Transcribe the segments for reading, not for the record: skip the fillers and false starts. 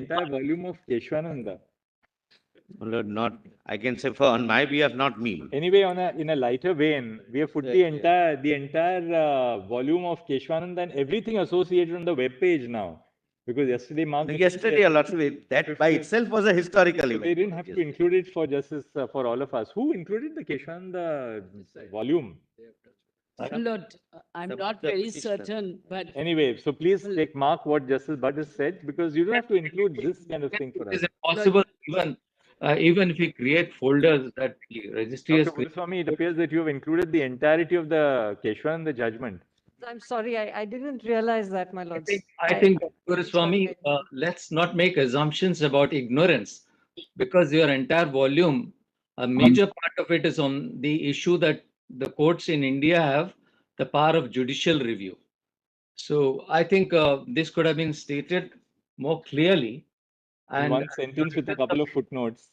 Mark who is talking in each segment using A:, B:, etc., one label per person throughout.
A: entire volume of Keshwananda.
B: Well, not, I can say for on my behalf, not me.
A: Anyway, in a lighter vein, we have put the entire volume of Keshwananda and everything associated on the web page now. Because yesterday marked the
B: Yesterday, a lot of it, that by itself was a historical
A: So
B: event.
A: they didn't have to include it for justice for all of us. Who included the Keshwananda volume?
C: Lord, I'm not very certain, but
A: Anyway, so please take mark what Justice Bhatt has said, because you don't have to include this kind of thing for
D: It
A: us.
D: is impossible even if we create folders that the registry has
A: Dr.
D: created.
A: Goswami, it appears that you have included the entirety of the Keshwananda judgment.
E: I'm sorry, I didn't realize that, my lords.
D: I think, Guruswamy, let's not make assumptions about ignorance, because your entire volume, a major part of it is on the issue that the courts in India have the power of judicial review. So I think this could have been stated more clearly.
A: In
D: And
A: one sentence with a couple of footnotes.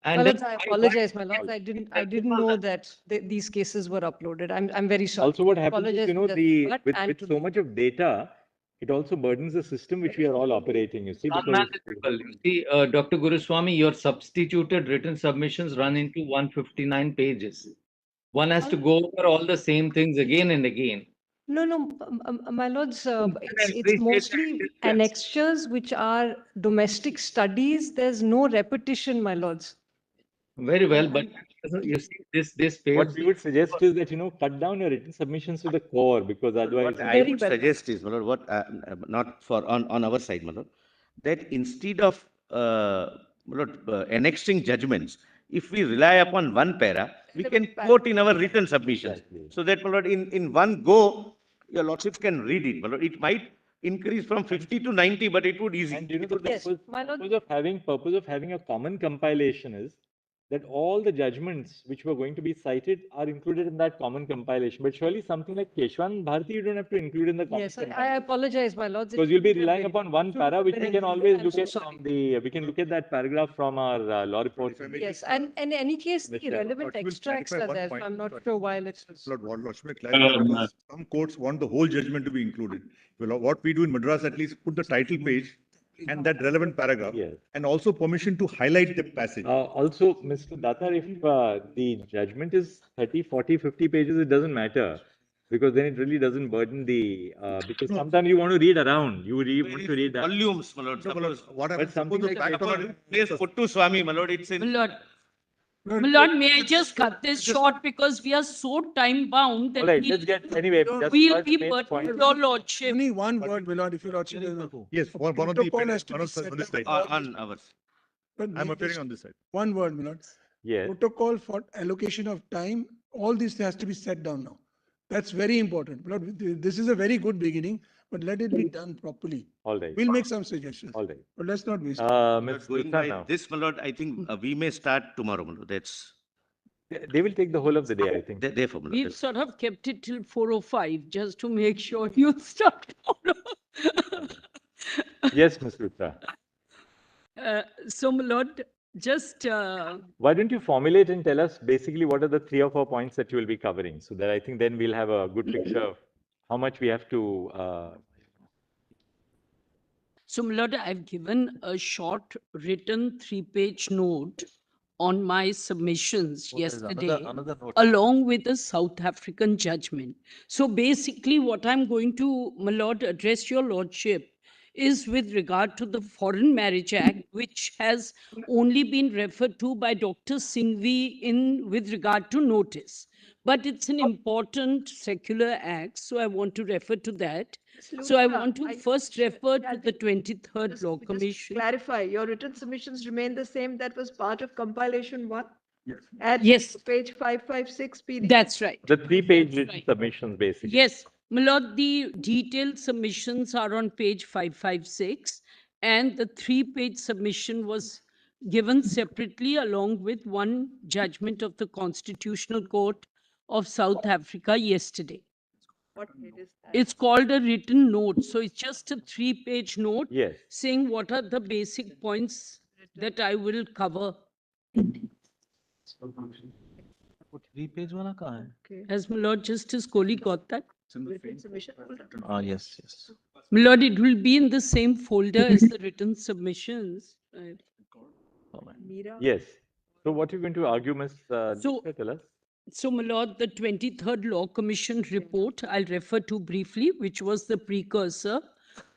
E: My
D: and
E: lords,
D: then
E: I apologize, my lords. I didn't know that these cases were uploaded. I'm very sorry.
A: Also, what happens is,
E: Apologize
A: you know,
E: to Justice Bhatt and
A: with
E: to
A: so much of data, it also burdens the system which we are all operating, you see. Because
D: unmanageable. You see, Dr. Guruswamy, your substituted written submissions run into 159 pages. One has to go over all the same things again and again.
E: No, my lords, it's
D: appreciate
E: mostly
D: that.
E: annexures which are domestic studies. There's no repetition, my lords.
D: Very well, but you see, this page.
A: what we would suggest is that, you know, cut down your written submissions to the core, because otherwise.
B: What I
E: Very
B: would
E: well.
B: suggest is, my lord, what, not for on our side, my lord, that instead of my lord, annexing judgments, if we rely upon one para, we can quote in our written submissions. So that, my lord, in one go, your lordships can read it, my lord. It might increase from 50 to 90, but it would easy.
A: And you know, the
E: Yes,
A: purpose,
E: my lord.
A: purpose of having a common compilation is that all the judgments which were going to be cited are included in that common compilation. But surely something like Keshwan Bharati, you don't have to include in the common
E: Yes,
A: compilation.
E: I apologize, my lords.
A: Because you'll be relying upon one para, which we
E: very
A: can
E: well.
A: always
E: I'm
A: look
E: so
A: at
E: sorry.
A: from the, we can look at that paragraph from our law report.
E: Yes, and in any case, the
A: Mr.
E: relevant
F: Lord, will
E: extracts
F: clarify
E: are
F: one
E: there.
F: point.
E: I'm not
F: Lord.
E: sure why it's.
F: Lord, what should I clarify? Because some courts want the whole judgment to be included. Well, what we do in Madras, at least put the title page and that relevant paragraph.
A: Yes.
F: And also permission to highlight the passage.
A: Also, Mr. Datar, if the judgment is 30, 40, 50 pages, it doesn't matter. Because then it really doesn't burden the, because sometimes you want to read around, you want to read that.
B: Volumes, my lord.
F: No, my lord,
B: Suppose,
F: what happens,
A: something
F: suppose the
A: like
F: fact
B: suppose
F: of
B: place Puttu Swami, my lord, it's
C: my
B: in.
C: lord, my lord, may I just cut this short because we are so time bound that
A: All right, let's get, anyway. just
C: we'll
A: first
C: be
A: make
C: burdened
A: point.
C: with your lordship.
G: Only one word, my lord, if your lordship doesn't.
F: yes, one of the
G: Protocol has to be
F: one of
G: set
F: on this
G: up.
F: side.
B: On ours.
G: But
F: I'm
G: we
F: appearing
G: just-
F: on this side.
G: One word, my lord.
A: Yes.
G: Protocol for allocation of time, all this has to be set down now. That's very important. My lord, this is a very good beginning, but let it be done properly.
A: All right.
G: We'll make some suggestions.
A: All right.
G: But let's not waste.
A: Ms.
B: Going
A: Gulshan
B: by
A: now.
B: this, my lord, I think we may start tomorrow, my lord. That's,
A: They will take the whole of the day, I think.
B: therefore, my lord.
C: We've
B: that's-
C: sort of kept it till 4:05 just to make sure you start.
A: Yes, Ms. Luthra.
C: So, my lord, just
A: Why don't you formulate and tell us basically what are the 3 or 4 points that you will be covering, so that I think then we'll have a good picture of how much we have to.
C: So, my lord, I've given a short written 3-page note on my submissions yesterday, along with the South African judgment. So basically, what I'm going to, my lord, address your lordship is with regard to the Foreign Marriage Act, which has only been referred to by Dr. Singhvi in with regard to notice. But it's an important secular act, so I want to refer to that. So I want to first refer to the 23rd Law Commission.
E: Clarify, your written submissions remain the same that was part of compilation 1?
F: Yes.
E: At
C: Yes.
E: page 556 PD.
C: That's right.
A: The 3-page written
C: right.
A: submissions, basically.
C: Yes, my lord, the detailed submissions are on page 556, and the 3-page submission was given separately along with one judgment of the Constitutional Court of South Africa yesterday.
E: What page is that?
C: It's called a written note, so it's just a 3-page note
A: Yes.
C: saying what are the basic points that I will cover.
H: वो 3 page वाला कहाँ है?
E: Okay.
C: Has my lord Justice Kohli got that?
E: Written submission. Hold on.
H: Yes, yes.
C: My lord, it will be in the same folder as the written submissions.
A: Yes. So what are you going to argue, Ms.
C: So-
A: Nisha, tell us?
C: So, my lord, the 23rd Law Commission report I'll refer to briefly, which was the precursor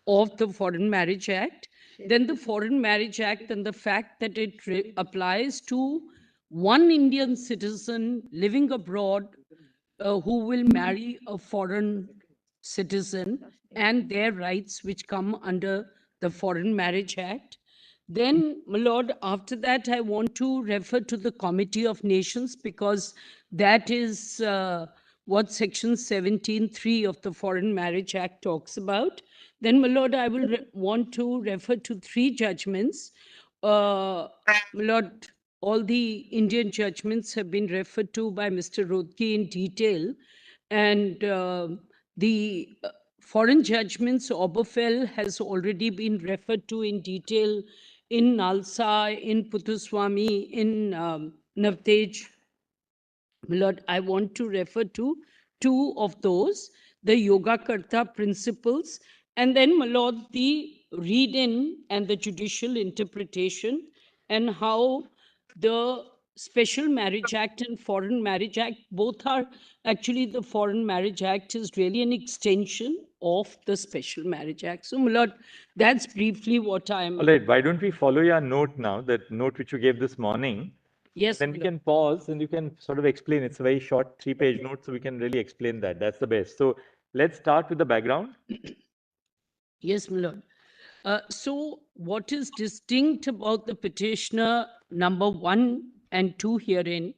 C: of the Foreign Marriage Act. Then the Foreign Marriage Act and the fact that it applies to one Indian citizen living abroad who will marry a foreign citizen and their rights which come under the Foreign Marriage Act. Then, my lord, after that, I want to refer to the Committee of Nations because that is what Section 17(3) of the Foreign Marriage Act talks about. Then, my lord, I will want to refer to 3 judgments. My lord, all the Indian judgments have been referred to by Mr. Rodki in detail. And the foreign judgments, Oberfell has already been referred to in detail in Nalsa, in Puthuswamy, in Navtej. Lord, I want to refer to 2 of those, the Yogakarta principles, and then, my lord, the read-in and the judicial interpretation, and how the Special Marriage Act and Foreign Marriage Act, both are actually, the Foreign Marriage Act is really an extension of the Special Marriage Act. So, my lord, that's briefly what I'm.
A: All right, why don't we follow your note now, that note which you gave this morning?
C: Yes,
A: Then
C: my
A: we
C: lord.
A: can pause and you can sort of explain. It's a very short 3-page note, so we can really explain that. That's the best. So let's start with the background.
C: Yes, my lord. So what is distinct about the petitioner number 1 and 2 herein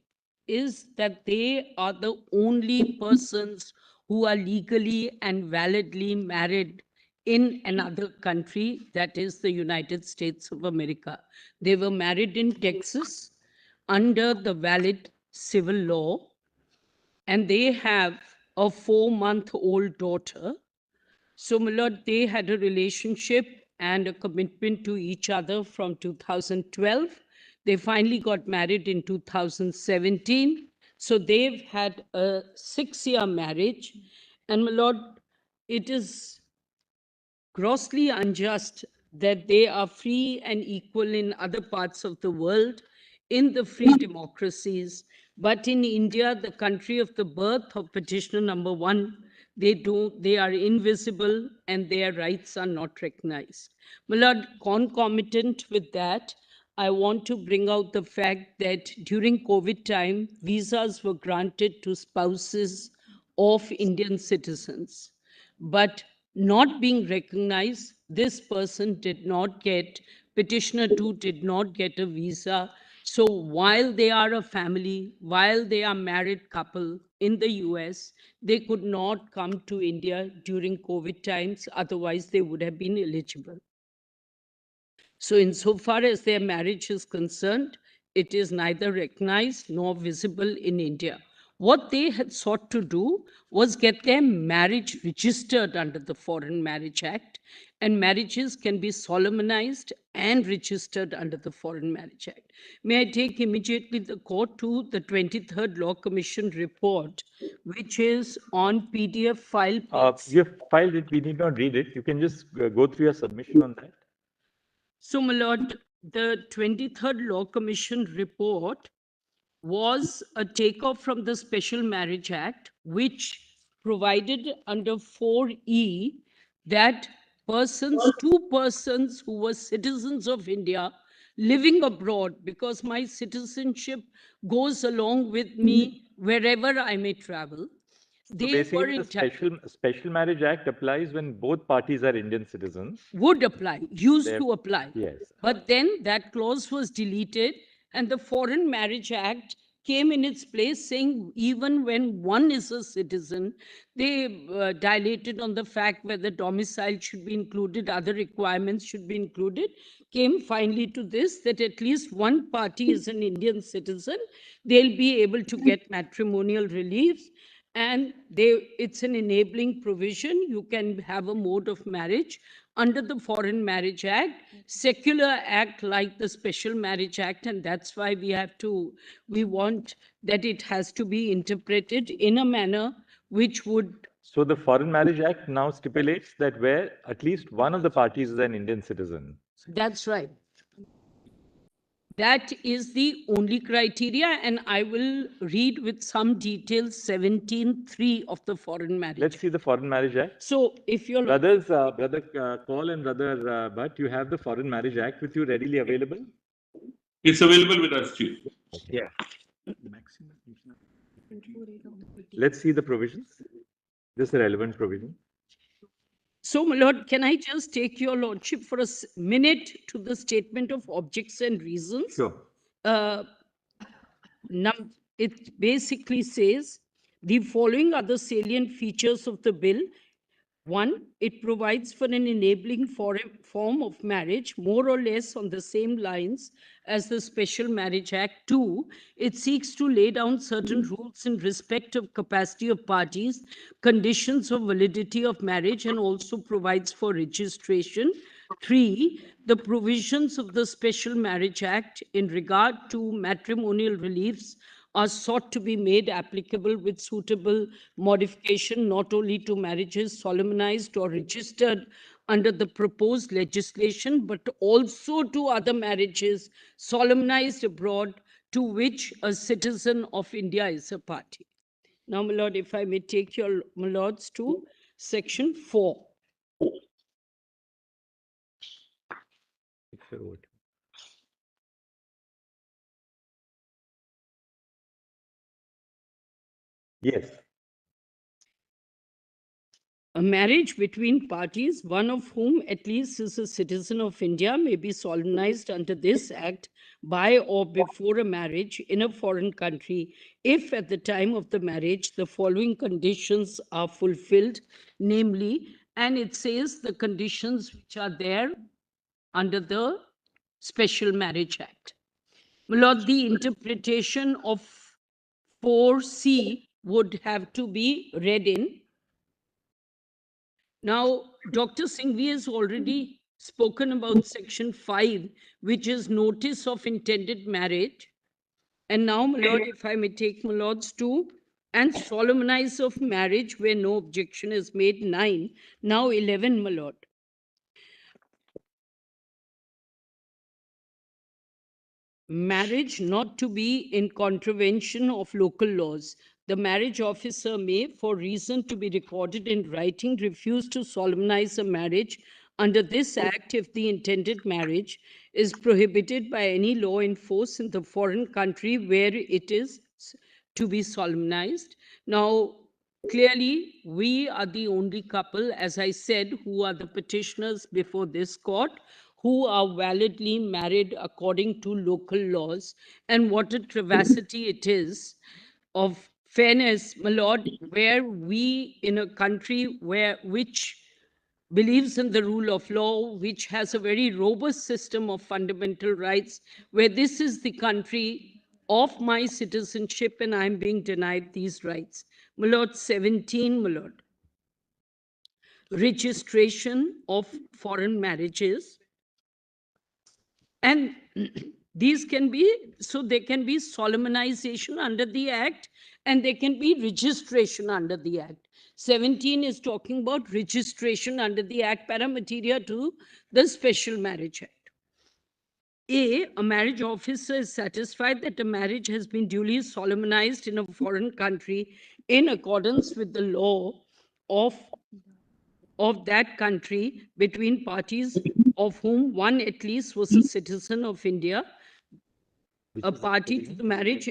C: is that they are the only persons who are legally and validly married in another country, that is the United States of America. They were married in Texas under the valid civil law, and they have a 4-month-old daughter. So, my lord, they had a relationship and a commitment to each other from 2012. They finally got married in 2017. So, they've had a 6-year marriage. And, my lord, it is grossly unjust that they are free and equal in other parts of the world, in the free democracies. But in India, the country of the birth of petitioner number 1, they are invisible and their rights are not recognized. My lord, concomitant with that, I want to bring out the fact that during COVID time, visas were granted to spouses of Indian citizens. But not being recognized, this person did not get, petitioner 2 did not get a visa. So while they are a family, while they are married couple in the US, they could not come to India during COVID times, otherwise they would have been eligible. So insofar as their marriage is concerned, it is neither recognized nor visible in India. What they had sought to do was get their marriage registered under the Foreign Marriage Act, and marriages can be solemnized and registered under the Foreign Marriage Act. May I take immediately the court to the 23rd Law Commission report, which is on PDF file.
A: You have filed it, we need not read it. You can just go through your submission on that.
C: So, my lord, the 23rd Law Commission report was a takeoff from the Special Marriage Act, which provided under 4E that two persons who were citizens of India living abroad, because my citizenship goes along with me wherever I may travel.
A: So
C: They were
A: basically, the Special Marriage Act applies when both parties are Indian citizens.
C: would apply, used
A: They're-
C: to apply.
A: Yes.
C: But then that clause was deleted, and the Foreign Marriage Act came in its place, saying even when one is a citizen, they dilated on the fact whether domicile should be included, other requirements should be included, came finally to this, that at least one party is an Indian citizen, they'll be able to get matrimonial relief. And it's an enabling provision. You can have a mode of marriage under the Foreign Marriage Act, secular act like the Special Marriage Act, and that's why we want that it has to be interpreted in a manner which would
A: So the Foreign Marriage Act now stipulates that where at least one of the parties is an Indian citizen.
C: That's right. That is the only criteria, and I will read with some details 17.3 of the Foreign Marriage
A: Let's
C: Act.
A: see the Foreign Marriage Act.
C: So if you're
A: Brothers, brother Kaul and brother Bhatt, you have the Foreign Marriage Act with you readily available?
I: It's available with us, Chief.
A: Yeah. Let's see the provisions. This is a relevant provision.
C: So, my lord, can I just take your lordship for a minute to the statement of objects and reasons?
A: Sure.
C: It basically says the following are the salient features of the bill. One, it provides for an enabling form of marriage more or less on the same lines as the Special Marriage Act. Two, it seeks to lay down certain rules in respect of capacity of parties, conditions of validity of marriage, and also provides for registration. Three, the provisions of the Special Marriage Act in regard to matrimonial reliefs are sought to be made applicable with suitable modification not only to marriages solemnized or registered under the proposed legislation, but also to other marriages solemnized abroad to which a citizen of India is a party. Now, my lord, if I may take your, my lords, to section 4.
A: Yes.
C: A marriage between parties, one of whom at least is a citizen of India, may be solemnized under this act by or before a marriage in a foreign country if at the time of the marriage the following conditions are fulfilled, namely, and it says the conditions which are there under the Special Marriage Act. My lord, the interpretation of 4C would have to be read in. Now, Dr. Singhvi has already spoken about section 5, which is notice of intended marriage. And now, my lord, if I may take my lords to, and solemnize of marriage where no objection is made, 9. Now 11, my lord. Marriage not to be in contravention of local laws. The marriage officer may, for reason to be recorded in writing, refuse to solemnize a marriage under this act if the intended marriage is prohibited by any law in force in the foreign country where it is to be solemnized. Now, clearly, we are the only couple, as I said, who are the petitioners before this court, who are validly married according to local laws. And what a travesty it is of fairness, my lord, where we in a country which believes in the rule of law, which has a very robust system of fundamental rights, where this is the country of my citizenship and I'm being denied these rights. My lord, 17, my lord. Registration of foreign marriages. And these can be, so there can be solemnization under the act and there can be registration under the act. 17 is talking about registration under the act paramateria to the Special Marriage Act. A marriage officer is satisfied that a marriage has been duly solemnized in a foreign country in accordance with the law of that country between parties of whom one at least was a citizen of India. A party to the marriage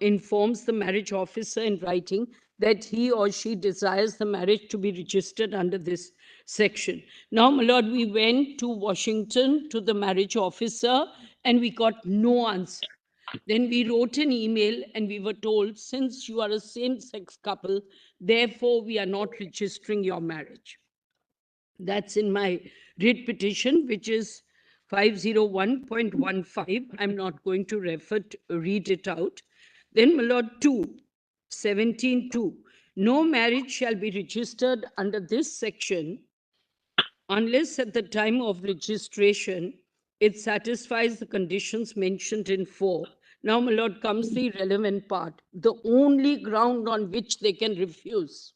C: informs the marriage officer in writing that he or she desires the marriage to be registered under this section. Now, my lord, we went to Washington to the marriage officer and we got no answer. Then we wrote an email and we were told, since you are a same-sex couple, therefore we are not registering your marriage. That's in my writ petition, which is 501.15. I'm not going to read it out. Then, my lord, 17.2. No marriage shall be registered under this section unless at the time of registration it satisfies the conditions mentioned in 4. Now, my lord, comes the relevant part. The only ground on which they can refuse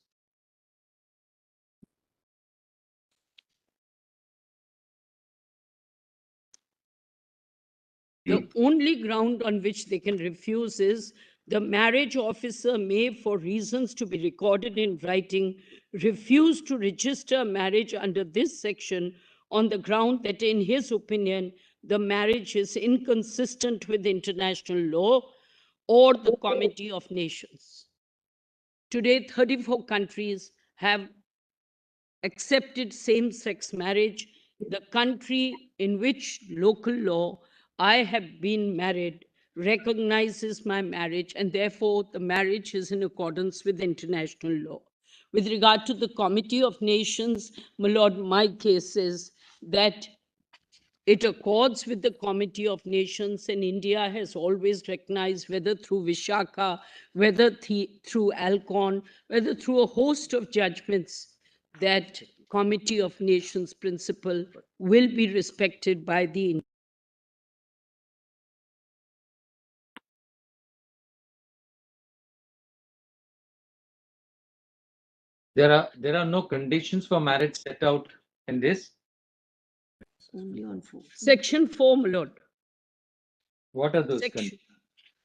C: The only ground on which they can refuse is the marriage officer may, for reasons to be recorded in writing, refuse to register marriage under this section on the ground that, in his opinion, the marriage is inconsistent with international law or the Committee of Nations. Today, 34 countries have accepted same-sex marriage. The country in which local law I have been married recognizes my marriage, and therefore the marriage is in accordance with international law. With regard to the Committee of Nations, my lord, my case is that it accords with the Committee of Nations, and India has always recognized, whether through Vishaka, whether through Alcon, whether through a host of judgments, that Committee of Nations principle will be respected by the
D: There are no conditions for marriage set out in this.
C: only on 4. Section 4, my lord.
D: What are those
C: Section,
D: conditions?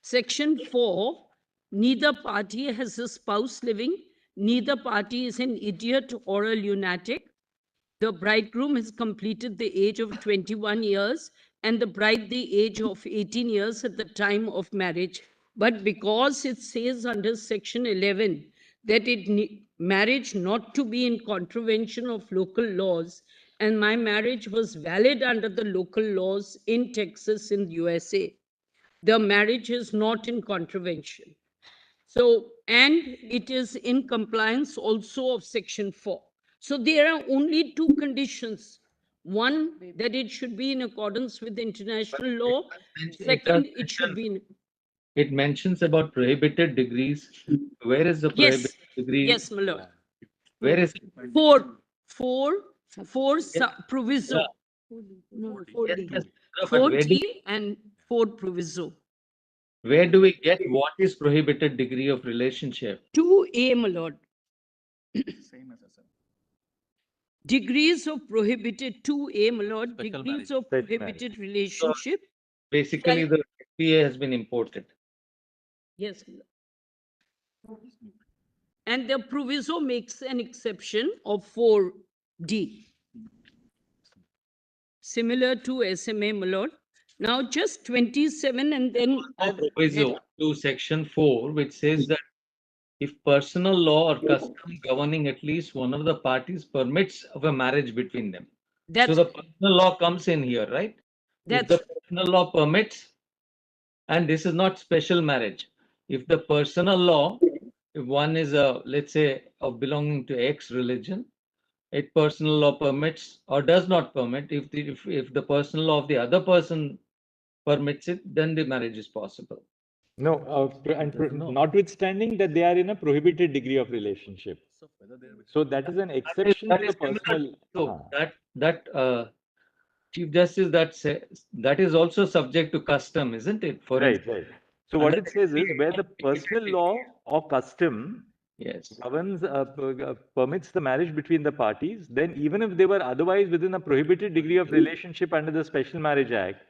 C: Section 4, neither party has a spouse living, neither party is an idiot or a lunatic. The bridegroom has completed the age of 21 years and the bride the age of 18 years at the time of marriage. But because it says under section 11 that marriage not to be in contravention of local laws, and my marriage was valid under the local laws in Texas in the USA, the marriage is not in contravention. So, and it is in compliance also of section 4. So there are only two conditions. One, that it should be in accordance with international law. Second, it should be in.
D: It mentions about prohibited degrees. Where is the prohibited
C: Yes,
D: degree?
C: yes, my lord.
D: Where is it?
C: Four proviso. No, 4D.
D: Yes, no, but
C: 4D and 4 proviso.
D: where do we get what is prohibited degree of relationship?
C: 2A, my lord.
H: Same as SF.
C: Degrees of prohibited 2A, my lord.
H: Special
C: Degrees
H: marriage.
C: of
A: Special
C: prohibited relationship.
D: Basically, the FPA has been imported.
C: Yes. my lord. And the proviso makes an exception of 4D. Similar to SMA, my lord. Now just 27 and then.
D: Proviso to section 4, which says that if personal law or custom governing at least one of the parties permits of a marriage between them.
C: That's,
D: So the personal law comes in here, right? If the personal law permits, and this is not special marriage. If the personal law, if one is let's say, of belonging to X religion, it personal law permits or does not permit. If the personal law of the other person permits it, then the marriage is possible.
A: No, notwithstanding that they are in a prohibited degree of relationship. So that is an exception to the personal.
D: So that Chief Justice, that is also subject to custom, isn't it? For
A: Right, right. So what it says is where the personal
D: instance-
A: law or custom
D: Yes.
A: governs, permits the marriage between the parties, then even if they were otherwise within a prohibited degree of relationship under the Special Marriage Act,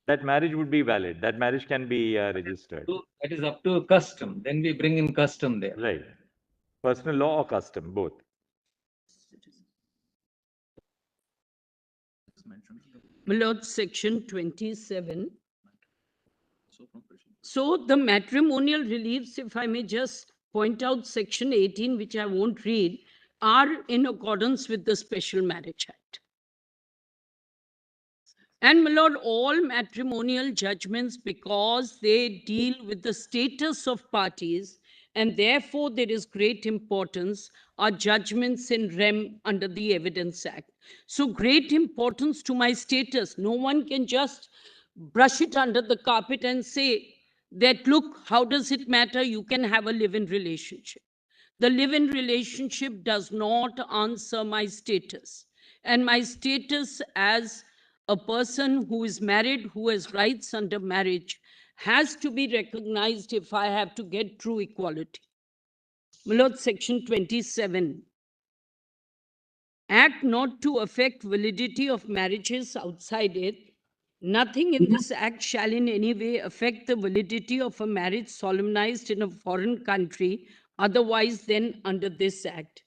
A: that marriage would be valid. That marriage can be registered.
D: So that is up to custom. Then we bring in custom there.
A: Right. Personal law or custom, both.
C: my lord, section 27. So the matrimonial reliefs, if I may just point out section 18, which I won't read, are in accordance with the Special Marriage Act. And my lord, all matrimonial judgments, because they deal with the status of parties, and therefore there is great importance, are judgments in rem under the Evidence Act. So great importance to my status. No one can just brush it under the carpet and say that, look, how does it matter? You can have a live-in relationship. The live-in relationship does not answer my status. And my status as a person who is married, who has rights under marriage, has to be recognized if I have to get true equality. My lord, section 27. Act not to affect validity of marriages outside it. Nothing in this act shall in any way affect the validity of a marriage solemnized in a foreign country otherwise than under this act.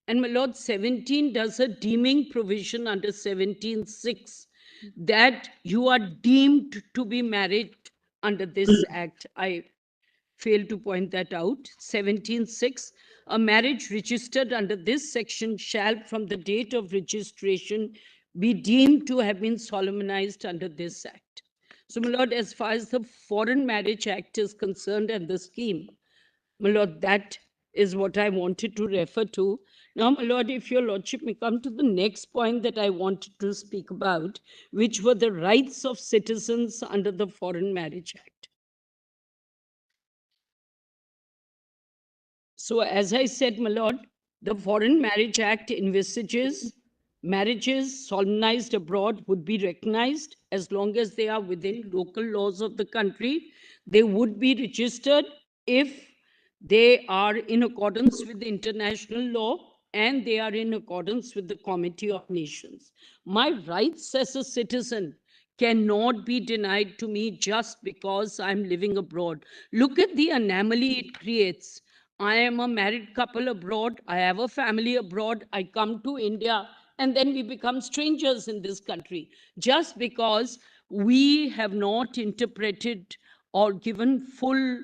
C: And my lord, 17 does a deeming provision under 17(6) that you are deemed to be married under this act. I failed to point that out. 17(6), a marriage registered under this section shall from the date of registration be deemed to have been solemnized under this act. So, my lord, as far as the Foreign Marriage Act is concerned and the scheme, my lord, that is what I wanted to refer to. Now, my lord, if your lordship may come to the next point that I wanted to speak about, which were the rights of citizens under the Foreign Marriage Act. So, as I said, my lord, the Foreign Marriage Act envisages marriages solemnized abroad would be recognized as long as they are within local laws of the country. They would be registered if they are in accordance with the international law and they are in accordance with the Committee of Nations. My rights as a citizen cannot be denied to me just because I'm living abroad. Look at the anomaly it creates. I am a married couple abroad. I have a family abroad. I come to India and then we become strangers in this country just because we have not interpreted or given full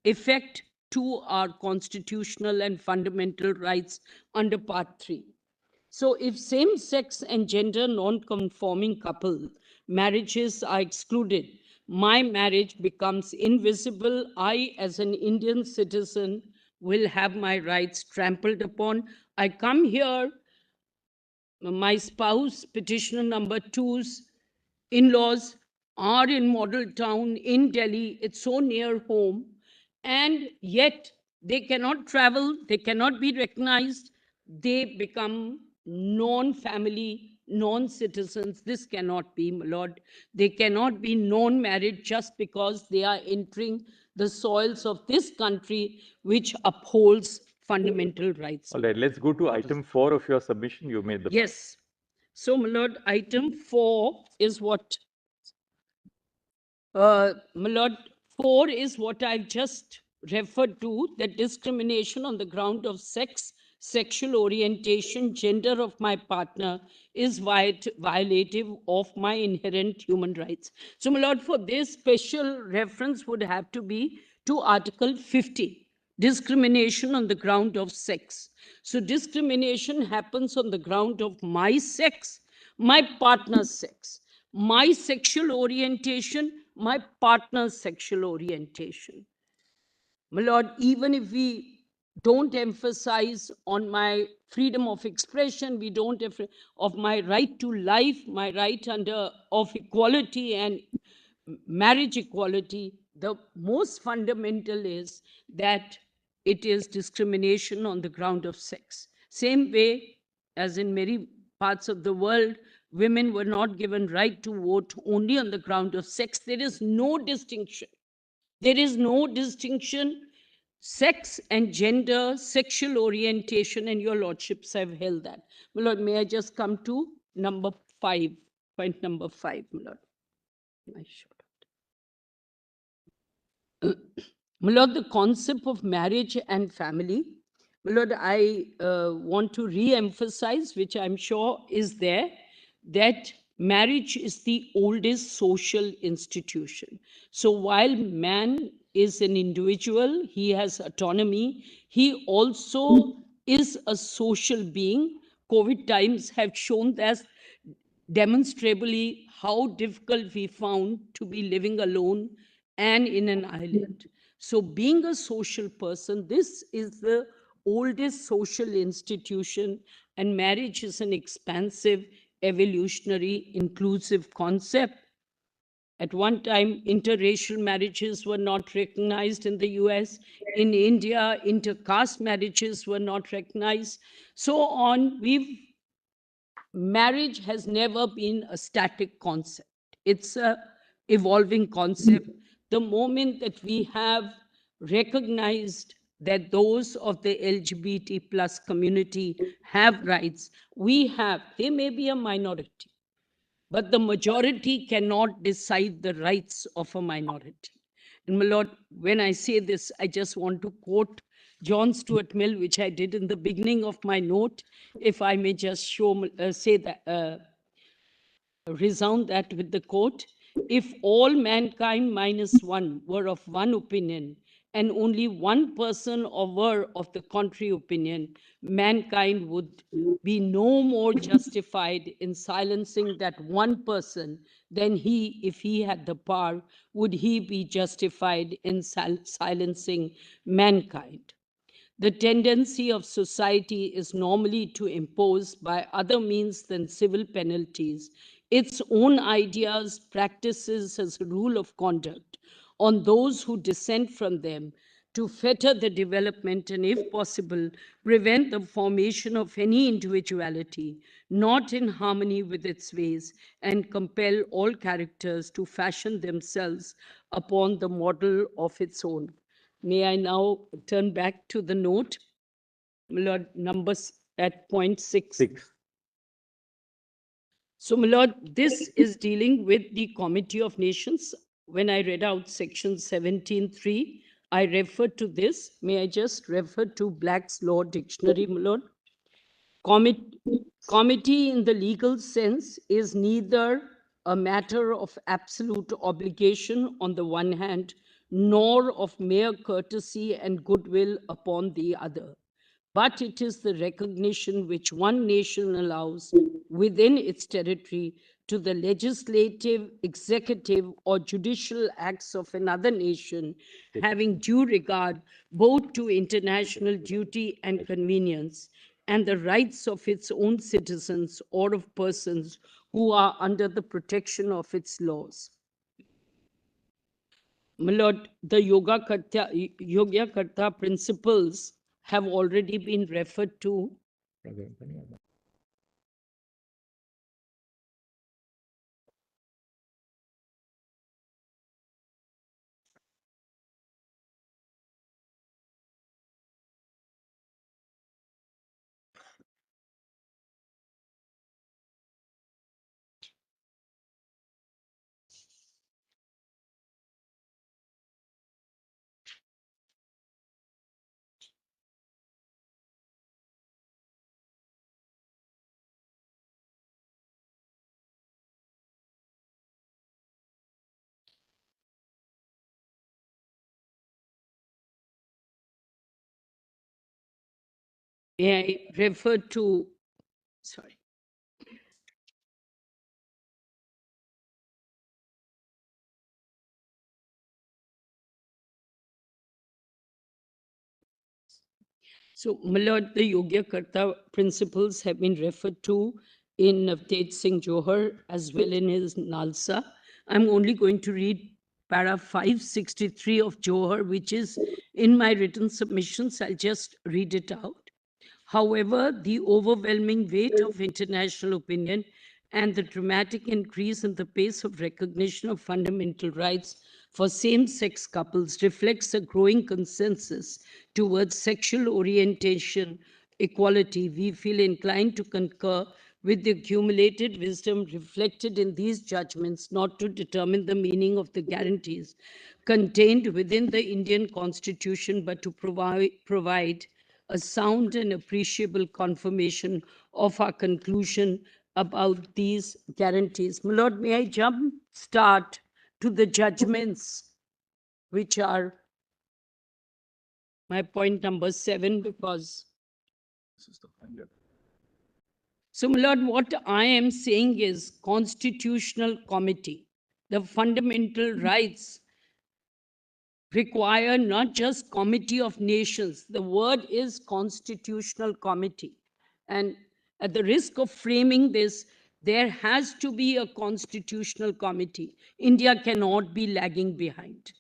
C: effect to our constitutional and fundamental rights under Part 3. So if same-sex and gender non-conforming couple marriages are excluded, my marriage becomes invisible. I, as an Indian citizen, will have my rights trampled upon. I come here, my spouse, petitioner number 2's in-laws are in Model Town in Delhi. It's so near home. And yet they cannot travel, they cannot be recognized. They become non-family, non-citizens. This cannot be, my lord. They cannot be non-married just because they are entering the soils of this country, which upholds fundamental rights.
A: All right, let's go to item 4 of your submission. You made the
C: Yes. So, my lord, item 4 is what, my lord, 4 is what I've just referred to, that discrimination on the ground of sex, sexual orientation, gender of my partner is violative of my inherent human rights. So, my lord, for this, special reference would have to be to Article 50. Discrimination on the ground of sex. So discrimination happens on the ground of my sex, my partner's sex, my sexual orientation, my partner's sexual orientation. My lord, even if we don't emphasize on my freedom of expression, we don't of my right to life, my right of equality and marriage equality, the most fundamental is that it is discrimination on the ground of sex. Same way as in many parts of the world, women were not given right to vote only on the ground of sex. There is no distinction. There is no distinction. Sex and gender, sexual orientation, and your lordships have held that. My lord, may I just come to number 5, point number 5, my lord. I should. My lord, the concept of marriage and family, my lord, I want to re-emphasize, which I'm sure is there, that marriage is the oldest social institution. So while man is an individual, he has autonomy, he also is a social being. COVID times have shown that demonstrably how difficult we found to be living alone and in an island. So being a social person, this is the oldest social institution, and marriage is an expansive, evolutionary, inclusive concept. At one time, interracial marriages were not recognized in the US. In India, intercaste marriages were not recognized. So on, marriage has never been a static concept. It's a evolving concept. The moment that we have recognized that those of the LGBT plus community have rights, they may be a minority, but the majority cannot decide the rights of a minority. And my lord, when I say this, I just want to quote John Stuart Mill, which I did in the beginning of my note, if I may just say that, resound that with the quote: if all mankind minus one were of one opinion, and only one person or were of the contrary opinion, mankind would be no more justified in silencing that one person than he, if he had the power, would he be justified in silencing mankind. The tendency of society is normally to impose, by other means than civil penalties, its own ideas, practices as a rule of conduct on those who dissent from them, to fetter the development and, if possible, prevent the formation of any individuality not in harmony with its ways, and compel all characters to fashion themselves upon the model of its own. May I now turn back to the note, my lord, numbers at point 6.
A: 6.
C: So, my lord, this is dealing with the Committee of Nations. When I read out section 17.3, I referred to this. May I just refer to Black's Law Dictionary, my lord? Committee in the legal sense is neither a matter of absolute obligation on the one hand, nor of mere courtesy and goodwill upon the other, but it is the recognition which one nation allows within its territory to the legislative, executive, or judicial acts of another nation, having due regard both to international duty and convenience, and the rights of its own citizens or of persons who are under the protection of its laws. My lord, the Yogyakarta principles have already been referred to. May I refer to, sorry. So, my lord, the Yogyakarta principles have been referred to in Tej Singh Johar as well in his Nalsa. I'm only going to read para 563 of Johar, which is in my written submissions. I'll just read it out. However, the overwhelming weight of international opinion and the dramatic increase in the pace of recognition of fundamental rights for same-sex couples reflects a growing consensus towards sexual orientation equality. We feel inclined to concur with the accumulated wisdom reflected in these judgments, not to determine the meaning of the guarantees contained within the Indian Constitution, but to provide a sound and appreciable confirmation of our conclusion about these guarantees. My lord, may I start to the judgments, which are my point number 7, because. So, my lord, what I am saying is constitutional committee. The fundamental rights require not just committee of nations. The word is constitutional committee. And at the risk of framing this, there has to be a constitutional committee. India cannot be lagging behind.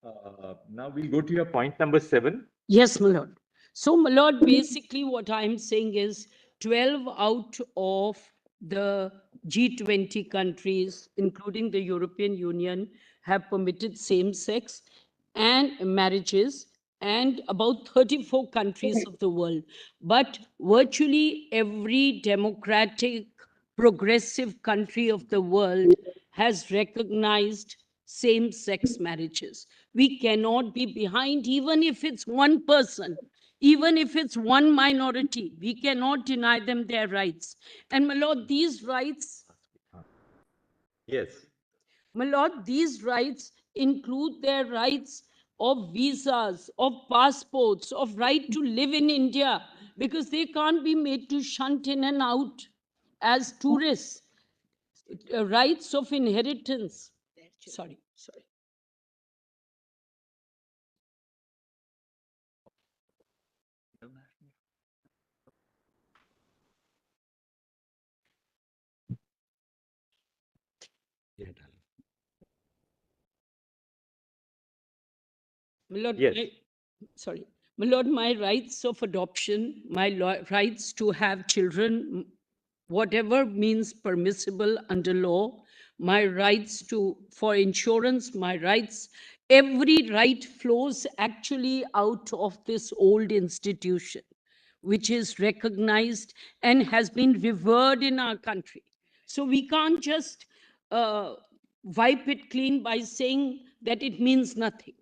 A: Now we'll go to your point number 7.
C: Yes, my lord. So, my lord, basically what I'm saying is 12 out of the G20 countries, including the European Union, have permitted same-sex and marriages, and about 34 countries of the world. But virtually every democratic, progressive country of the world has recognized same-sex marriages. We cannot be behind, even if it's one person, even if it's one minority. We cannot deny them their rights. And my lord, these rights,
A: Yes.
C: my lord, these rights include their rights of visas, of passports, of right to live in India, because they can't be made to shunt in and out as tourists. Rights of inheritance. Sorry. My lord,
A: Yes.
C: sorry. My lord, my rights of adoption, my rights to have children, whatever means permissible under law, my rights for insurance, my rights, every right flows actually out of this old institution, which is recognized and has been revered in our country. So we can't just wipe it clean by saying that it means nothing.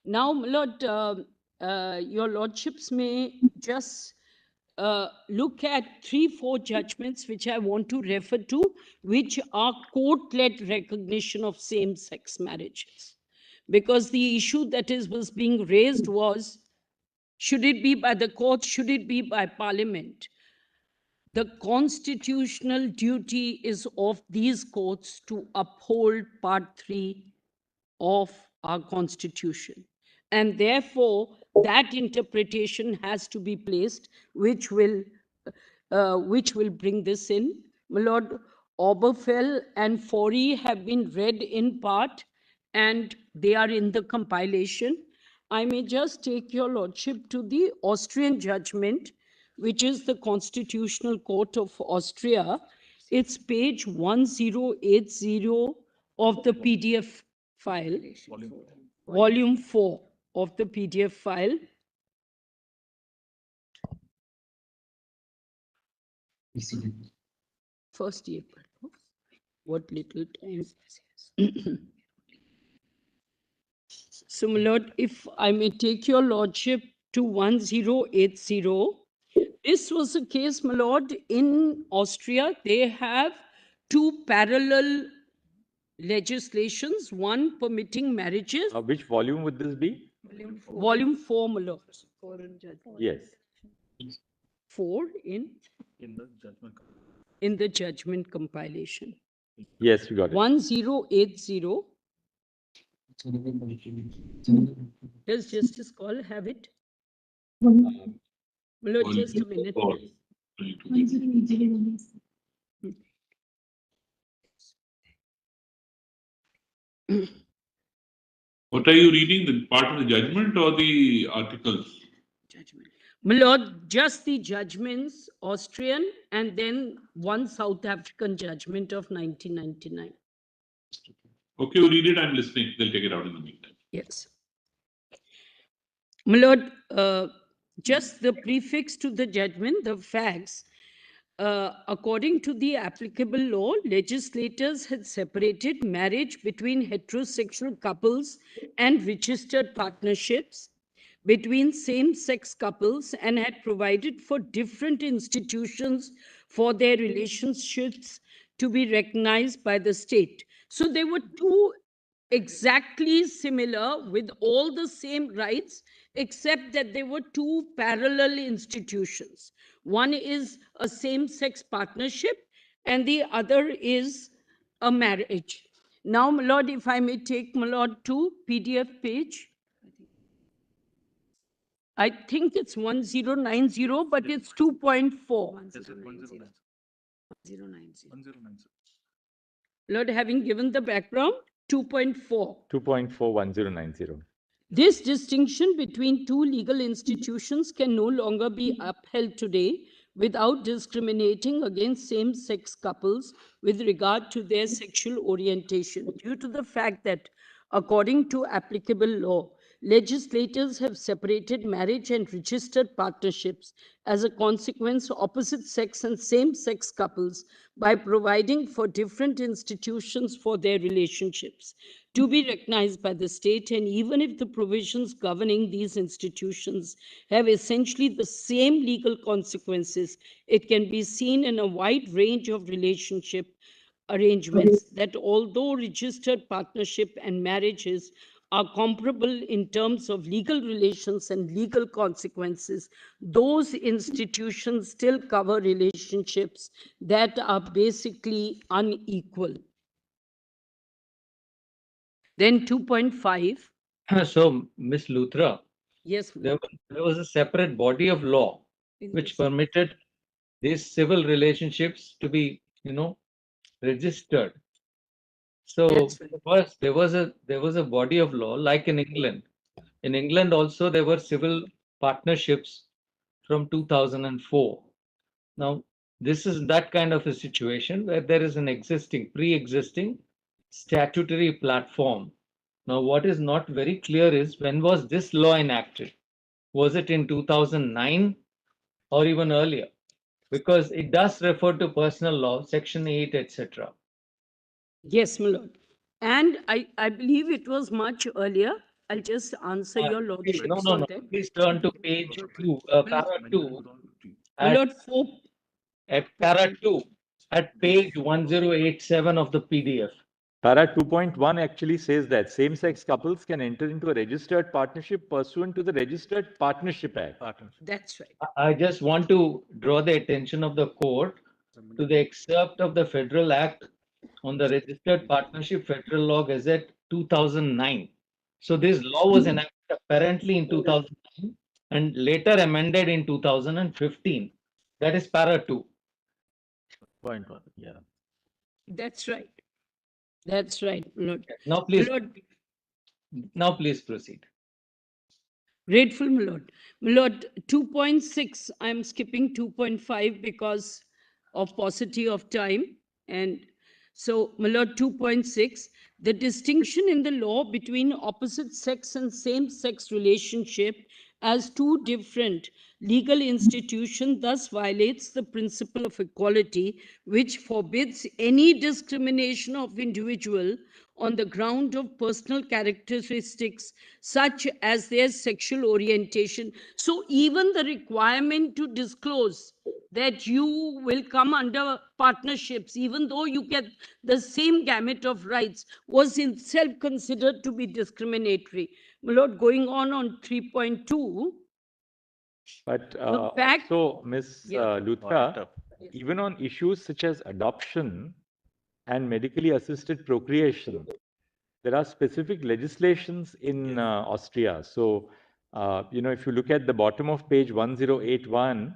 C: Now, my lord, your lordships may just look at 3-4 judgments which I want to refer to, which are court-led recognition of same-sex marriages. Because the issue that was being raised was, should it be by the court, should it be by parliament? The constitutional duty is of these courts to uphold Part 3 of our constitution. And therefore, that interpretation has to be placed, which will bring this in. My lord, Oberfell and Forey have been read in part, and they are in the compilation. I may just take your lordship to the Austrian judgment, which is the Constitutional Court of Austria. It's page 1080 of the PDF file, volume 4 of the PDF file. First April. What little time. So, my lord, if I may take your lordship to 1080. This was a case, my lord, in Austria. They have 2 parallel legislations, one permitting marriages.
A: Which volume would this be?
C: Volume 4, my lord.
A: Yes.
C: 4 in the judgment compilation.
A: Yes, we got it.
C: 1080. Does Justice Call have it? My lord, just a minute.
I: What are you reading? The part of the judgment or the articles?
C: Judgment. My lord, just the judgments, Austrian, and then one South African judgment of 1999.
I: Okay, you read it. I'm listening. They'll take it out in the meantime.
C: Yes. My lord, just the prefix to the judgment, the facts. According to the applicable law, legislators had separated marriage between heterosexual couples and registered partnerships between same-sex couples, and had provided for different institutions for their relationships to be recognized by the state. So there were 2 exactly similar with all the same rights, except that there were 2 parallel institutions. One is a same-sex partnership and the other is a marriage. Now, my lord, if I may take, my lord, to PDF page. I think it's 1090, but it's 2.4.
H: 1090.
C: Lord, having given the background, 2.4.
A: 2.41090.
C: This distinction between two legal institutions can no longer be upheld today without discriminating against same-sex couples with regard to their sexual orientation, due to the fact that, according to applicable law, legislators have separated marriage and registered partnerships as a consequence opposite sex and same-sex couples by providing for different institutions for their relationships to be recognized by the state, and even if the provisions governing these institutions have essentially the same legal consequences, it can be seen in a wide range of relationship arrangements that although registered partnership and marriages are comparable in terms of legal relations and legal consequences, those institutions still cover relationships that are basically unequal. Then 2.5.
D: So, Ms. Luthra,
C: Yes,
D: there was a separate body of law which permitted these civil relationships to be, registered. So
C: That's right.
D: first there was a body of law like in England. In England also there were civil partnerships from 2004. Now this is that kind of a situation where there is an pre-existing statutory platform. Now what is not very clear is, when was this law enacted? Was it in 2009 or even earlier? Because it does refer to personal law, section 8, etc.
C: Yes, my lord. And I believe it was much earlier. I'll just answer your lordship
D: No.
C: on that.
D: Please turn to page 2, para 2,
C: My lord, 4.
D: at para 2, at page 1087 of the PDF.
A: Para 2.1 actually says that same-sex couples can enter into a registered partnership pursuant to the Registered Partnership Act.
C: That's right.
D: I just want to draw the attention of the court to the excerpt of the Federal Act on the Registered Partnership Federal Law Gazette 2009. So this law was enacted apparently in 2009 and later amended in 2015. That is para 2.
A: Point 1, yeah.
C: That's right. That's right, my lord.
D: Now
C: My
D: please,
C: lord,
D: proceed.
C: grateful, my lord. My lord, 2.6, I'm skipping 2.5 because of paucity of time. And so, my lord, 2.6, the distinction in the law between opposite sex and same-sex relationship as two different legal institutions thus violates the principle of equality, which forbids any discrimination of individual on the ground of personal characteristics such as their sexual orientation. So even the requirement to disclose that you will come under partnerships, even though you get the same gamut of rights, was itself considered to be discriminatory. My lord, going on 3.2.
A: But
C: The fact-
A: so, Ms.
C: Yeah.
A: Luthra, even on issues such as adoption and medically assisted procreation, there are specific legislations in Austria. So, if you look at the bottom of page 1081,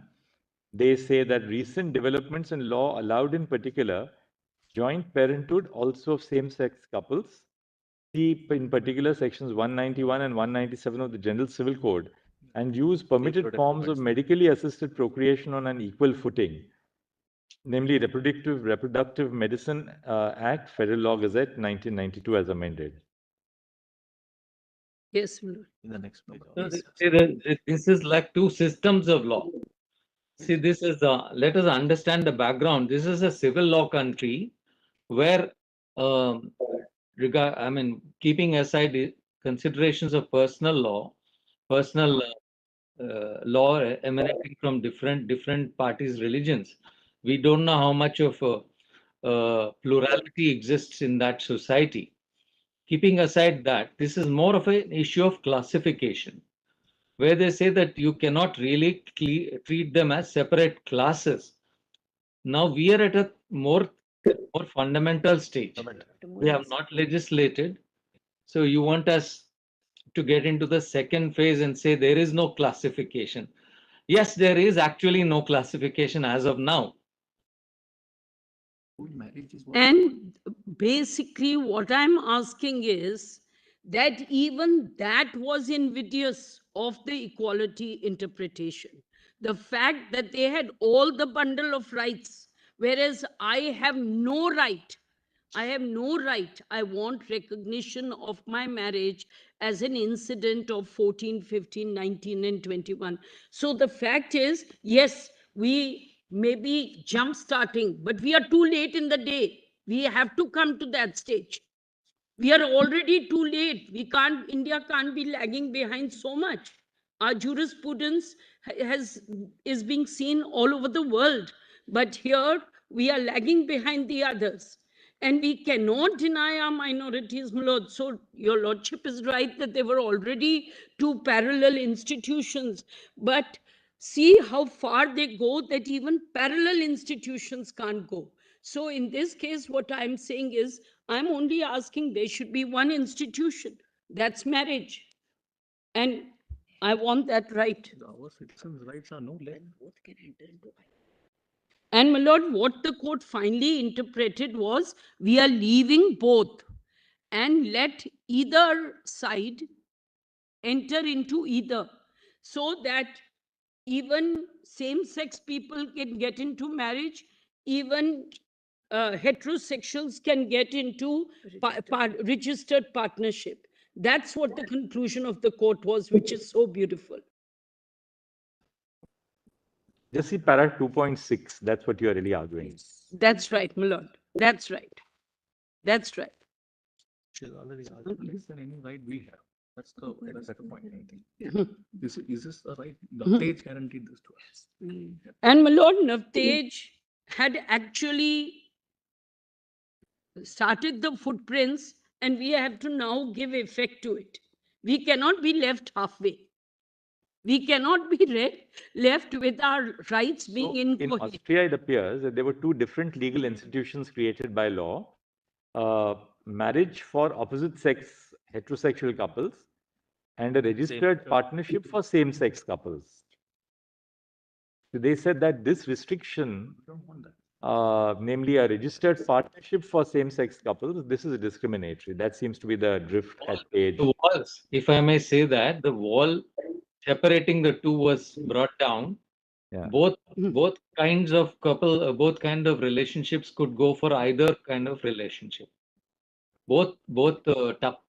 A: they say that recent developments in law allowed in particular joint parenthood also of same-sex couples. See in particular sections 191 and 197 of the General Civil Code, and use permitted forms of medically assisted procreation on an equal footing, namely Reproductive Medicine Act, Federal Law Gazette, 1992 as amended.
C: Yes, my lord.
A: In the next page.
D: This is like two systems of law. See, this is let us understand the background. This is a civil law country where, keeping aside the considerations of personal law emanating from different parties' religions, we don't know how much of plurality exists in that society. Keeping aside that, this is more of an issue of classification, where they say that you cannot really treat them as separate classes. Now we are at a more fundamental stage. We have not legislated. So you want us to get into the second phase and say there is no classification. Yes, there is actually no classification as of now.
H: Marriage is what?
C: And basically what I'm asking is that even that was invidious of the equality interpretation. The fact that they had all the bundle of rights, whereas I have no right. I have no right. I want recognition of my marriage as an incident of 14, 15, 19, and 21. So the fact is, yes, we may be jump starting, but we are too late in the day. We have to come to that stage. We are already too late. India can't be lagging behind so much. Our jurisprudence is being seen all over the world. But here we are lagging behind the others. And we cannot deny our minorities, my lord. So your lordship is right that there were already two parallel institutions. But see how far they go, that even parallel institutions can't go. So in this case, what I'm saying is, I'm only asking there should be one institution. That's marriage. And I want that right.
H: Our citizens' rights are no less.
C: And my lord, what the court finally interpreted was, we are leaving both and let either side enter into either, so that even same-sex people can get into marriage, even heterosexuals can get into registered partnership. That's what the conclusion of the court was, which is so beautiful.
A: Just see para 2.6. That's what you are really arguing.
C: That's right, my lord. That's right. That's right.
H: She's already asked less than any right we have. That's the point, I think. Is this the right? The stage guaranteed this to us.
C: And my lord, Navtej had actually started the footprints, and we have to now give effect to it. We cannot be left halfway. We cannot be left with our rights being
A: In
C: incoherent.
A: Austria, it appears that there were two different legal institutions created by law. Marriage for opposite sex heterosexual couples and a registered partnership for same-sex couples. So they said that this restriction, namely a registered partnership for same-sex couples, this is discriminatory. That seems to be the drift at page.
D: The walls, if I may say that, the wall separating the two was brought down.
A: Yeah.
D: Both kinds of both kind of relationships could go for either kind of relationship. Both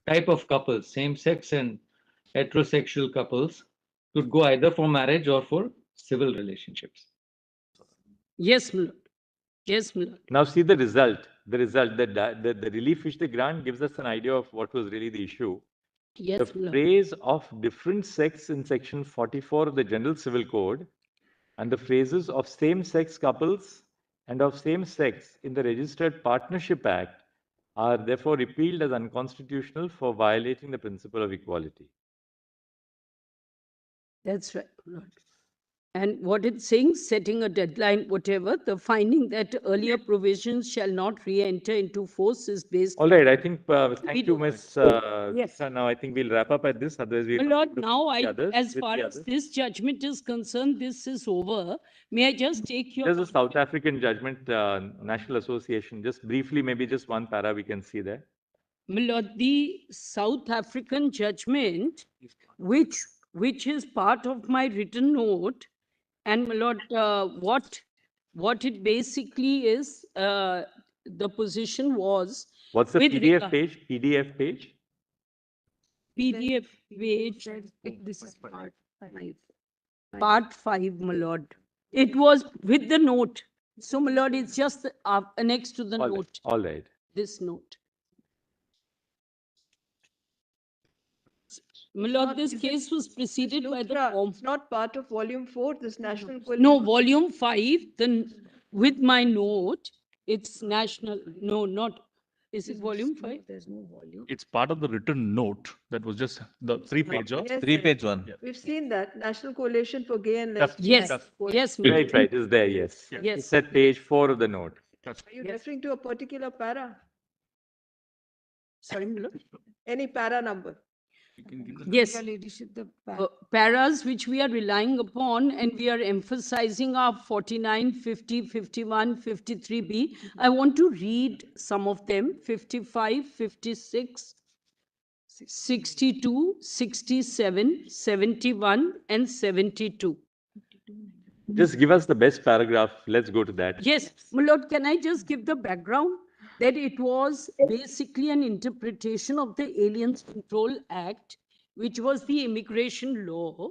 D: type of couples, same sex and heterosexual couples, could go either for marriage or for civil relationships.
C: Yes, my lord. Yes, my lord.
A: Now see the result. The relief which they grant gives us an idea of what was really the issue.
C: Yes,
A: The
C: my lord.
A: phrase of different sex in section 44 of the General Civil Code and the phrases of same-sex couples and of same sex in the Registered Partnership Act are therefore repealed as unconstitutional for violating the principle of equality.
C: That's right, my lord. And what it's saying, setting a deadline, whatever, the finding that earlier provisions shall not re-enter into force is based.
A: All right, I think, thank you,
C: don't-
A: Ms.
C: Yes.
A: Gupta. Now I think we'll wrap up at this, otherwise we'll.
C: My lord,
A: look
C: now
A: at the others,
C: as
A: with
C: far
A: the
C: as
A: others.
C: this judgment is concerned, this is over. May I just take your?
A: There's a South African judgment, National Association, just briefly, maybe just one para we can see there.
C: My lord, the South African judgment, which is part of my written note, and my lord, what it basically is, the position was.
A: What's the
C: with
A: PDF
C: regard-
A: page? PDF page?
C: PDF page,
E: This is part 5.
C: part 5, my lord. It was with the note. So, my lord, it's just next to the
A: All right,
C: note,
A: all right.
C: this note. My lord, this case was preceded by the
E: Luthra,
C: form.
E: it's not part of volume 4, this national.
C: No, volume 5, then with my note, it's national, no, not, is it volume 5?
E: There's no volume.
H: It's part of the written note that was just the 3-pager.
E: Yes,
B: Three-page one.
H: Yeah.
E: we've seen that, National Coalition for Gay and
H: That's-
E: Lesbian.
C: Yes, yes, my
A: Right,
C: lord.
A: right, it's there, yes.
H: Yeah.
C: Yes.
A: It's at page 4 of the note.
E: Are you
C: Yes.
E: referring to a particular para?
C: Sorry, my lord.
E: Any para number?
H: You can give the.
C: Yes.
E: Your ladyship, the
C: Paras which we are relying upon, and we are emphasizing are 49, 50, 51, 53B. I want to read some of them: 55, 56, 62, 67, 71, and 72.
A: Just give us the best paragraph. Let's go to that.
C: Yes, my lord, can I just give the background? That it was basically an interpretation of the Aliens Control Act, which was the immigration law.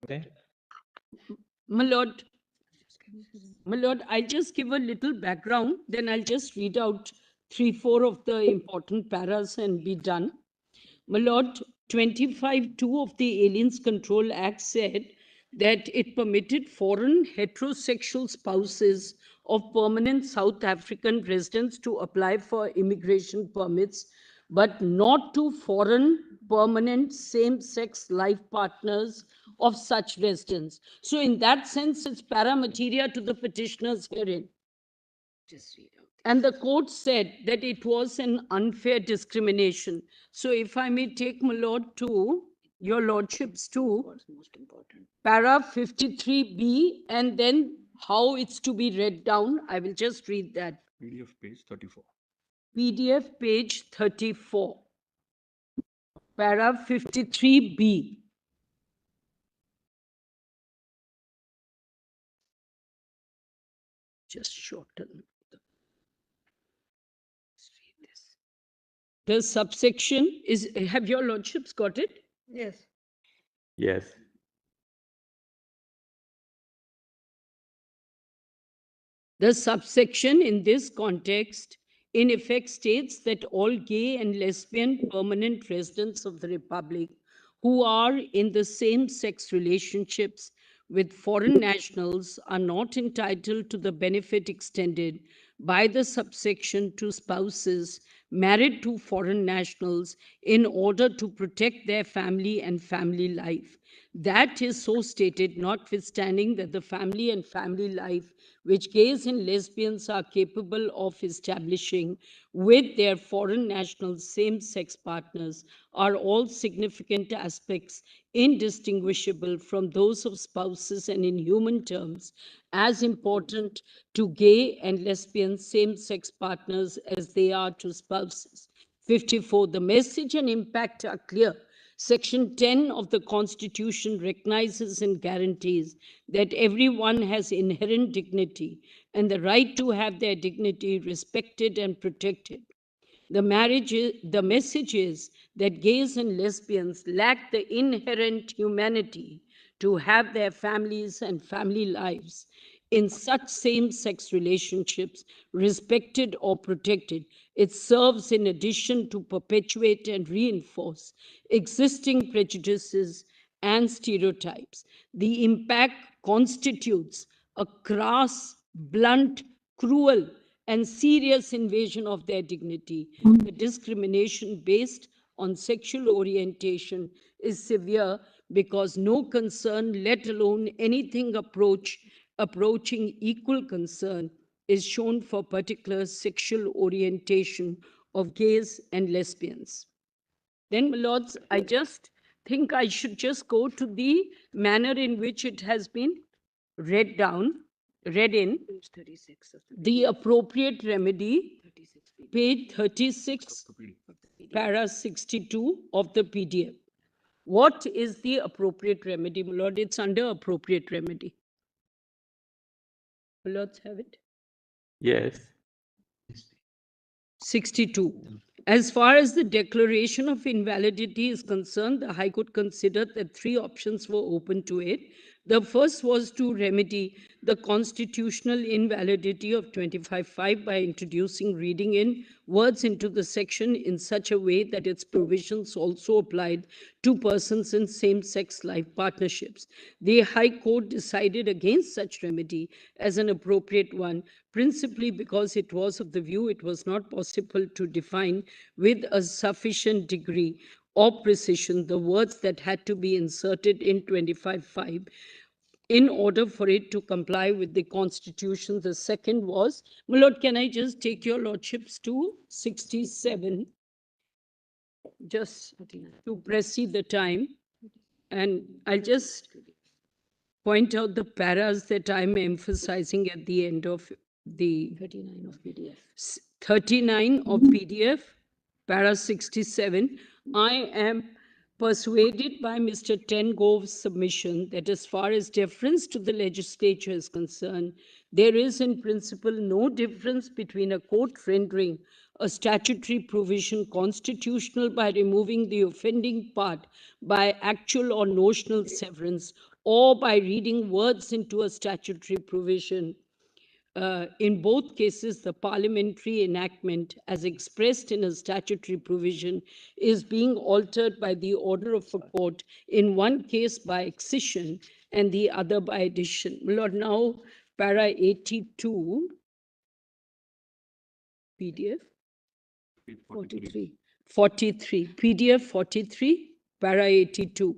A: Okay.
C: My lord, I'll just give a little background, then I'll just read out 3-4 of the important paras and be done. My lord, 25(2) of the Aliens Control Act said that it permitted foreign heterosexual spouses of permanent South African residents to apply for immigration permits, but not to foreign permanent same-sex life partners of such residents. So in that sense, it's para materia to the petitioners herein. And the court said that it was an unfair discrimination. So if I may take my lord to your lordships to para 53B, and then how it's to be read down, I will just read that.
H: PDF page 34.
C: PDF page 34, para 53B. Just shorten. The subsection is, have your lordships got it?
E: Yes.
A: Yes.
C: The subsection in this context, in effect, states that all gay and lesbian permanent residents of the Republic who are in the same-sex relationships with foreign nationals are not entitled to the benefit extended by the subsection to spouses married to foreign nationals in order to protect their family and family life. That is so stated, notwithstanding that the family and family life which gays and lesbians are capable of establishing with their foreign national same-sex partners are all significant aspects indistinguishable from those of spouses, and in human terms as important to gay and lesbian same-sex partners as they are to spouses. 54. The message and impact are clear. Section 10 of the Constitution recognizes and guarantees that everyone has inherent dignity and the right to have their dignity respected and protected. The message is that gays and lesbians lack the inherent humanity to have their families and family lives in such same-sex relationships respected or protected. It serves in addition to perpetuate and reinforce existing prejudices and stereotypes. The impact constitutes a crass, blunt, cruel, and serious invasion of their dignity. The discrimination based on sexual orientation is severe because no concern, let alone anything approaching equal concern, is shown for particular sexual orientation of gays and lesbians. Then, my lords, I just think I should just go to the manner in which it has been read in. The appropriate remedy, page 36, para 62 of the PDF. What is the appropriate remedy, my lord? It's under appropriate remedy. My lords have it.
A: Yes.
C: 62. As far as the declaration of invalidity is concerned, the High Court considered that 3 options were open to it. The first was to remedy the constitutional invalidity of 25(5) by introducing reading in words into the section in such a way that its provisions also applied to persons in same-sex life partnerships. The High Court decided against such remedy as an appropriate one, principally because it was of the view it was not possible to define with a sufficient degree of precision the words that had to be inserted in 25(5), in order for it to comply with the Constitution. The second was, my lord, can I just take your lordships to 67, just to precede the time? And I'll just point out the paras that I'm emphasizing at the end of the 39 of PDF. 39 of PDF, para 67. I am persuaded by Mr. Tengove's submission that as far as deference to the legislature is concerned, there is in principle no difference between a court rendering a statutory provision constitutional by removing the offending part by actual or notional severance, or by reading words into a statutory provision. In both cases, the parliamentary enactment, as expressed in a statutory provision, is being altered by the order of a court, in one case by accession and the other by addition. Lord, now para 82, PDF 43, 43, PDF 43, para 82.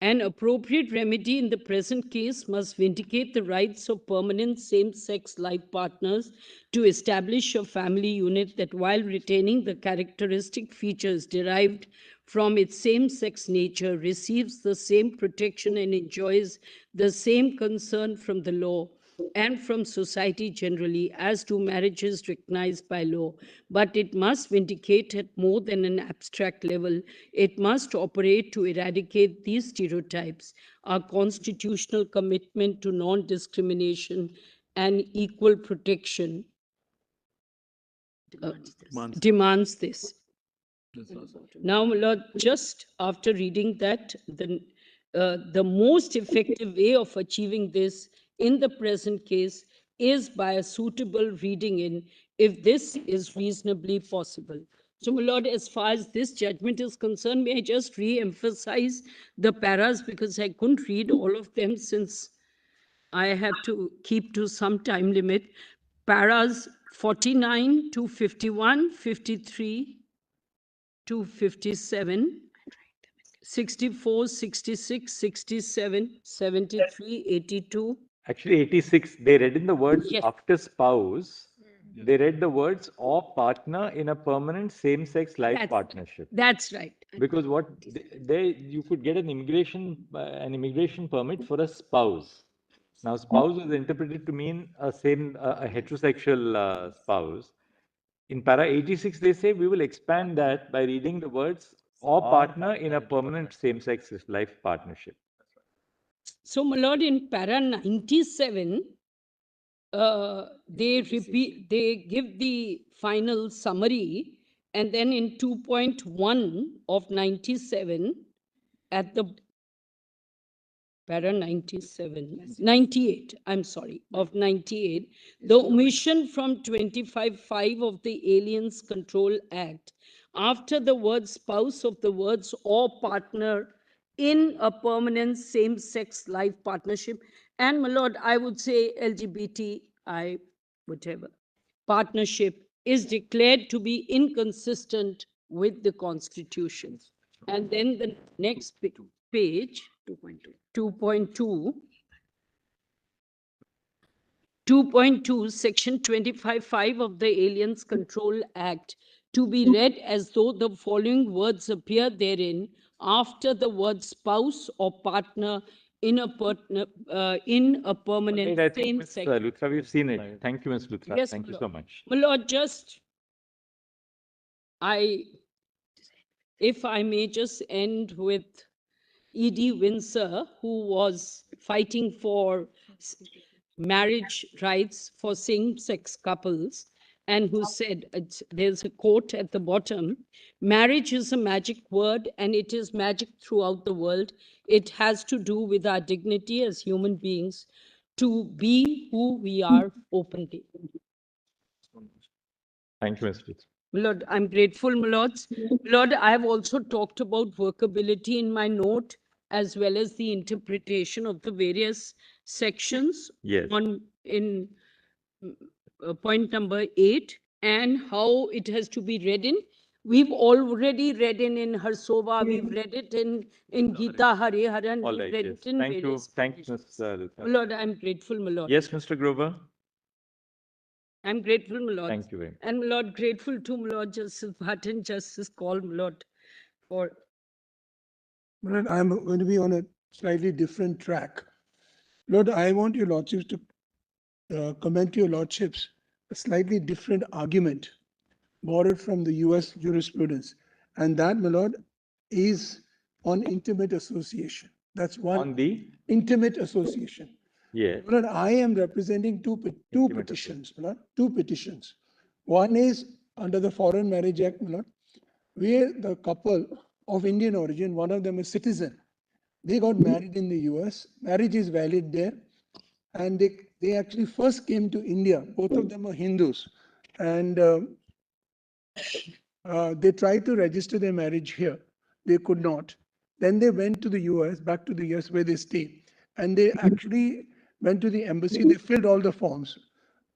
C: An appropriate remedy in the present case must vindicate the rights of permanent same-sex life partners to establish a family unit that, while retaining the characteristic features derived from its same-sex nature, receives the same protection and enjoys the same concern from the law and from society generally as do marriages recognized by law. But it must vindicate at more than an abstract level. It must operate to eradicate these stereotypes. Our constitutional commitment to non-discrimination and equal protection demands this. Now, my Lord, just after reading that, the most effective way of achieving this in the present case is by a suitable reading in, if this is reasonably possible. So, my Lord, as far as this judgment is concerned, may I just re-emphasize the paras, because I couldn't read all of them since I have to keep to some time limit. Paras 49 to 51, 53 to 57, 64, 66, 67, 73, 82.
A: Actually, 86, they read in the words
C: Yes.
A: after spouse, they read the words or partner in a permanent same-sex life
C: That's-
A: partnership.
C: That's right.
A: Because what they you could get an immigration permit for a spouse. Now, spouse was interpreted to mean a heterosexual spouse. In para 86, they say we will expand that by reading the words or partner in a permanent same-sex life partnership.
C: So, my lord, in para 97, they give the final summary, and then in 2.1 of 97, at the para 97, 98, I'm sorry, of 98, the omission from 25.5 of the Aliens Control Act, after the word spouse of the words or partner in a permanent same-sex life partnership, and my lord, I would say LGBTI, whatever, partnership is declared to be inconsistent with the Constitution. And then the next page, 2.2, 2.2, section 25.5 of the Aliens Control Act, to be read as though the following words appear therein after the word spouse or partner in a permanent
A: Right, I think, Ms.
C: same-sex.
A: Luthra, we've seen it. Thank you, Ms. Luthra.
C: Yes,
A: Thank you
C: my
A: so much.
C: My lord, if I may just end with E.D. Windsor, who was fighting for marriage rights for same-sex couples, and who said, there's a quote at the bottom, marriage is a magic word and it is magic throughout the world. It has to do with our dignity as human beings to be who we are openly.
A: Thank you, Ms. Luthra.
C: Lord, I'm grateful, my lords. Lord, I have also talked about workability in my note, as well as the interpretation of the various sections
A: Yes.
C: in point number 8, and how it has to be read in. We've already read in Harsova, we've read it in Gita Hariharan,
A: All
C: we've
A: right,
C: read
A: yes.
C: it in
A: Thank you.
C: various
A: Thanks,
C: traditions.
A: Ms. Luthra.
C: My Lord, I'm grateful, my Lord.
A: Yes, Mr. Grover.
C: I'm grateful, my Lord.
A: Thank you very much.
C: And my Lord, grateful to my Lord Justice Bhatt and Justice Kaul, my Lord, for
G: Lord, I'm going to be on a slightly different track. Lord, I want your lordships to comment to your lordships a slightly different argument borrowed from the US jurisprudence. And that, my lord, is on intimate association. That's one.
A: On the,
G: Intimate association.
A: yes,
G: My lord, I am representing two
A: Intimate
G: petitions, my lord, two petitions. One is under the Foreign Marriage Act, my lord, where the couple of Indian origin, one of them a citizen, they got married in the US, marriage is valid there, and they actually first came to India, both of them are Hindus, and they tried to register their marriage here. They could not. Then they went to the US, back to the US where they stay. And they actually went to the embassy. They filled all the forms.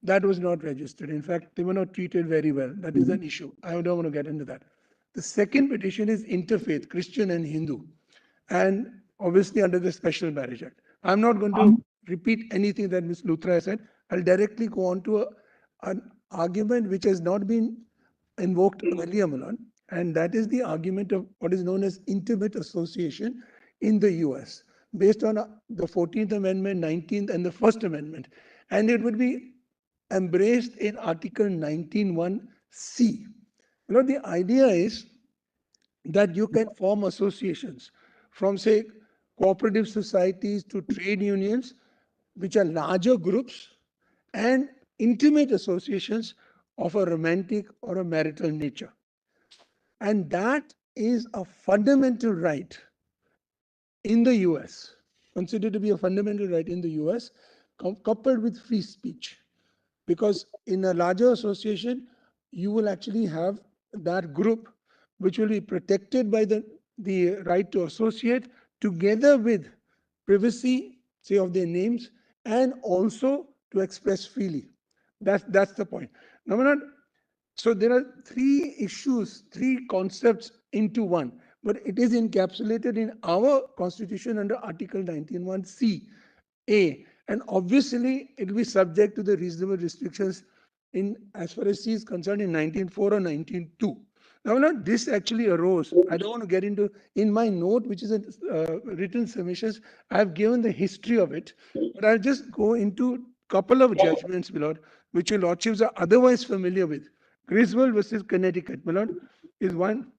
G: That was not registered. In fact, they were not treated very well. That is an issue. I don't want to get into that. The second petition is interfaith, Christian and Hindu. And obviously under the Special Marriage Act. I'm not going to repeat anything that Ms. Luthra said. I'll directly go on to an argument which has not been invoked earlier, Milan, and that is the argument of what is known as intimate association in the US, based on the 14th Amendment, 19th, and the First Amendment. And it would be embraced in Article 19(1)(c). The idea is that you can form associations from, say, cooperative societies to trade unions, which are larger groups, and intimate associations of a romantic or a marital nature. And that is a fundamental right in the US, considered to be a fundamental right in the US, coupled with free speech. Because in a larger association, you will actually have that group which will be protected by the right to associate together with privacy, say, of their names, and also to express freely. That's the point. Now, so there are three issues, three concepts into one, but it is encapsulated in our constitution under Article 19(1)(c), A. And obviously, it will be subject to the reasonable restrictions in as far as C is concerned in 19(4) or 19(2). Now, this actually arose. I don't want to get into, in my note, which is a written submissions, I've given the history of it, but I'll just go into a couple of judgments, my lord, which your lordships are otherwise familiar with. Griswold versus Connecticut, my lord, is one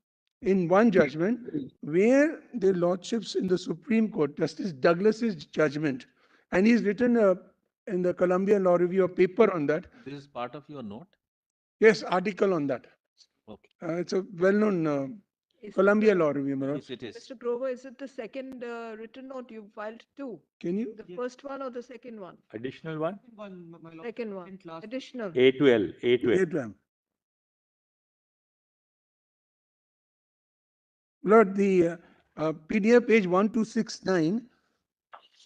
G: judgment where the lordships in the Supreme Court, Justice Douglas's judgment, and he's written in the Columbia Law Review a paper on that.
H: This is part of your note?
G: Yes, article on that.
H: Okay.
G: It's a well-known
E: Is
G: Columbia
E: it the-
G: Law Review, my lord.
H: Yes, it is.
E: Mr. Grover, is it the second written note you filed two?
G: Can you?
E: The first one or the second one?
A: additional one,
E: Second one, additional.
A: A to L, A to L.
G: Wait, ma'am. Lord, the PDF page 1269,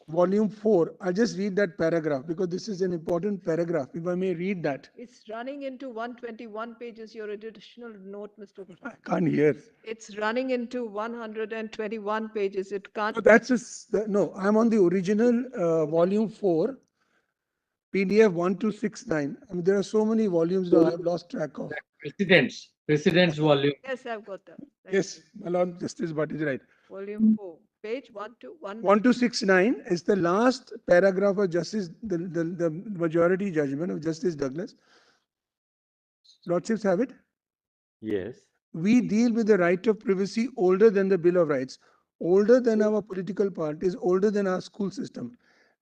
G: volume 4. I'll just read that paragraph because this is an important paragraph. If I may read that.
E: It's running into 121 pages, your additional note, Mr.
G: I can't hear.
E: It's running into 121 pages. It can't.
G: So that's no, I'm on the original volume 4, PDF 1269. I mean, there are so many volumes now, I've lost track of.
D: Precedents volume.
E: Yes, I've got that. Thank
G: Yes,
E: you.
G: my lord, Justice Bhatt is right.
E: Volume 4, page 121.
G: 1269 is the last paragraph of Justice, the majority judgment of Justice Douglas. Lordships have it.
A: Yes.
G: We deal with the right of privacy older than the Bill of Rights, older than our political parties, older than our school system.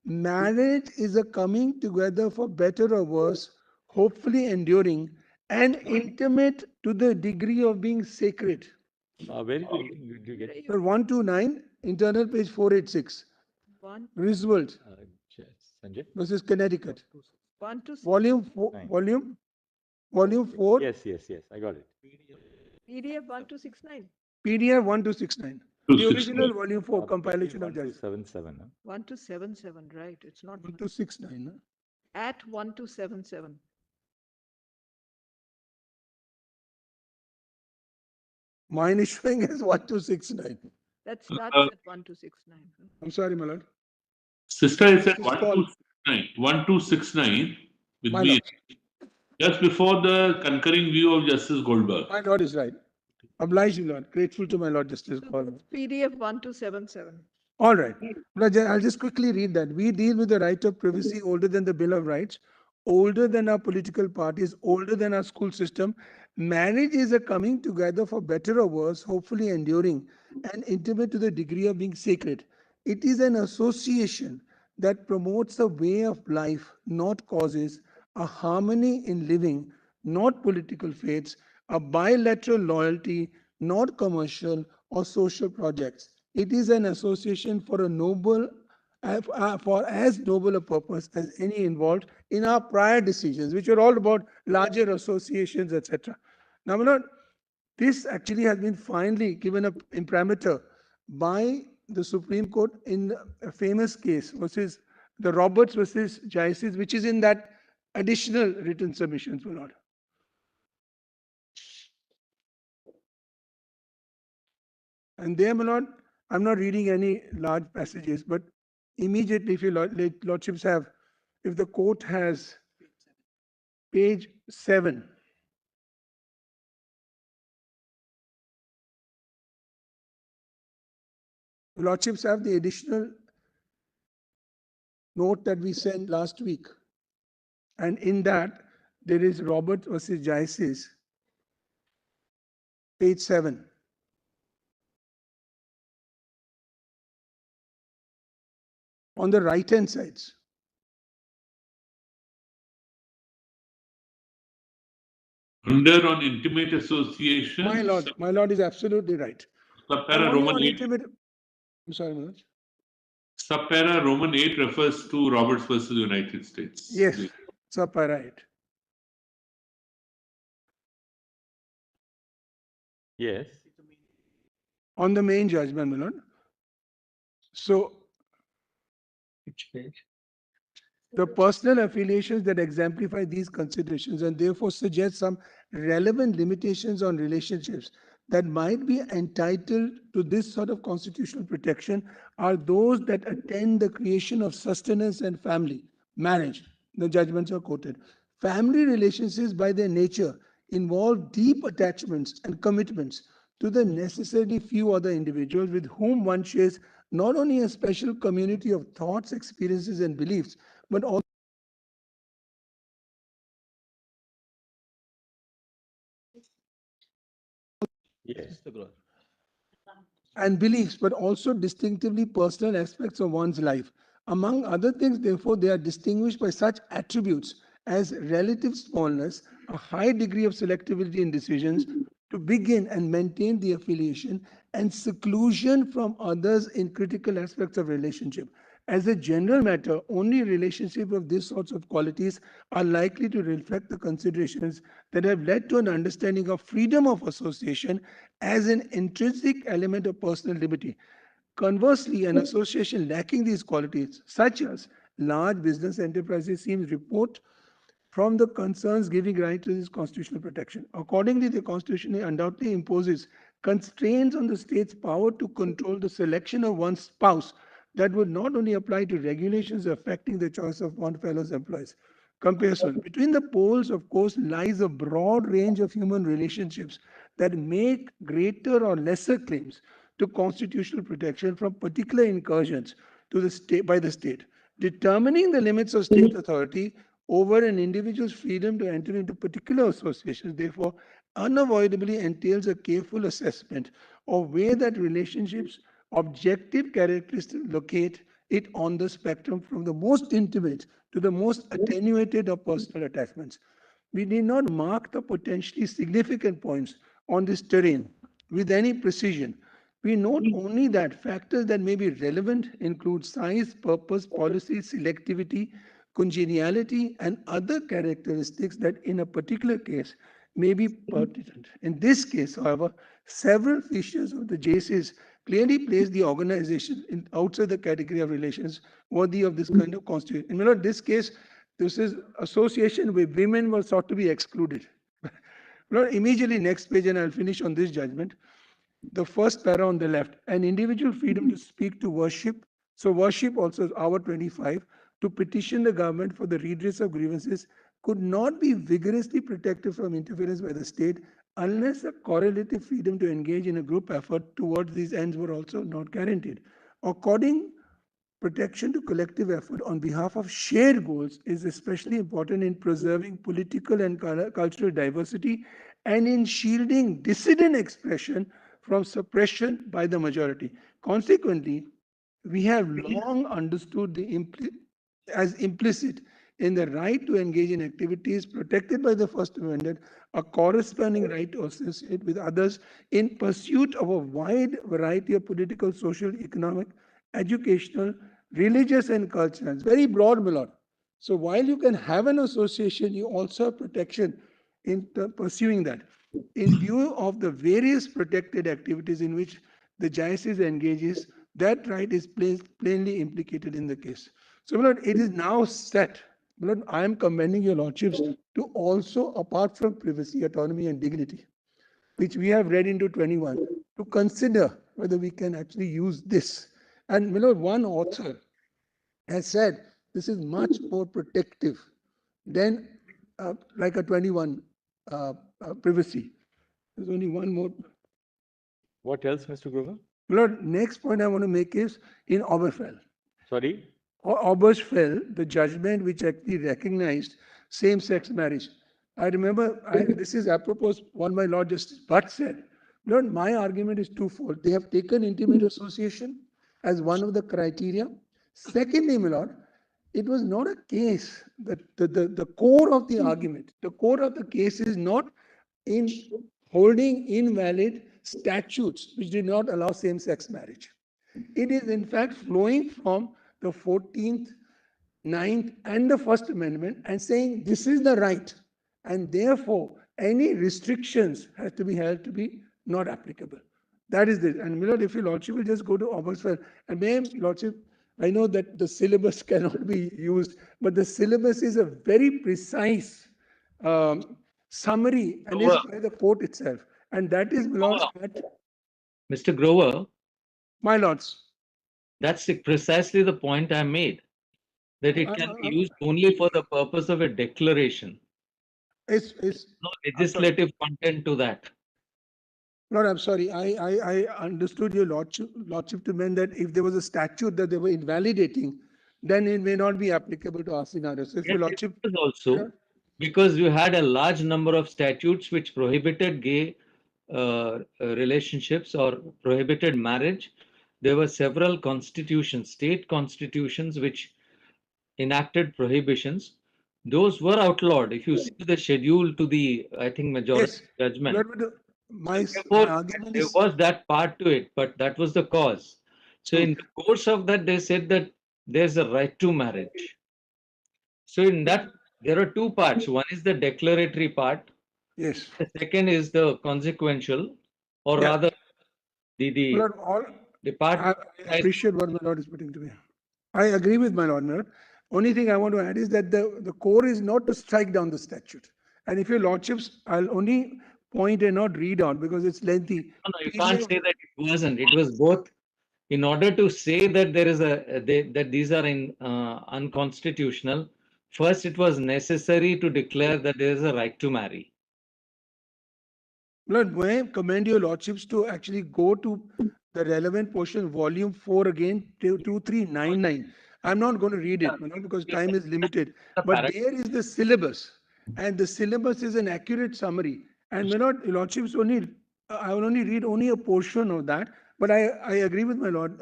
G: Marriage is a coming together for better or worse, hopefully enduring, and intimate to the degree of being sacred.
A: Where did you get?
G: So 129, internal page 486,
E: One,
G: Griswold
A: Sanjay?
G: versus Connecticut.
E: 1 to
G: Volume 4,
A: Nine.
G: volume 4,
A: Yes, I got it.
E: PDF 1269.
G: PDF 1269. The original volume 4 compilation of judges.
A: 1277. Huh?
E: 1277, right? It's not
G: 1269. Huh?
E: at 1277.
G: Mine is showing as 1269.
J: That starts
I: Uh,
J: at 1269.
G: I'm sorry, my lord.
I: Sister, it's at
G: This is Paul.
I: 1269 with
G: My
I: me.
G: lord.
I: Just before the concurring view of Justice Goldberg.
G: My lord is right. Obliged, Lord. Grateful to my Lord Justice.
J: PDF 1277.
G: All right. I'll just quickly read that. We deal with the right of privacy older than the Bill of Rights, older than our political parties, older than our school system. Marriage is a coming together for better or worse, hopefully enduring and intimate to the degree of being sacred. It is an association that promotes a way of life, not causes, a harmony in living, not political faiths, a bilateral loyalty, not commercial or social projects. It is an association for a noble, for as noble a purpose as any involved in our prior decisions, which are all about larger associations, etc. Now, my lord, this actually has been finally given up imprimatur by the Supreme Court in a famous case versus the Roberts versus Jaisis, which is in that additional written submissions, my lord. And there, my lord, I'm not reading any large passages, but immediately, if your lordships have, if the court has page 7, lordships have the additional note that we sent last week. And in that, there is Robert versus Jaisis, page 7. On the right-hand sides.
I: Under on intimate association.
G: My lord is absolutely right.
I: Subpara Roman 8.
G: I'm sorry, Manoj.
I: Subpara Roman 8 refers to Roberts versus United States.
G: Yes, subpara 8.
A: Yes.
G: On the main judgment, my lord. So,
D: Which page?
G: the personal affiliations that exemplify these considerations and therefore suggest some relevant limitations on relationships that might be entitled to this sort of constitutional protection are those that attend the creation of sustenance and family, marriage. The judgments are quoted. Family relationships by their nature involve deep attachments and commitments to the necessarily few other individuals with whom one shares not only a special community of thoughts, experiences, and beliefs, but also
A: Yes.
G: and beliefs, but also distinctively personal aspects of one's life. Among other things, therefore, they are distinguished by such attributes as relative smallness, a high degree of selectivity in decisions, to begin and maintain the affiliation, and seclusion from others in critical aspects of relationship. As a general matter, only relationships of these sorts of qualities are likely to reflect the considerations that have led to an understanding of freedom of association as an intrinsic element of personal liberty. Conversely, an association lacking these qualities, such as large business enterprises, seems report from the concerns giving right to this constitutional protection. Accordingly, the Constitution undoubtedly imposes constraints on the state's power to control the selection of one's spouse that would not only apply to regulations affecting the choice of one fellow's employees. Comparison. Between the poles, of course, lies a broad range of human relationships that make greater or lesser claims to constitutional protection from particular incursions to the state by the state. Determining the limits of state authority over an individual's freedom to enter into particular associations, therefore, unavoidably entails a careful assessment of where that relationship's objective characteristics locate it on the spectrum from the most intimate to the most attenuated of personal attachments. We need not mark the potentially significant points on this terrain with any precision. We note only that factors that may be relevant include size, purpose, policy, selectivity, congeniality, and other characteristics that in a particular case may be pertinent. In this case, however, several features of the JCs clearly place the organization outside the category of relations worthy of this kind of constitution. In this case, this is association where women were sought to be excluded. Immediately next page, and I'll finish on this judgment. the first para on the left, an individual freedom to speak, to worship. So worship also is our 25, to petition the government for the redress of grievances could not be vigorously protected from interference by the state unless a correlative freedom to engage in a group effort towards these ends were also not guaranteed. According protection to collective effort on behalf of shared goals is especially important in preserving political and cultural diversity and in shielding dissident expression from suppression by the majority. Consequently, we have long understood as implicit in the right to engage in activities protected by the First Amendment, a corresponding right to associate with others in pursuit of a wide variety of political, social, economic, educational, religious, and cultural. It's very broad, my lord. So while you can have an association, you also have protection in pursuing that. In view of the various protected activities in which the diocese engages, that right is plainly implicated in the case. So, my lord, it is now set. My lord, I am commending your lordships to also, apart from privacy, autonomy, and dignity, which we have read into 21, to consider whether we can actually use this. And, my lord, one author has said this is much more protective than like a 21 privacy. There's only one more.
A: What else, Mr. Grover?
G: Lord, next point I want to make is in Oberfell.
A: Sorry?
G: Oberfell, the judgment which actually recognized same-sex marriage. I remember, this is apropos what my Lord Justice Butt said. Lord, my argument is twofold. They have taken intimate association as one of the criteria. Secondly, my Lord, it was not a case that the core of the argument, the core of the case is not in holding invalid statutes which did not allow same-sex marriage. It is in fact flowing from the 14th, 9th, and the First Amendment and saying this is the right, and therefore any restrictions have to be held to be not applicable. That is this. And Milord, if your lordship will just go to Oberstfeld, and may lordship, I know that the syllabus cannot be used, but the syllabus is a very precise summary and is by the court itself. And that is, my lords,
D: Mr. Grover,
G: my lords.
D: that's precisely the point I made, that it can be used only for the purpose of a declaration.
G: It's
D: No legislative content to that.
G: Lord, I'm sorry. I understood your lordship to mean that if there was a statute that they were invalidating, then it may not be applicable to our scenario. So if your lordship
D: It was also because you had a large number of statutes which prohibited gay relationships or prohibited marriage. There were several constitutions, state constitutions, which enacted prohibitions. Those were outlawed. If you see the schedule to the, I think, majority judgment. Therefore, there was that part to it, but that was the cause. So in the course of that, they said that there's a right to marriage. So in that, there are two parts. One is the declaratory part.
G: Yes.
D: The second is the consequential, or rather, the part.
G: I appreciate what my lord is putting to me. I agree with my lord. Only thing I want to add is that the core is not to strike down the statute. And if your lordships, I'll only point and not read out because it's lengthy.
D: No, you can't say that it wasn't. It was both. In order to say that there is that these are unconstitutional, first it was necessary to declare that there is a right to marry.
G: Lord, may I commend your lordships to actually go to the relevant portion, volume 4 again, 2399. I'm not going to read it because time is limited. But there is the syllabus, and the syllabus is an accurate summary. And my lord, lordships only, I will only read only a portion of that. But I agree with my lord.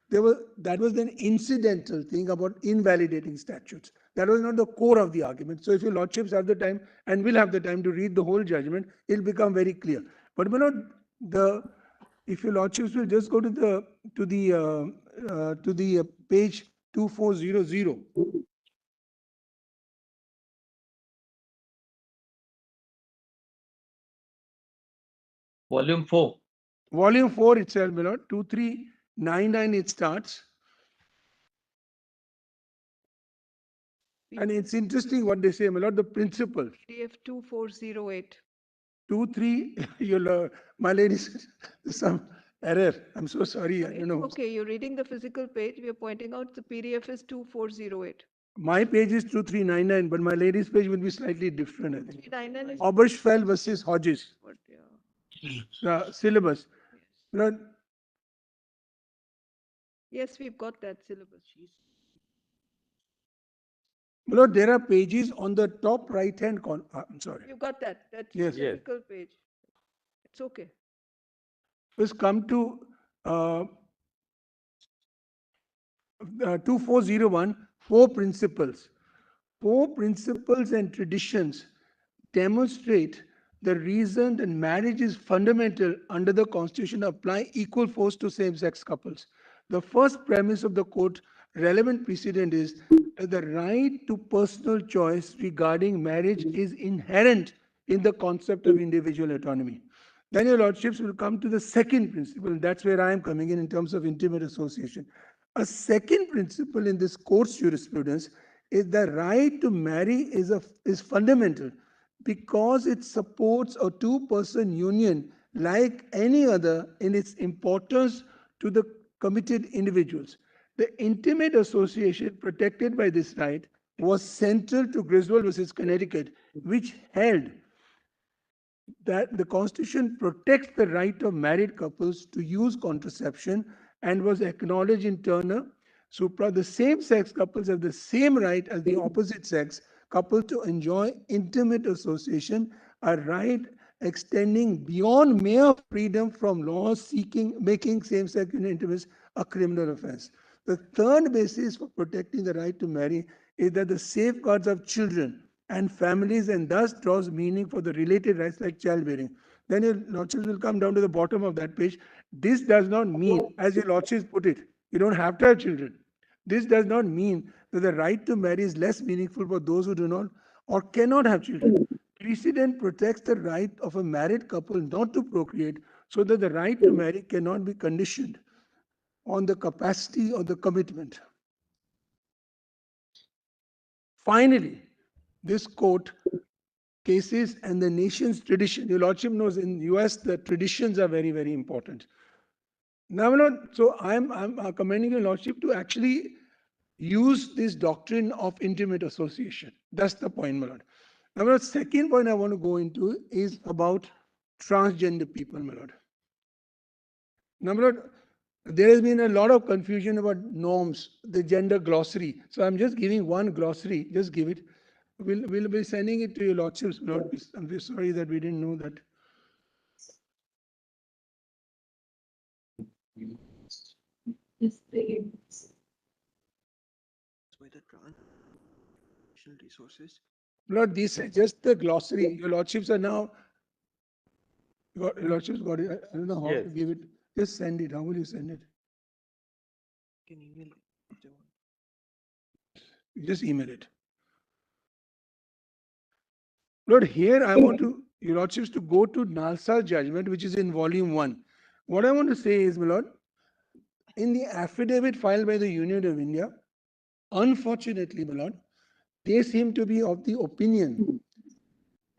G: That was an incidental thing about invalidating statutes. That was not the core of the argument. So if your lordships have the time and will have the time to read the whole judgment, it'll become very clear. But my lord, if your lordships will just go to the page 2400.
D: Volume 4.
G: Volume 4 itself, my lord, 2399 it starts. And it's interesting what they say, my lord, the principle.
J: PDF 2408.
G: 2, 3, my ladies, some error. I'm so sorry. I don't
J: It's
G: know.
J: okay, you're reading the physical page. We are pointing out the PDF is 2408.
G: My page is 2399, but my ladies' page will be slightly different, I think.
J: 399 is
G: Obergefell versus Hodges,
J: what, yeah.
G: the syllabus. Lord,
J: Yes, we've got that syllabus.
G: Lord, there are pages on the top right-hand corner. I'm sorry.
J: We've got that. That's
G: Yes.
A: Yes.
J: physical page. It's okay.
G: Let's come to 2401, four principles. Four principles and traditions demonstrate the reason that marriage is fundamental under the Constitution apply equal force to same-sex couples. The first premise of the court relevant precedent is that the right to personal choice regarding marriage is inherent in the concept of individual autonomy. Then your lordships will come to the second principle. That's where I am coming in terms of intimate association. A second principle in this court's jurisprudence is the right to marry is fundamental because it supports a two-person union like any other in its importance to the committed individuals. The intimate association protected by this right was central to Griswold versus Connecticut, which held that the Constitution protects the right of married couples to use contraception and was acknowledged in Turner. Supra, the same-sex couples have the same right as the opposite sex couples to enjoy intimate association, a right extending beyond mere freedom from laws seeking making same-sex intimacy a criminal offense. The third basis for protecting the right to marry is that the safeguards of children and families and thus draws meaning for the related rights like childbearing. Then your lordships will come down to the bottom of that page. This does not mean, as your lordships put it, you don't have to have children. This does not mean that the right to marry is less meaningful for those who do not or cannot have children. Precedent protects the right of a married couple not to procreate so that the right to marry cannot be conditioned on the capacity or the commitment. Finally, this court cases and the nation's tradition. Your lordship knows in US the traditions are very, very important. Now, my lord, so I'm commending your lordship to actually use this doctrine of intimate association. That's the point, my lord. Now, my lord, second point I want to go into is about transgender people, my lord. Now, my lord, there has been a lot of confusion about norms, the gender glossary. So I'm just giving one glossary. Just give it. We'll be sending it to your lordships, my lord. I'm very sorry that we didn't know that. Lord, these are just the glossary. Your lordships are now. Your lordships got it. I don't know how to
A: Yes.
G: give it. Just send it. How will you send it? You just email it. Lord, here I want to, your lordships, to go to Nalsa's judgment, which is in volume 1. What I want to say is, my lord, in the affidavit filed by the Union of India, unfortunately, my lord, they seem to be of the opinion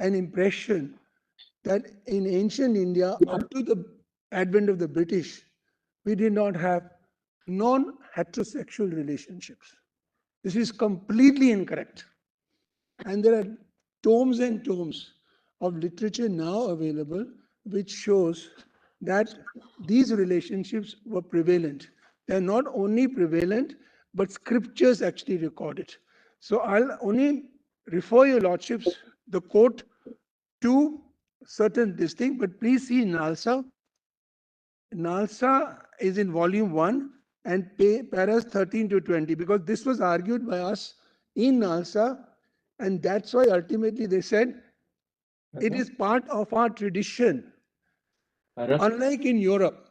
G: and impression that in ancient India, up to the advent of the British, we did not have non-heterosexual relationships. This is completely incorrect. And there are tomes and tomes of literature now available which shows that these relationships were prevalent. They're not only prevalent, but scriptures actually record it. So I'll only refer your lordships, the court, to certain distinct, but please see Nalsa. Nalsa is in volume 1 and paras 13 to 20, because this was argued by us in Nalsa, and that's why ultimately they said it is part of our tradition. Unlike in Europe,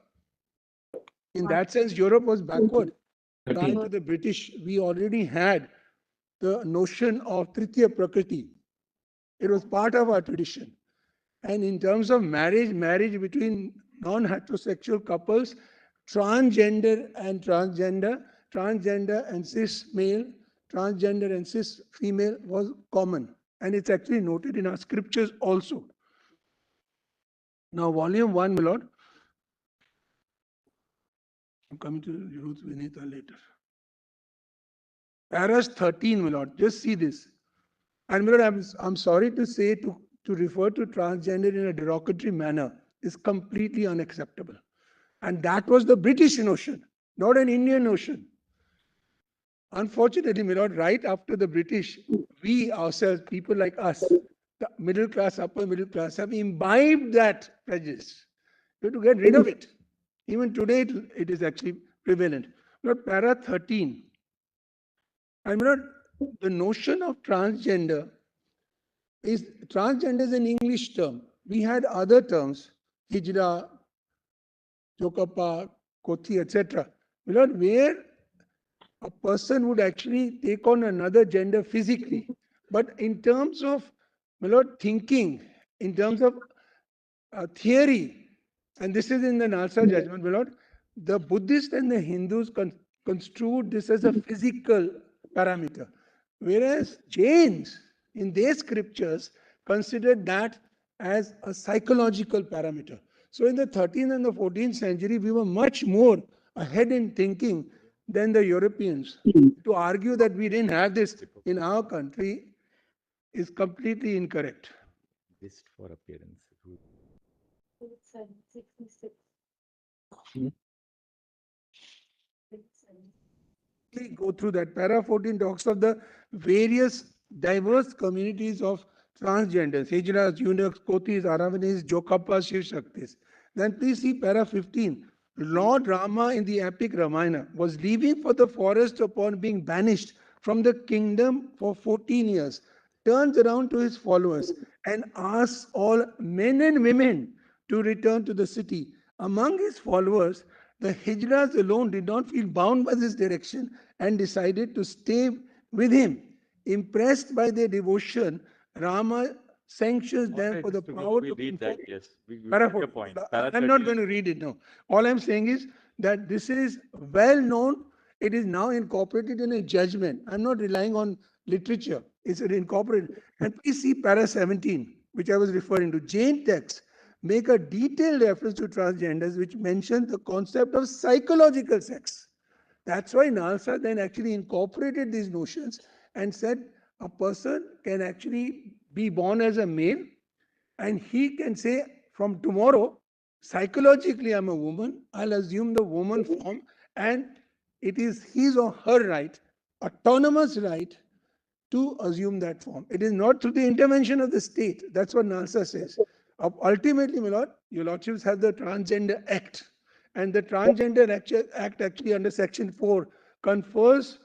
G: in that sense, Europe was backward. Prior to the British, we already had the notion of Tritiya Prakriti. It was part of our tradition. And in terms of marriage between non-heterosexual couples, transgender and cis male, transgender and cis female was common. And it's actually noted in our scriptures also. Now, volume 1, my lord. I'm coming to Ruth Vinita later. Paras 13, my lord. Just see this. And my lord, I'm sorry to say to refer to transgender in a derogatory manner is completely unacceptable. And that was the British notion, not an Indian notion. Unfortunately, my lord, right after the British, we ourselves, people like us, the middle class, upper middle class, have imbibed that prejudice. We have to get rid of it. Even today, it is actually prevalent. Lord, para 13. And my lord, the notion of transgender is an English term. We had other terms, hijra, chokapa, kothi, etc. My lord, where a person would actually take on another gender physically. But in terms of, my lord, thinking, in terms of theory, and this is in the Nalsa judgment, my lord, the Buddhists and the Hindus construed this as a physical parameter, whereas Jains, in their scriptures, considered that as a psychological parameter. So in the 13th and the 14th century, we were much more ahead in thinking than the Europeans. To argue that we didn't have this in our country is completely incorrect.
A: Just for appearance.
G: Go through that. Para 14 talks of the various diverse communities of transgenders, Hijras, eunuchs, Kotis, Aravanis, Jokapas, Shiv Shaktis. Then please see para 15. Lord Rama in the epic Ramayana was leaving for the forest upon being banished from the kingdom for 14 years, turns around to his followers and asks all men and women to return to the city. Among his followers, the Hijras alone did not feel bound by this direction and decided to stay with him. Impressed by their devotion, Rama sanctions them for the power
A: We
G: to
A: read that,
G: enforce.
A: yes. We
G: Para
A: get your
G: 14.
A: point.
G: I'm not going to read it now. All I'm saying is that this is well known. It is now incorporated in a judgment. I'm not relying on literature. It's incorporated. And please see para 17, which I was referring to. Jain texts make a detailed reference to transgenders, which mentions the concept of psychological sex. That's why Nalsa then actually incorporated these notions and said a person can actually be born as a male and he can say from tomorrow, psychologically I'm a woman, I'll assume the woman form and it is his or her right, autonomous right to assume that form. It is not through the intervention of the state. That's what Nalsa says. Ultimately, my lord, your lordships have the Transgender Act. And the Transgender Act actually under section 4 confers,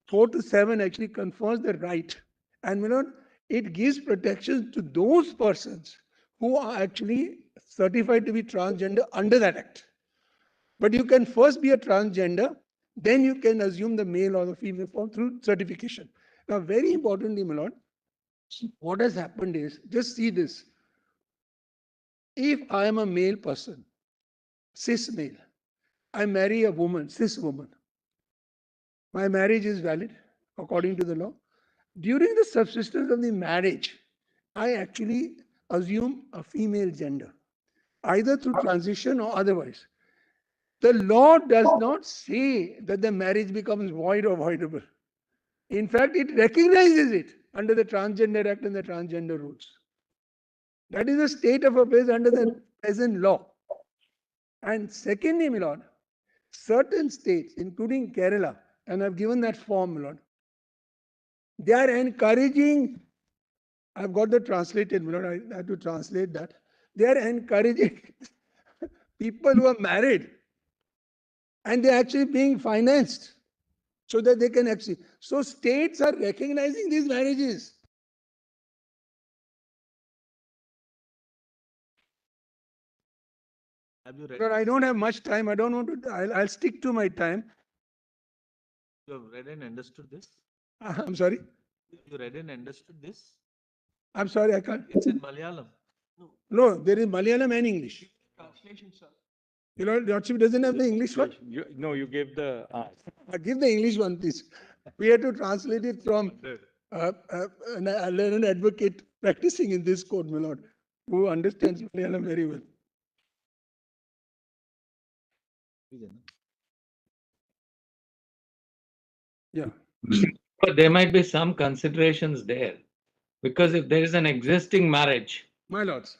G: 4 to 7 actually confers the right. And my lord, it gives protection to those persons who are actually certified to be transgender under that act. But you can first be a transgender, then you can assume the male or the female form through certification. Now, very importantly, my lord, what has happened is, just see this. If I am a male person, cis male, I marry a woman, cis woman, my marriage is valid according to the law. During the subsistence of the marriage, I actually assume a female gender, either through transition or otherwise. The law does not say that the marriage becomes void or voidable. In fact, it recognizes it under the Transgender Act and the transgender rules. That is the state of affairs under the present law. And secondly, my lord, certain states, including Kerala, and I've given that form, my lord, they are encouraging, I've got the translated, my lord, I have to translate that. They are encouraging people who are married and they're actually being financed so that they can actually. So states are recognizing these marriages.
H: Have you read?
G: But I don't have much time. I don't want to. I'll stick to my time.
H: You have read and understood this?
G: I'm sorry.
H: You read and understood this?
G: I'm sorry. I can't.
H: It's in Malayalam.
G: No, there is Malayalam and English.
H: Translation, sir.
G: You know, Lordship doesn't have the English one.
A: No, you gave the.
G: Give the English one, please. We have to translate it from an advocate practicing in this court, my lord, who understands Malayalam very well. Yeah.
D: But there might be some considerations there, because if there is an existing marriage
G: My lords.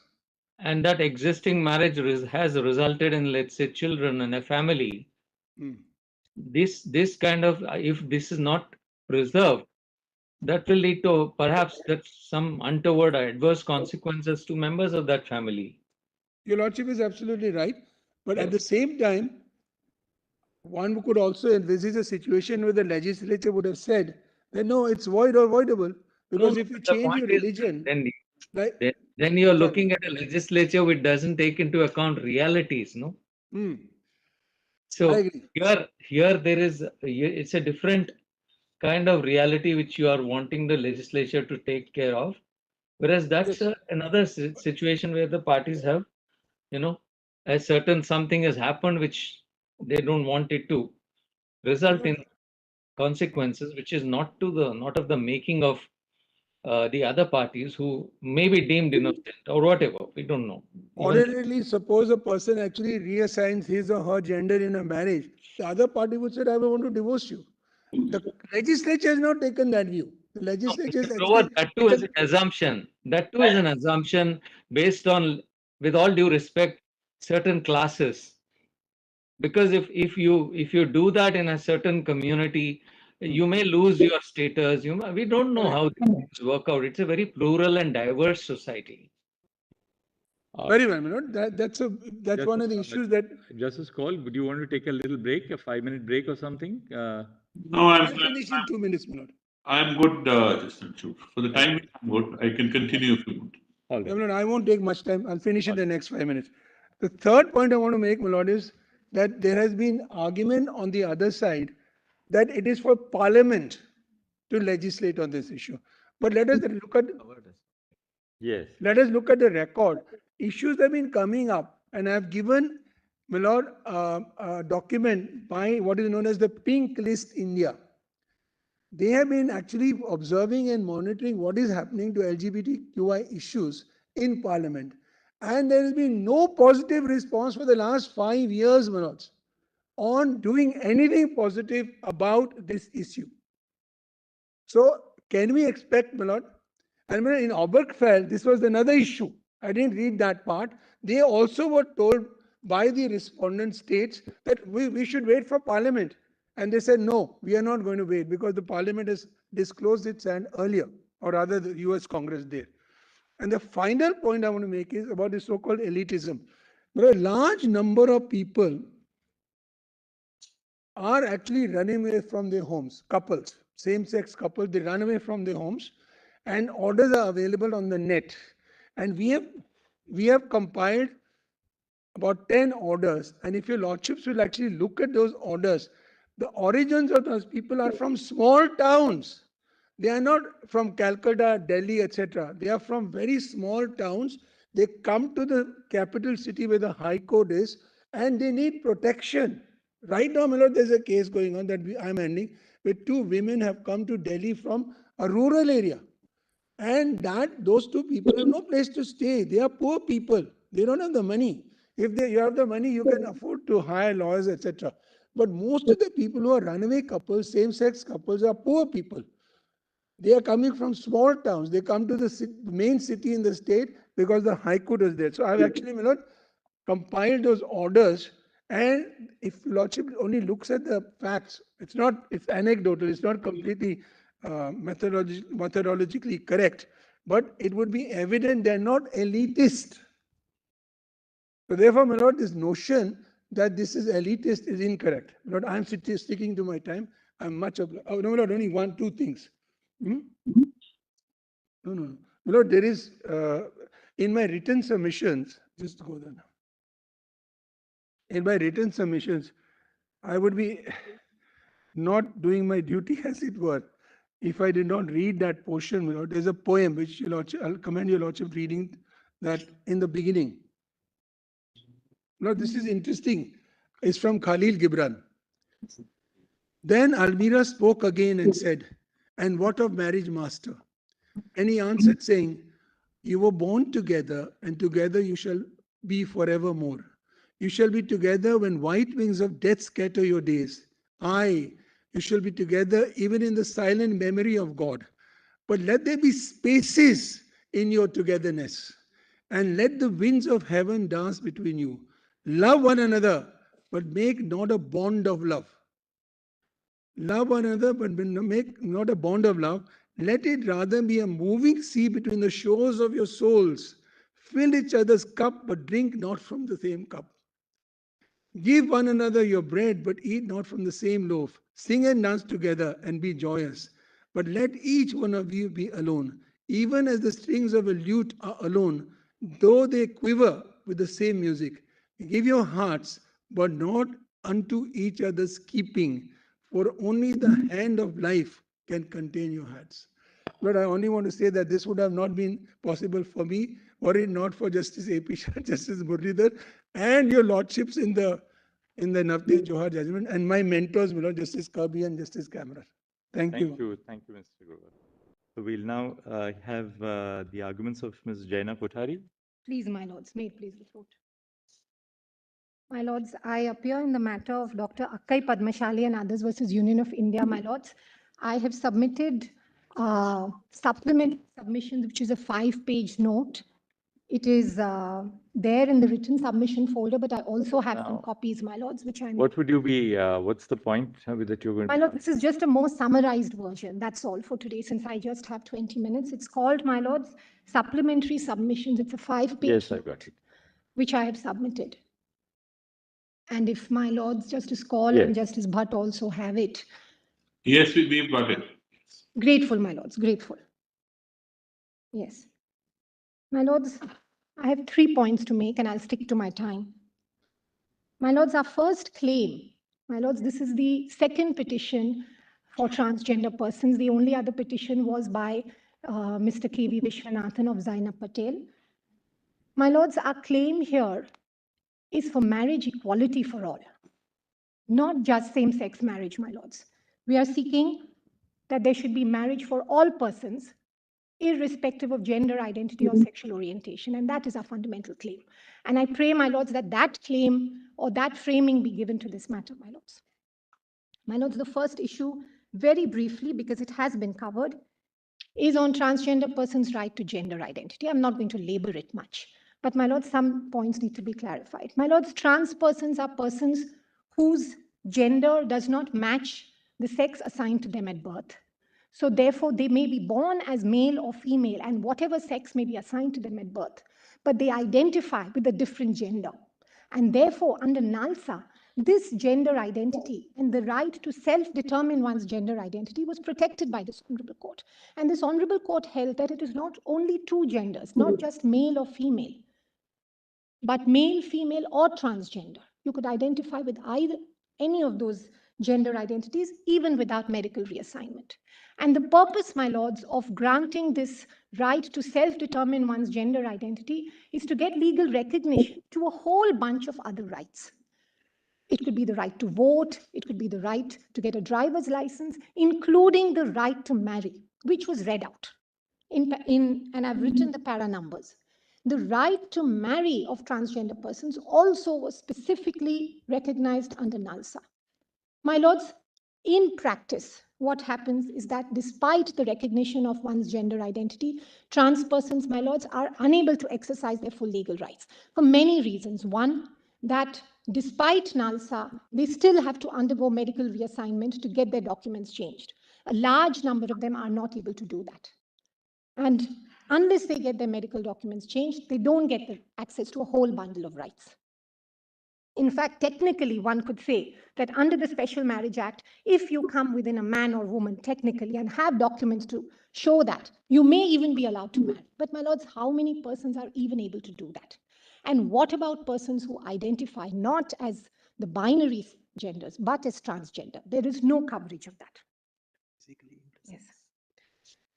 D: and that existing marriage has resulted in, let's say, children and a family,
G: Hmm.
D: this kind of, if this is not preserved, that will lead to perhaps that some untoward adverse consequences to members of that family.
G: Your lordship is absolutely right. But at
D: Yes.
G: the same time, one could also envisage a situation where the legislature would have said that no, it's void or voidable. Because
D: No,
G: if you
D: the
G: change your
D: point is,
G: religion, like,
D: then you're
G: sorry.
D: looking at a legislature which doesn't take into account realities, no?
G: Hmm. I
D: So
G: agree.
D: here there is, it's a different kind of reality which you are wanting the legislature to take care of. Whereas that's
G: Yes.
D: another situation where the parties have, a certain something has happened which they don't want it to result in consequences, which is not of the making of the other parties who may be deemed innocent or whatever. We don't know.
G: Ordinarily, suppose a person actually reassigns his or her gender in a marriage, the other party would say, I want to divorce you. The legislature has not taken that view. The legislature has
D: Moreover,
G: actually
D: that too is an
G: taken,
D: assumption. That too is an assumption based on, with all due respect, certain classes. Because if you do that in a certain community, you may lose your status. We don't know how things work out. It's a very plural and diverse society.
G: very well, Manoj. That's one of the issues that
A: Justice Call, would you want to take a little break, a 5-minute break or something?
I: No,
G: I'll finish in 2 minutes, Manoj.
I: I'm good, Justice Chur. For the time being, I'm good. I can continue if you want.
A: All
G: Yeah,
A: right.
G: Manoj, I won't take much time. I'll finish in the next 5 minutes. The third point I want to make, my lord, is that there has been argument on the other side that it is for Parliament to legislate on this issue. But let us look at
A: Yes.
G: let us look at the record. Issues have been coming up, and I have given, my lord, a document by what is known as the Pink List India. They have been actually observing and monitoring what is happening to LGBTQI issues in Parliament. And there has been no positive response for the last 5 years, Manoj, on doing anything positive about this issue. So, can we expect, my lord? And in Obergefell, this was another issue. I didn't read that part. They also were told by the respondent states that we should wait for Parliament. And they said, no, we are not going to wait because the Parliament has disclosed its hand earlier, or rather the US Congress did. And the final point I want to make is about the so-called elitism. There are a large number of people are actually running away from their homes, couples, same-sex couples, they run away from their homes, and orders are available on the net. And we have compiled about 10 orders. And if your lordships will actually look at those orders, the origins of those people are from small towns. They are not from Calcutta, Delhi, etc. They are from very small towns. They come to the capital city where the High Court is, and they need protection. Right now, my lord, there's a case going on that I'm ending, where 2 women have come to Delhi from a rural area. And those 2 people have no place to stay. They are poor people. They don't have the money. If you have the money, you can afford to hire lawyers, etc. But most of the people who are runaway couples, same-sex couples, are poor people. They are coming from small towns. They come to the main city in the state because the High Court is there. So I've actually, my lord, compiled those orders. And if lordship only looks at the facts, it's anecdotal, it's not completely methodologically correct, but it would be evident they're not elitist. So therefore, my lord, this notion that this is elitist is incorrect. Lord, I'm sticking to my time. I'm much of, oh, no, my lord, only 2 things. No. My lord, there is, in my written submissions, just go there now. In my written submissions, I would be not doing my duty, as it were, if I did not read that portion. My lord, there's a poem which your lordship, I'll commend your lordship reading that in the beginning. Now, this is interesting. It's from Khalil Gibran. Then Almira spoke again and said, and what of marriage, master? And he answered, saying, you were born together, and together you shall be forevermore. You shall be together when white wings of death scatter your days. Aye, you shall be together even in the silent memory of God. But let there be spaces in your togetherness, and let the winds of heaven dance between you. Love one another, but make not a bond of love. Love one another, but make not a bond of love. Let it rather be a moving sea between the shores of your souls. Fill each other's cup, but drink not from the same cup. Give one another your bread, but eat not from the same loaf. Sing and dance together and be joyous. But let each one of you be alone, even as the strings of a lute are alone, though they quiver with the same music. Give your hearts, but not unto each other's keeping, for only the hand of life can contain your hearts. But I only want to say that this would have not been possible for me were it not for Justice A.P. Shah, Justice Muralidhar, and your lordships in the Navtej Johar judgment, and my mentors, Justice Kirby and Justice Kamrar. Thank you.
A: Thank you, Mr. Grover. So we'll now have the arguments of Ms. Jaina Kothari.
K: Please, my lords, may it please the court. My lords, I appear in the matter of Dr. Akkai Padmashali and others versus Union of India, my lords. I have submitted supplement submissions, which is a 5-page note. It is there in the written submission folder, but I also have some copies, my lords, which I'm...
A: What would you be, what's the point that you're going to...
K: My lord, this is just a more summarized version. That's all for today, since I just have 20 minutes. It's called, my lords, supplementary submissions. It's a 5-page
A: Yes, I got it.
K: which I have submitted. And if my lords, Justice Kaul
A: Yes.
K: and Justice Bhatt also have it.
I: Yes, we've got it.
K: Grateful, my lords, grateful. Yes. My lords, I have 3 points to make and I'll stick to my time. My lords, our first claim, my lords, this is the second petition for transgender persons. The only other petition was by Mr. K.V. Vishwanathan of Zainab Patel. My lords, our claim here is for marriage equality for all, not just same-sex marriage, my lords. We are seeking that there should be marriage for all persons, irrespective of gender identity or sexual orientation, and that is our fundamental claim. And I pray, my lords, that that claim or that framing be given to this matter, my lords. My lords, the first issue, very briefly, because it has been covered, is on transgender persons' right to gender identity. I'm not going to labor it much, but my lords, some points need to be clarified. My lords, trans persons are persons whose gender does not match the sex assigned to them at birth. So therefore, they may be born as male or female, and whatever sex may be assigned to them at birth, but they identify with a different gender. And therefore, under NALSA, this gender identity and the right to self-determine one's gender identity was protected by this Honorable Court. And this Honorable Court held that it is not only two genders, not just male or female, but male, female, or transgender. You could identify with either any of those gender identities, even without medical reassignment. And the purpose, my lords, of granting this right to self-determine one's gender identity is to get legal recognition to a whole bunch of other rights. It could be the right to vote, it could be the right to get a driver's license, including the right to marry, which was read out. And I've written the para numbers. The right to marry of transgender persons also was specifically recognized under NALSA. My lords, in practice, what happens is that despite the recognition of one's gender identity, trans persons, my lords, are unable to exercise their full legal rights for many reasons. One, that despite NALSA, they still have to undergo medical reassignment to get their documents changed. A large number of them are not able to do that. And unless they get their medical documents changed, they don't get the access to a whole bundle of rights. In fact, technically, one could say that under the Special Marriage Act, if you come within a man or woman technically and have documents to show that, you may even be allowed to marry. But my lords, how many persons are even able to do that? And what about persons who identify not as the binary genders, but as transgender? There is no coverage of that. Yes.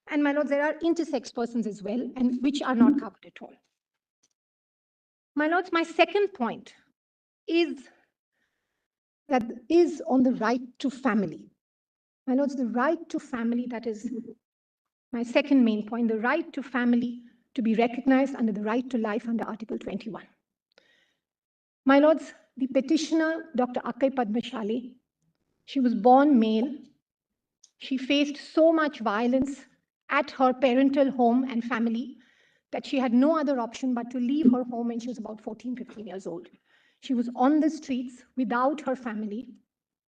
K: And my lords, there are intersex persons as well, and which are not covered at all. My lords, my second point is on the right to family. My lords, the right to family, that is my second main point, the right to family to be recognized under the right to life under Article 21. My lords, the petitioner, Dr. Akai Padmashali, she was born male. She faced so much violence at her parental home and family that she had no other option but to leave her home when she was about 14, 15 years old. She was on the streets without her family,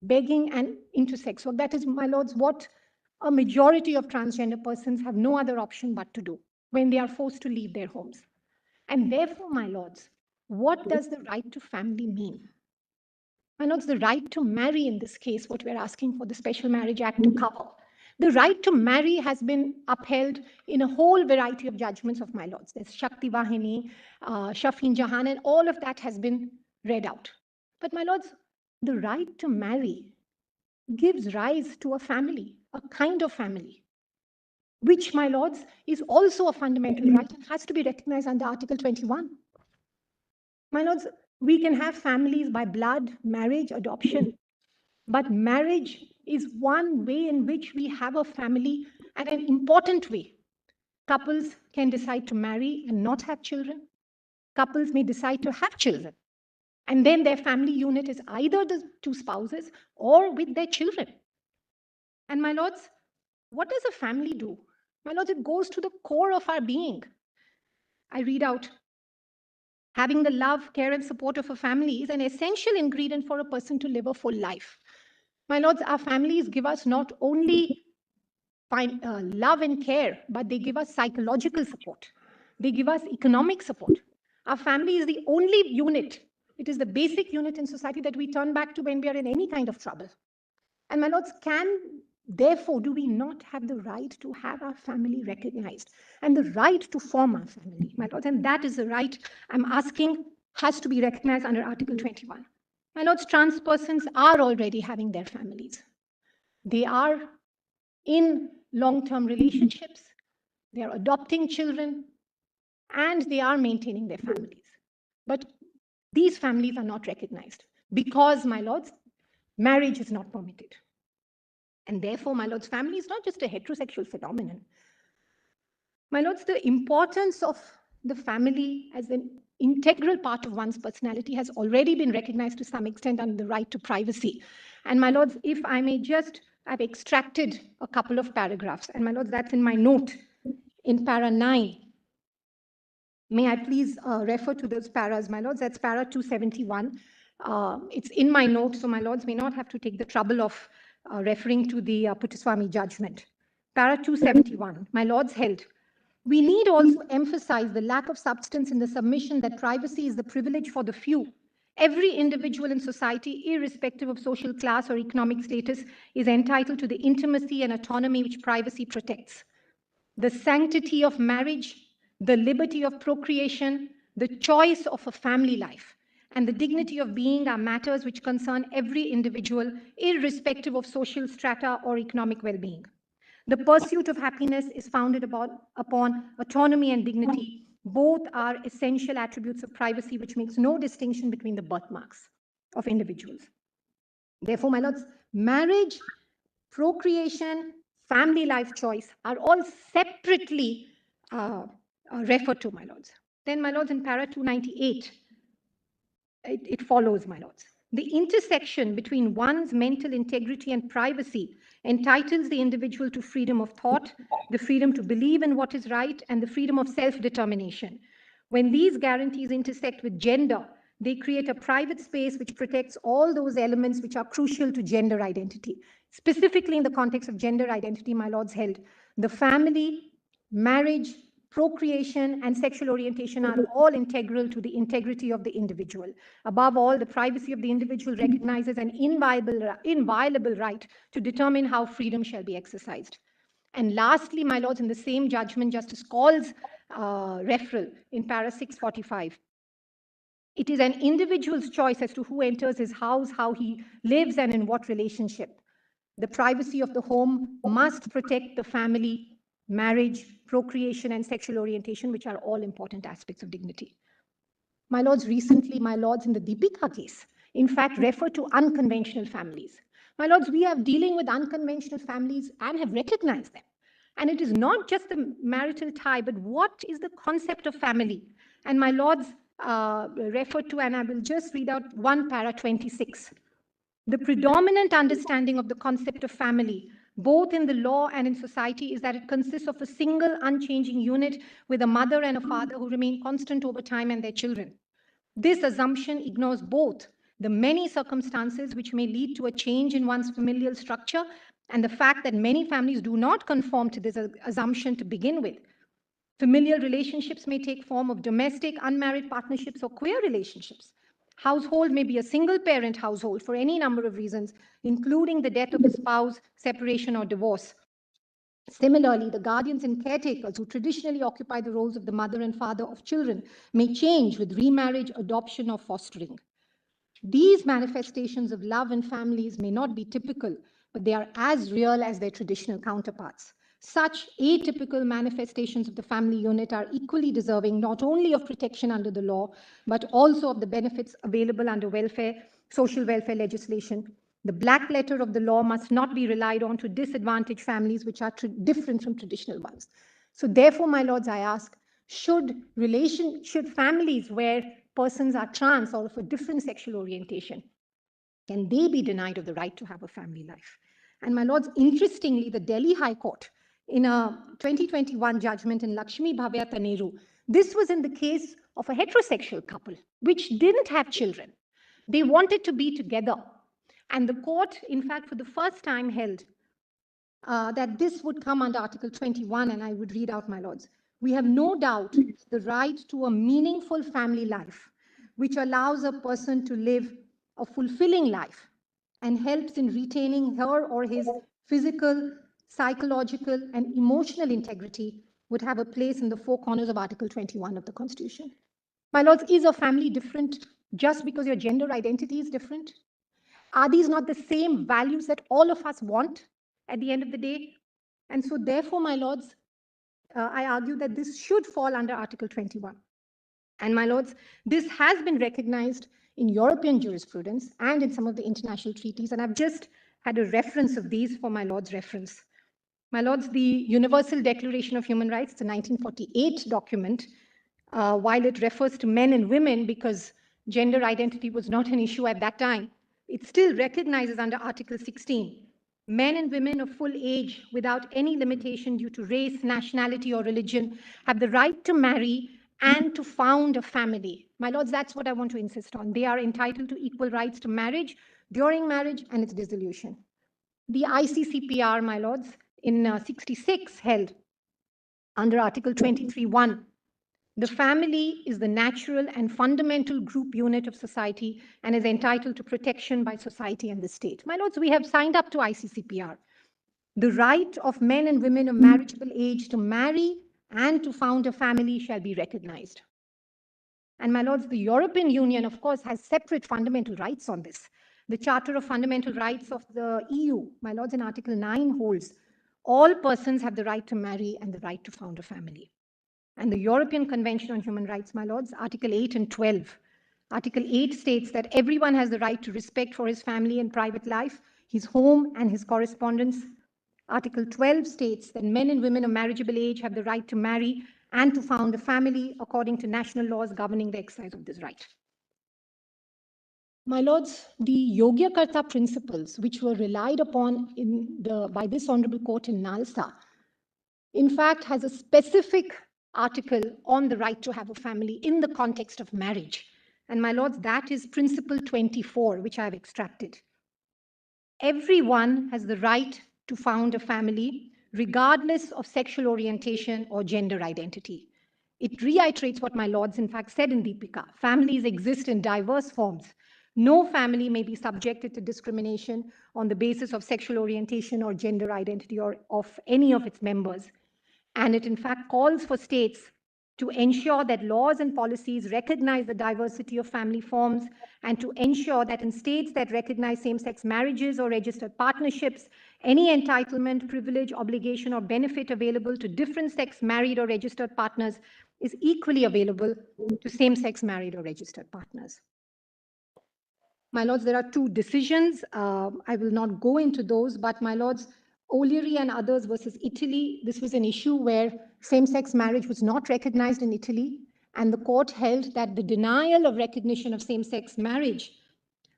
K: begging and into sex work. That is, my lords, what a majority of transgender persons have no other option but to do when they are forced to leave their homes. And therefore, my lords, what does the right to family mean? My lords, the right to marry in this case, what we're asking for the Special Marriage Act to cover. The right to marry has been upheld in a whole variety of judgments of my lords. There's Shakti Vahini, Shafin Jahan, and all of that has been read out. But my lords, the right to marry gives rise to a family, a kind of family, which, my lords, is also a fundamental right and has to be recognized under Article 21. My lords, we can have families by blood, marriage, adoption, but marriage is one way in which we have a family, and an important way. Couples can decide to marry and not have children. Couples may decide to have children. And then their family unit is either the two spouses or with their children. And my lords, what does a family do? My lords, it goes to the core of our being. I read out, having the love, care, and support of a family is an essential ingredient for a person to live a full life. My lords, our families give us not only love and care, but they give us psychological support. They give us economic support. Our family is the only unit. It is the basic unit in society that we turn back to when we are in any kind of trouble. And my lords, therefore, do we not have the right to have our family recognized and the right to form our family, my lords? And that is the right I'm asking has to be recognized under Article 21. My lords, trans persons are already having their families. They are in long-term relationships, they are adopting children, and they are maintaining their families. But these families are not recognized because, my lords, marriage is not permitted. And therefore, my lords, family is not just a heterosexual phenomenon. My lords, the importance of the family as an integral part of one's personality has already been recognized to some extent under the right to privacy. And my lords, if I may just, I've extracted a couple of paragraphs. And my lords, that's in my note in para 9. May I please refer to those paras, my lords? That's para 271. It's in my note, so my lords may not have to take the trouble of referring to the Puttaswamy judgment. Para 271, my lords held, we need also emphasize the lack of substance in the submission that privacy is the privilege for the few. Every individual in society, irrespective of social class or economic status, is entitled to the intimacy and autonomy which privacy protects. The sanctity of marriage, the liberty of procreation, the choice of a family life, and the dignity of being are matters which concern every individual, irrespective of social strata or economic well-being. The pursuit of happiness is founded upon autonomy and dignity. Both are essential attributes of privacy, which makes no distinction between the birthmarks of individuals. Therefore, my lords, marriage, procreation, family life choice are all separately referred to, my lords. Then, my lords, in para 298, it follows, my lords. The intersection between one's mental integrity and privacy entitles the individual to freedom of thought, the freedom to believe in what is right, and the freedom of self-determination. When these guarantees intersect with gender, they create a private space which protects all those elements which are crucial to gender identity. Specifically in the context of gender identity, my lords held, the family, marriage, procreation, and sexual orientation are all integral to the integrity of the individual. Above all, the privacy of the individual recognizes an inviolable right to determine how freedom shall be exercised. And lastly, my lords, in the same judgment, Justice Call's referral in para 645, it is an individual's choice as to who enters his house, how he lives, and in what relationship. The privacy of the home must protect the family, marriage, procreation, and sexual orientation, which are all important aspects of dignity. My lords, recently, my lords, in the Deepika case, in fact, refer to unconventional families. My lords, we are dealing with unconventional families and have recognized them. And it is not just the marital tie, but what is the concept of family? And my lords, referred to, and I will just read out one para 26. The predominant understanding of the concept of family, both in the law and in society, is that it consists of a single unchanging unit with a mother and a father who remain constant over time and their children. This assumption ignores both the many circumstances which may lead to a change in one's familial structure and the fact that many families do not conform to this assumption to begin with. Familial relationships may take form of domestic, unmarried partnerships, or queer relationships. Household may be a single-parent household for any number of reasons, including the death of a spouse, separation, or divorce. Similarly, the guardians and caretakers who traditionally occupy the roles of the mother and father of children may change with remarriage, adoption, or fostering. These manifestations of love in families may not be typical, but they are as real as their traditional counterparts. Such atypical manifestations of the family unit are equally deserving not only of protection under the law, but also of the benefits available under social welfare legislation. The black letter of the law must not be relied on to disadvantage families which are different from traditional ones. So therefore, my lords, I ask, should families where persons are trans or of a different sexual orientation, can they be denied of the right to have a family life? And my lords, interestingly, the Delhi High Court, in a 2021 judgment in Lakshmi Bhavya Taneru, this was in the case of a heterosexual couple which didn't have children. They wanted to be together. And the court, in fact, for the first time held that this would come under Article 21, and I would read out, my lords. We have no doubt the right to a meaningful family life, which allows a person to live a fulfilling life and helps in retaining her or his physical, psychological, and emotional integrity, would have a place in the four corners of Article 21 of the Constitution. My lords, is a family different just because your gender identity is different? Are these not the same values that all of us want at the end of the day? And so therefore, my lords, I argue that this should fall under Article 21. And my lords, this has been recognized in European jurisprudence and in some of the international treaties. And I've just had a reference of these for my lords' reference. My lords, the Universal Declaration of Human Rights, the 1948 document, while it refers to men and women because gender identity was not an issue at that time, it still recognizes under Article 16, men and women of full age without any limitation due to race, nationality, or religion have the right to marry and to found a family. My lords, that's what I want to insist on. They are entitled to equal rights to marriage, during marriage, and its dissolution. The ICCPR, my lords, in 66 held under Article 23(1, the family is the natural and fundamental group unit of society and is entitled to protection by society and the state. My lords, we have signed up to ICCPR. The right of men and women of marriageable age to marry and to found a family shall be recognized. And my lords, the European Union, of course, has separate fundamental rights on this. The Charter of Fundamental Rights of the EU, my lords, in Article 9 holds all persons have the right to marry and the right to found a family. And the European Convention on Human Rights, my lords, Article 8 and 12. Article 8 states that everyone has the right to respect for his family and private life, his home and his correspondence. Article 12 states that men and women of marriageable age have the right to marry and to found a family according to national laws governing the exercise of this right. My lords, the Yogyakarta principles, which were relied upon by this honorable court in Nalsa, in fact, has a specific article on the right to have a family in the context of marriage. And my lords, that is Principle 24, which I have extracted. Everyone has the right to found a family, regardless of sexual orientation or gender identity. It reiterates what my lords, in fact, said in Deepika. Families exist in diverse forms. No family may be subjected to discrimination on the basis of sexual orientation or gender identity or of any of its members. And it, in fact, calls for states to ensure that laws and policies recognize the diversity of family forms and to ensure that in states that recognize same-sex marriages or registered partnerships, any entitlement, privilege, obligation, or benefit available to different-sex married or registered partners is equally available to same-sex married or registered partners. My lords, there are two decisions. I will not go into those, but my lords, O'Leary and others versus Italy, this was an issue where same-sex marriage was not recognized in Italy, And the court held that the denial of recognition of same-sex marriage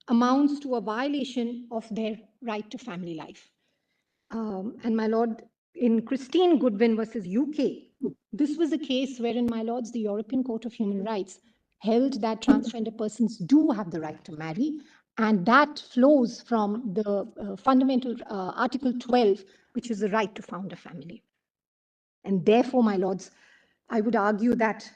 K: amounts to a violation of their right to family life. And my lord, in Christine Goodwin versus UK, this was a case wherein, my lords, the European Court of Human Rights held that transgender persons do have the right to marry, and that flows from the fundamental Article 12, which is the right to found a family. And therefore, my lords, I would argue that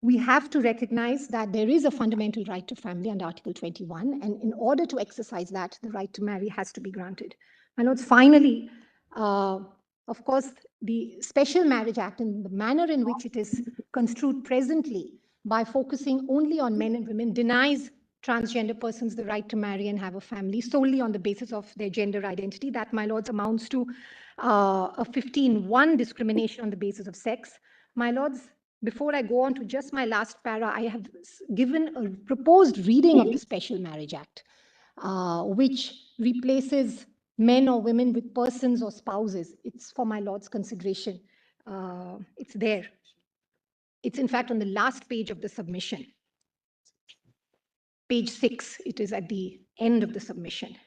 K: we have to recognize that there is a fundamental right to family under Article 21, and in order to exercise that, the right to marry has to be granted. My lords, finally, of course, the Special Marriage Act and the manner in which it is construed presently by focusing only on men and women denies transgender persons the right to marry and have a family solely on the basis of their gender identity. That, my lords, amounts to a 15(1) discrimination on the basis of sex. My lords, before I go on to just my last para, I have given a proposed reading of the Special Marriage Act, which replaces men or women with persons or spouses. It's for my lord's consideration. It's there. It's in fact on the last page of the submission. Page 6, it is at the end of the submission.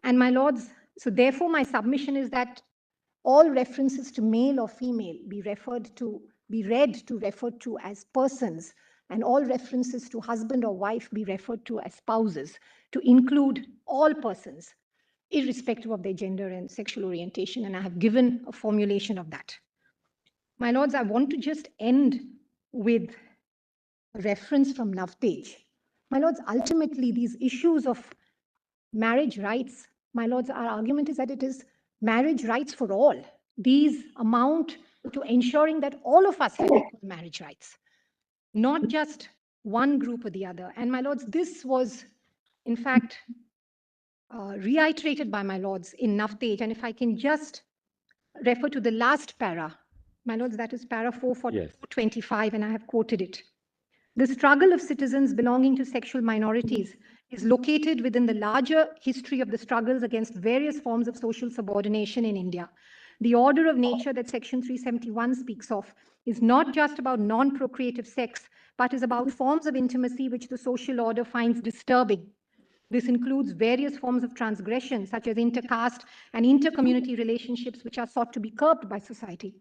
K: And my lords, so therefore my submission is that all references to male or female be read to refer to as persons, and all references to husband or wife be referred to as spouses, to include all persons, irrespective of their gender and sexual orientation, and I have given a formulation of that. My lords, I want to just end with a reference from Navtej. My lords, ultimately, these issues of marriage rights, my lords, our argument is that it is marriage rights for all. These amount to ensuring that all of us have equal marriage rights, not just one group or the other. And my lords, this was, in fact, reiterated by my lords in Navtej. And if I can just refer to the last para, my lords, that is para 425, and I have quoted it. The struggle of citizens belonging to sexual minorities is located within the larger history of the struggles against various forms of social subordination in India. The order of nature that Section 371 speaks of is not just about non-procreative sex, but is about forms of intimacy which the social order finds disturbing. This includes various forms of transgression, such as intercaste and intercommunity relationships, which are sought to be curbed by society.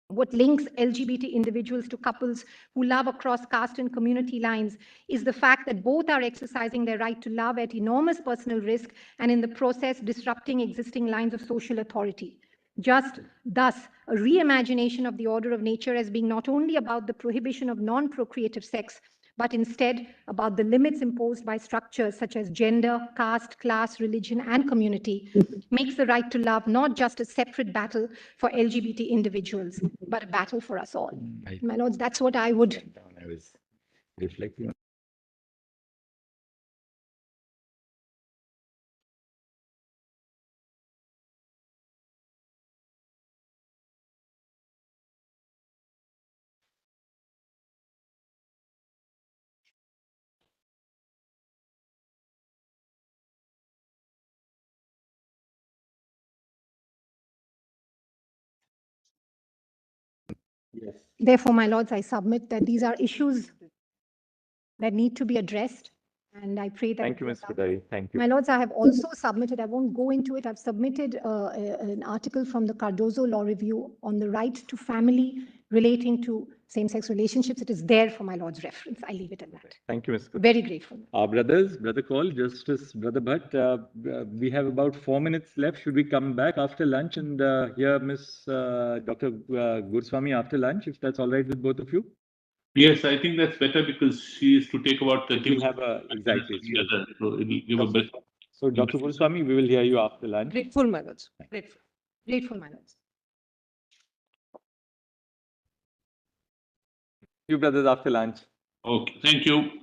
K: What links LGBT individuals to couples who love across caste and community lines is the fact that both are exercising their right to love at enormous personal risk and in the process disrupting existing lines of social authority. Just thus, a reimagination of the order of nature as being not only about the prohibition of non-procreative sex, but instead about the limits imposed by structures such as gender, caste, class, religion, and community, makes the right to love not just a separate battle for LGBT individuals, but a battle for us all. My lords, that's what I would.
A: I was reflecting on. Yes.
K: Therefore, my lords, I submit that these are issues that need to be addressed. And I pray that.
A: Thank you, Ms. Kothari. Thank you.
K: My lords, I have also submitted, I won't go into it, I've submitted an article from the Cardozo Law Review on the right to family relating to same-sex relationships. It is there for my lord's reference. I leave it at that.
A: Thank you, Ms. Kothari.
K: Very grateful.
A: Brother Call, Justice Brother Bhatt, we have about 4 minutes left. Should we come back after lunch and hear Ms. Dr. Guruswamy after lunch, if that's all right with both of you?
I: Yes, I think that's better because she is to take about 30
A: We'll
I: minutes.
A: have exactly.
I: So it will give a better.
A: So, Dr. Guruswamy, we will hear you after lunch.
E: Grateful, my lords. Grateful.
K: Grateful, my lords.
A: You brothers after lunch.
I: Okay, thank you.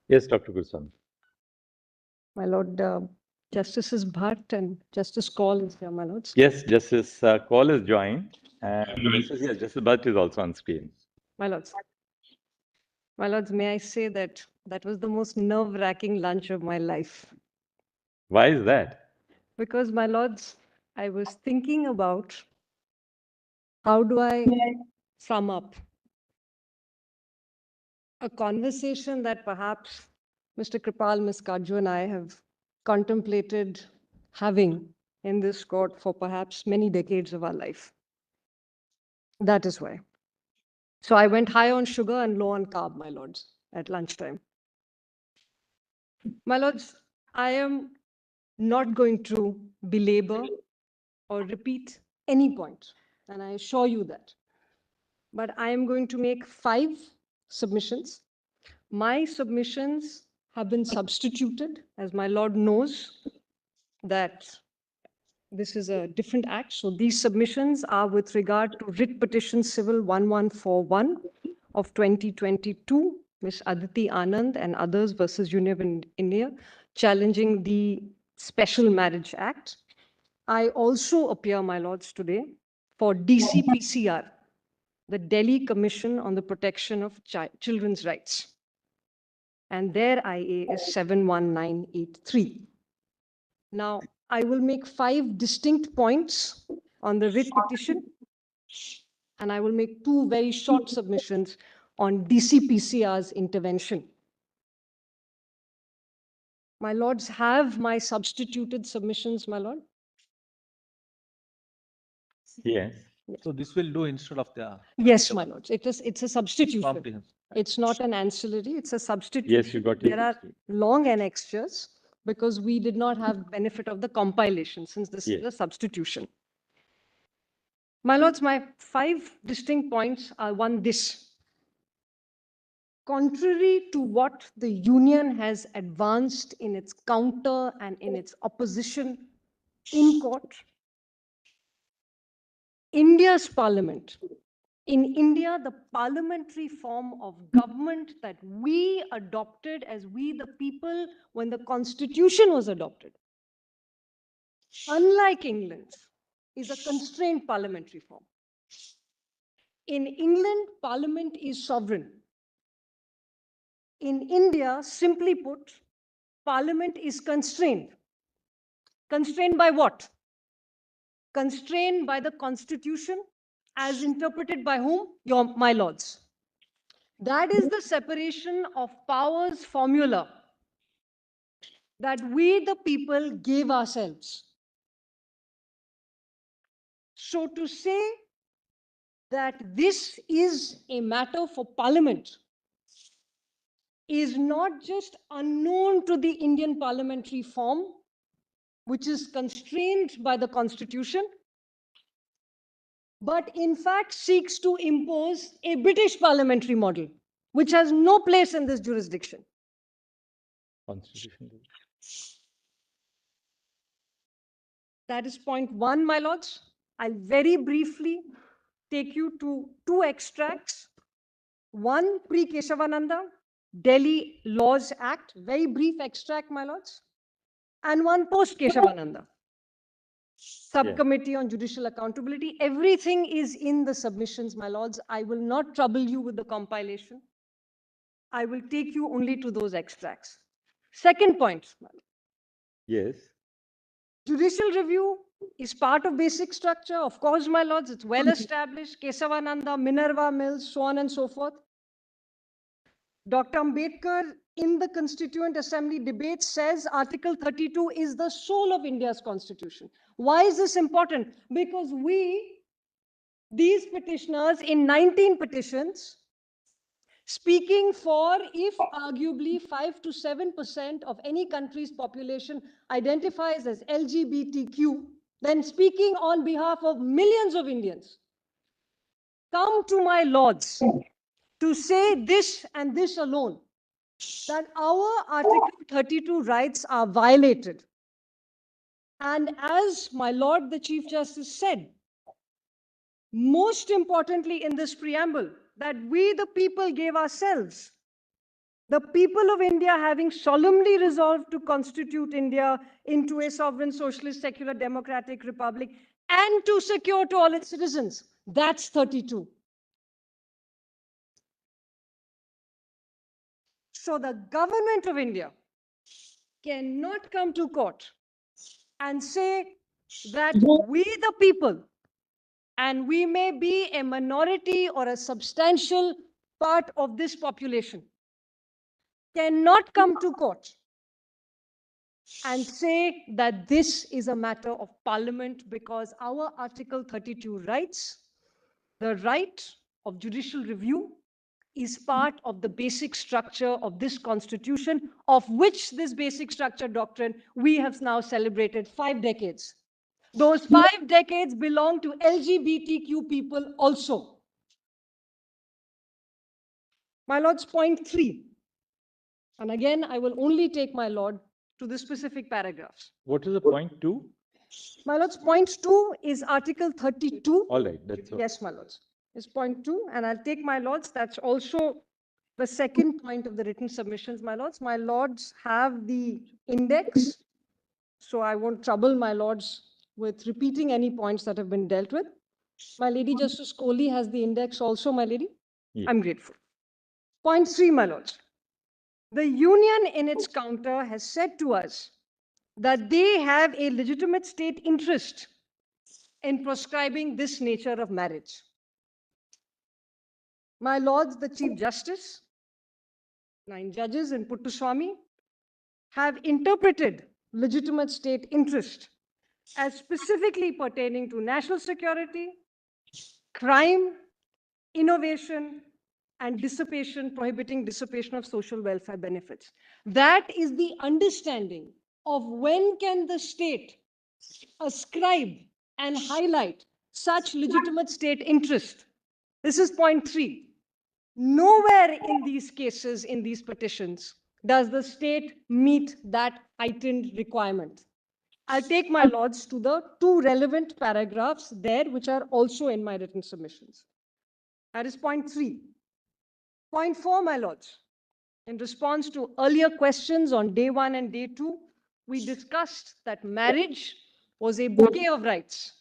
A: Yes, Dr. Goswami.
E: My Lord, Justices Bhatt and Justice Kaul is here, my lords.
A: Yes, Justice Kaul is joined. And yes, Justice Bhatt is also on screen.
E: My lords. My lords, may I say that that was the most nerve-wracking lunch of my life.
A: Why is that?
E: Because, my lords, I was thinking about how do I sum up a conversation that perhaps Mr. Kripal, Ms. Kaju, and I have contemplated having in this court for perhaps many decades of our life. That is why. So I went high on sugar and low on carb, my lords, at lunchtime. My lords, I am not going to belabor or repeat any point, and I assure you that. But I am going to make 5 submissions. My submissions have been substituted, as my lord knows that this is a different act. So these submissions are with regard to writ petition civil 1141 of 2022, Ms. Aditi Anand and others versus Union of India, challenging the Special Marriage Act. I also appear, my lords, today for DCPCR, the Delhi Commission on the Protection of Children's Rights. And their IA is 71983. Now, I will make 5 distinct points on the writ petition, and I will make 2 very short submissions on DCPCR's intervention. My lords have my substituted submissions, my lord.
A: Yes.
H: So this will do instead of the.
E: Yes, my lords. It's a substitution.
H: Comprehensive.
E: It's not an ancillary, it's a substitution.
A: Yes, you got it.
E: There are long annexures because we did not have benefit of the compilation since this is a substitution. My lords, my 5 distinct points are one, this. Contrary to what the union has advanced in its counter and in its opposition in court, India's parliament, in India, the parliamentary form of government that we adopted as we the people when the constitution was adopted, unlike England, is a constrained parliamentary form. In England, parliament is sovereign. In India, simply put, parliament is constrained. Constrained by what? Constrained by the constitution as interpreted by whom? My lords. That is the separation of powers formula that we the people gave ourselves. So to say that this is a matter for parliament is not just unknown to the Indian parliamentary form, which is constrained by the constitution, but in fact seeks to impose a British parliamentary model, which has no place in this jurisdiction.
A: Constitution.
E: That is point 1, my lords. I'll very briefly take you to 2 extracts. One, pre-Keshavananda, Delhi Laws Act, very brief extract, my lords. And one post-Keshavananda, Subcommittee on Judicial Accountability. Everything is in the submissions, my lords. I will not trouble you with the compilation. I will take you only to those extracts. Second point, my lord.
A: Yes.
E: Judicial review is part of basic structure. Of course, my lords, it's well established. Kesavananda, Minerva Mills, so on and so forth. Dr. Ambedkar in the Constituent Assembly debate says Article 32 is the soul of India's constitution. Why is this important? Because we, these petitioners in 19 petitions, speaking for, if arguably 5 to 7% of any country's population identifies as LGBTQ, then speaking on behalf of millions of Indians, come to my lords to say this and this alone, that our Article 32 rights are violated. And as my Lord the Chief Justice said, most importantly in this preamble, that we, the people, gave ourselves. The people of India having solemnly resolved to constitute India into a sovereign, socialist, secular, democratic republic and to secure to all its citizens. That's 32. So the government of India cannot come to court and say that we, the people, and we may be a minority or a substantial part of this population, cannot come to court and say that this is a matter of parliament, because our Article 32 rights, the right of judicial review, is part of the basic structure of this constitution, of which this basic structure doctrine we have now celebrated 5 decades. Those 5 decades belong to LGBTQ people also. My lords, point 3. And again, I will only take my lord to the specific paragraphs.
A: What is the point 2?
E: My lords, point 2 is Article 32.
A: All right, that's all.
E: Yes, my lords. Is point 2, and I'll take my lords. That's also the second point of the written submissions, my lords. My lords have the index, so I won't trouble my lords with repeating any points that have been dealt with. My Lady Justice Kohli has the index also, my lady.
A: Yeah.
E: I'm grateful. Point 3, my lords. The union in its counter has said to us that they have a legitimate state interest in prescribing this nature of marriage. My lords, the Chief Justice, 9 judges in Puttaswamy, have interpreted legitimate state interest as specifically pertaining to national security, crime, innovation, and dissipation, prohibiting dissipation of social welfare benefits. That is the understanding of when can the state ascribe and highlight such legitimate state interest. This is point 3. Nowhere in these cases, in these petitions, does the state meet that heightened requirement. I'll take my lords to the 2 relevant paragraphs there, which are also in my written submissions. That is point 3. Point 4, my lords. In response to earlier questions on day 1 and day 2, we discussed that marriage was a bouquet of rights.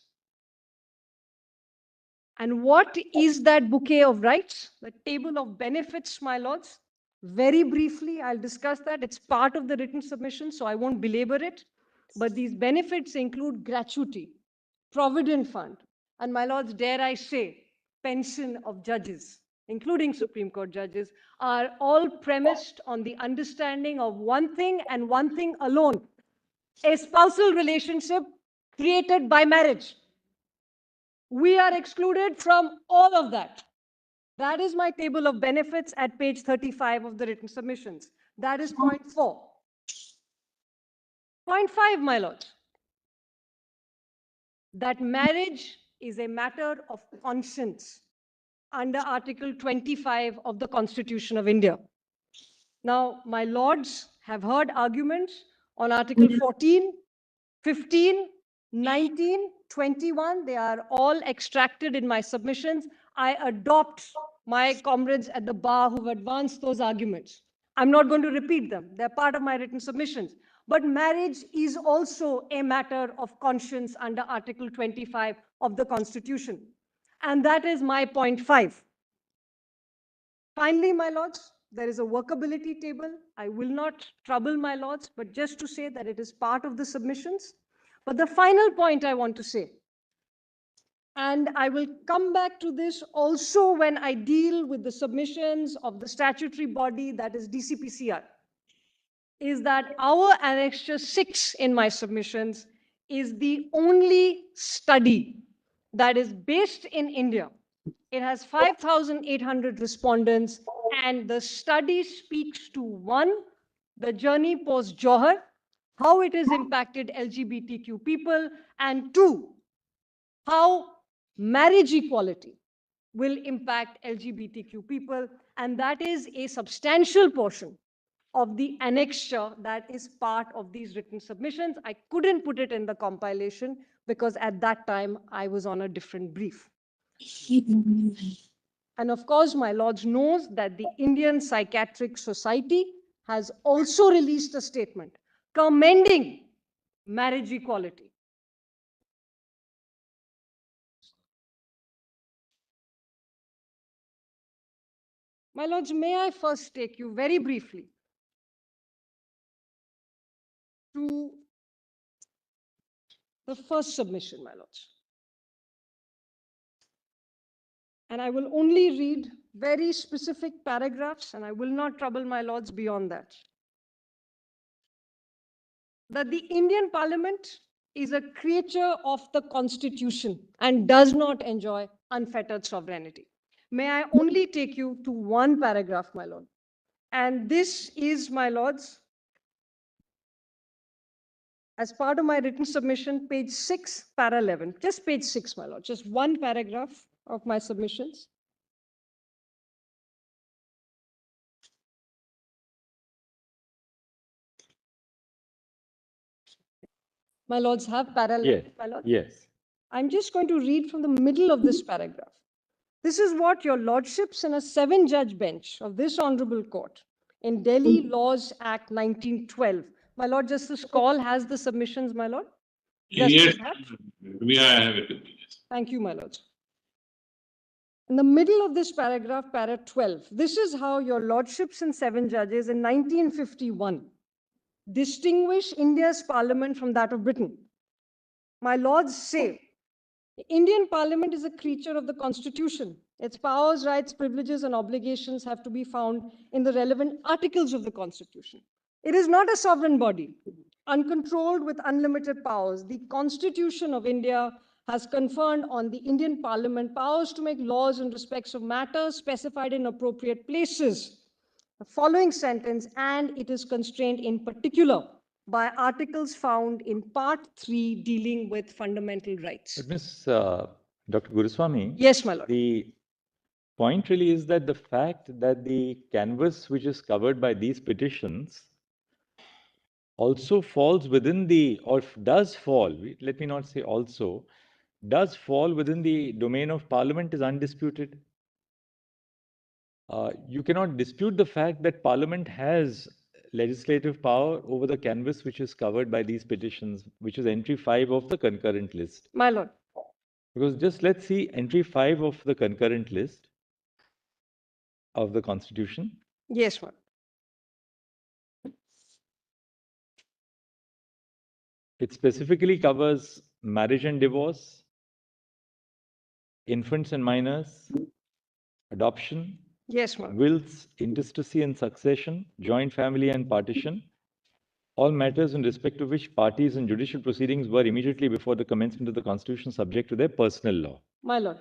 E: And what is that bouquet of rights? The table of benefits, my lords. Very briefly, I'll discuss that. It's part of the written submission, so I won't belabor it. But these benefits include gratuity, provident fund, and my lords, dare I say, pension of judges, including Supreme Court judges, are all premised on the understanding of one thing and one thing alone: a spousal relationship created by marriage. We are excluded from all of that. That is my table of benefits at page 35 of the written submissions. That is point 4. Point 5, my lords, that marriage is a matter of conscience under Article 25 of the Constitution of India. Now, my lords have heard arguments on Article 14, 15, 19, 21. They are all extracted in my submissions. I adopt my comrades at the bar who've advanced those arguments. I'm not going to repeat them. They're part of my written submissions. But marriage is also a matter of conscience under Article 25 of the Constitution. And that is my point 5. Finally, my lords, there is a workability table. I will not trouble my lords, but just to say that it is part of the submissions. But the final point I want to say, and I will come back to this also when I deal with the submissions of the statutory body, that is DCPCR, is that our Annexure 6 in my submissions is the only study that is based in India. It has 5,800 respondents, and the study speaks to 1, the journey post-Johar, how it has impacted LGBTQ people, and 2, how marriage equality will impact LGBTQ people, and that is a substantial portion of the annexure that is part of these written submissions. I couldn't put it in the compilation because at that time I was on a different brief. And of course, my lords knows that the Indian Psychiatric Society has also released a statement commending marriage equality. My lords, may I first take you very briefly to the first submission, my lords. And I will only read very specific paragraphs, and I will not trouble my lords beyond that. That the Indian Parliament is a creature of the Constitution and does not enjoy unfettered sovereignty. May I only take you to one paragraph, my lord? And this is, my lords, as part of my written submission, page 6, para 11. Just page 6, my lord. Just one paragraph of my submissions. My lords have para 11,
A: Yes.
E: my lord?
A: Yes.
E: I'm just going to read from the middle of this paragraph. This is what your lordships in a 7-judge bench of this honorable court in Delhi Laws Act 1912. My Lord Justice Kaul has the submissions, my lord.
I: Yes,
E: Justice Bhatt?
I: we have it. Yes.
E: Thank you, my lords. In the middle of this paragraph, para 12, this is how your lordships and 7 judges in 1951 distinguish India's parliament from that of Britain. My lords say, the Indian Parliament is a creature of the Constitution. Its powers, rights, privileges, and obligations have to be found in the relevant articles of the Constitution. It is not a sovereign body, uncontrolled with unlimited powers. The Constitution of India has conferred on the Indian Parliament powers to make laws in respects of matters specified in appropriate places. The following sentence, and it is constrained in particular by articles found in Part 3 dealing with fundamental rights.
A: But Dr. Guruswamy,
E: Yes, my lord.
A: the point really is that the fact that the canvas which is covered by these petitions also falls within the, or does fall, let me not say also, does fall within the domain of Parliament is undisputed. You cannot dispute the fact that Parliament has legislative power over the canvas which is covered by these petitions, which is entry 5 of the concurrent list.
E: My lord.
A: Because just let's see entry 5 of the concurrent list of the Constitution.
E: Yes, ma'am.
A: It specifically covers marriage and divorce, infants and minors, adoption,
E: Yes, ma'am.
A: wills, intestacy and succession, joint family and partition, all matters in respect to which parties in judicial proceedings were immediately before the commencement of the Constitution subject to their personal law.
E: My lord.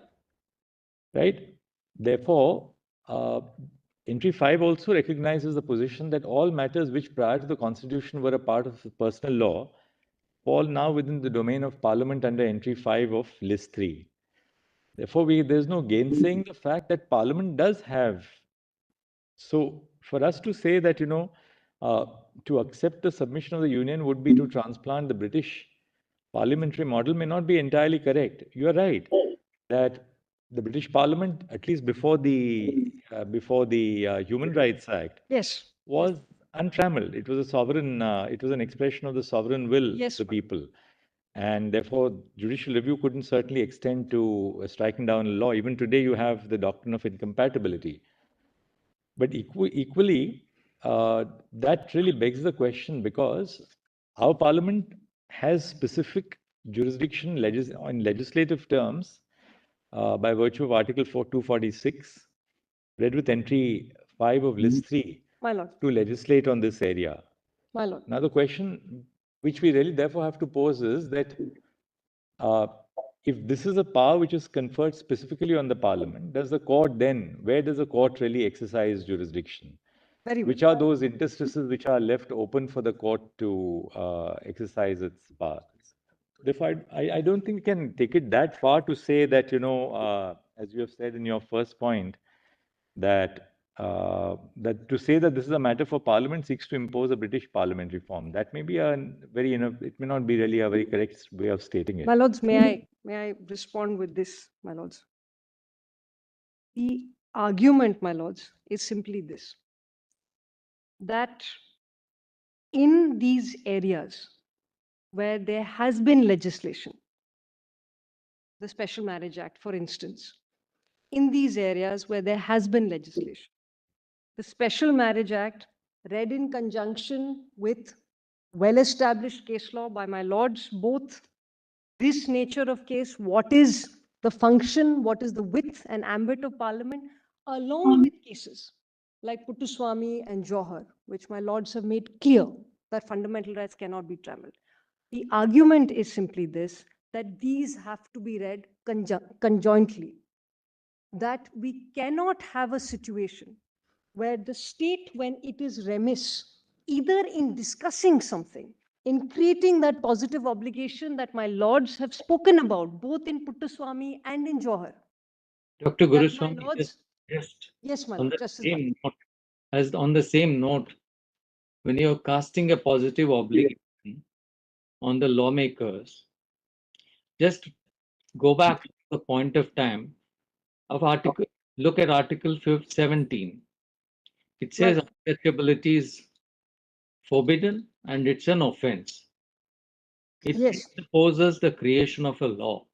A: Right? Therefore, entry 5 also recognizes the position that all matters which prior to the Constitution were a part of personal law fall now within the domain of Parliament under entry 5 of list 3. Therefore, there's no gainsaying the fact that Parliament does have. So, for us to say that, to accept the submission of the Union would be to transplant the British parliamentary model may not be entirely correct. You are right that the British Parliament, at least before the Human Rights Act,
E: Yes.
A: was untrammeled. It was a sovereign. It was an expression of the sovereign will
E: Yes,
A: of the people, and therefore judicial review couldn't certainly extend to striking down a law. Even today, you have the doctrine of incompatibility. But equally, that really begs the question because our Parliament has specific jurisdiction in legislative terms by virtue of Article 246, read with entry 5 of List 3,
E: My lord.
A: to legislate on this area.
E: My lord.
A: Now, the question which we really therefore have to pose is that if this is a power which is conferred specifically on the Parliament, does the court then, where does the court really exercise jurisdiction?
E: Very well.
A: Which are those interstices which are left open for the court to exercise its power? Therefore, I don't think we can take it that far to say that, as you have said in your first point, that to say that this is a matter for Parliament seeks to impose a British parliamentary form. That may be a very, it may not be really a very correct way of stating it.
E: My lords, may I respond with this, my lords? The argument, my lords, is simply this, that in these areas where there has been legislation, the Special Marriage Act, for instance, in these areas where there has been legislation, the Special Marriage Act, read in conjunction with well-established case law by my lords, both this nature of case, what is the function, what is the width and ambit of parliament, along with cases like Puttaswamy and Johar, which my lords have made clear that fundamental rights cannot be trammeled. The argument is simply this, that these have to be read conjointly, that we cannot have a situation where the state, when it is remiss, either in discussing something, in creating that positive obligation that my lords have spoken about, both in Puttaswamy and in Johar.
D: Dr.
E: that my
D: Guruswamy,
E: lords,
D: just
E: yes, my
D: on
E: lord,
D: the
E: Justice
D: same note, as on the same note, when you're casting a positive obligation on the lawmakers, just go back to the point of time of article, look at Article 17. It says untouchability is forbidden and it's an offense. It
E: Yes.
D: supposes the creation of a law.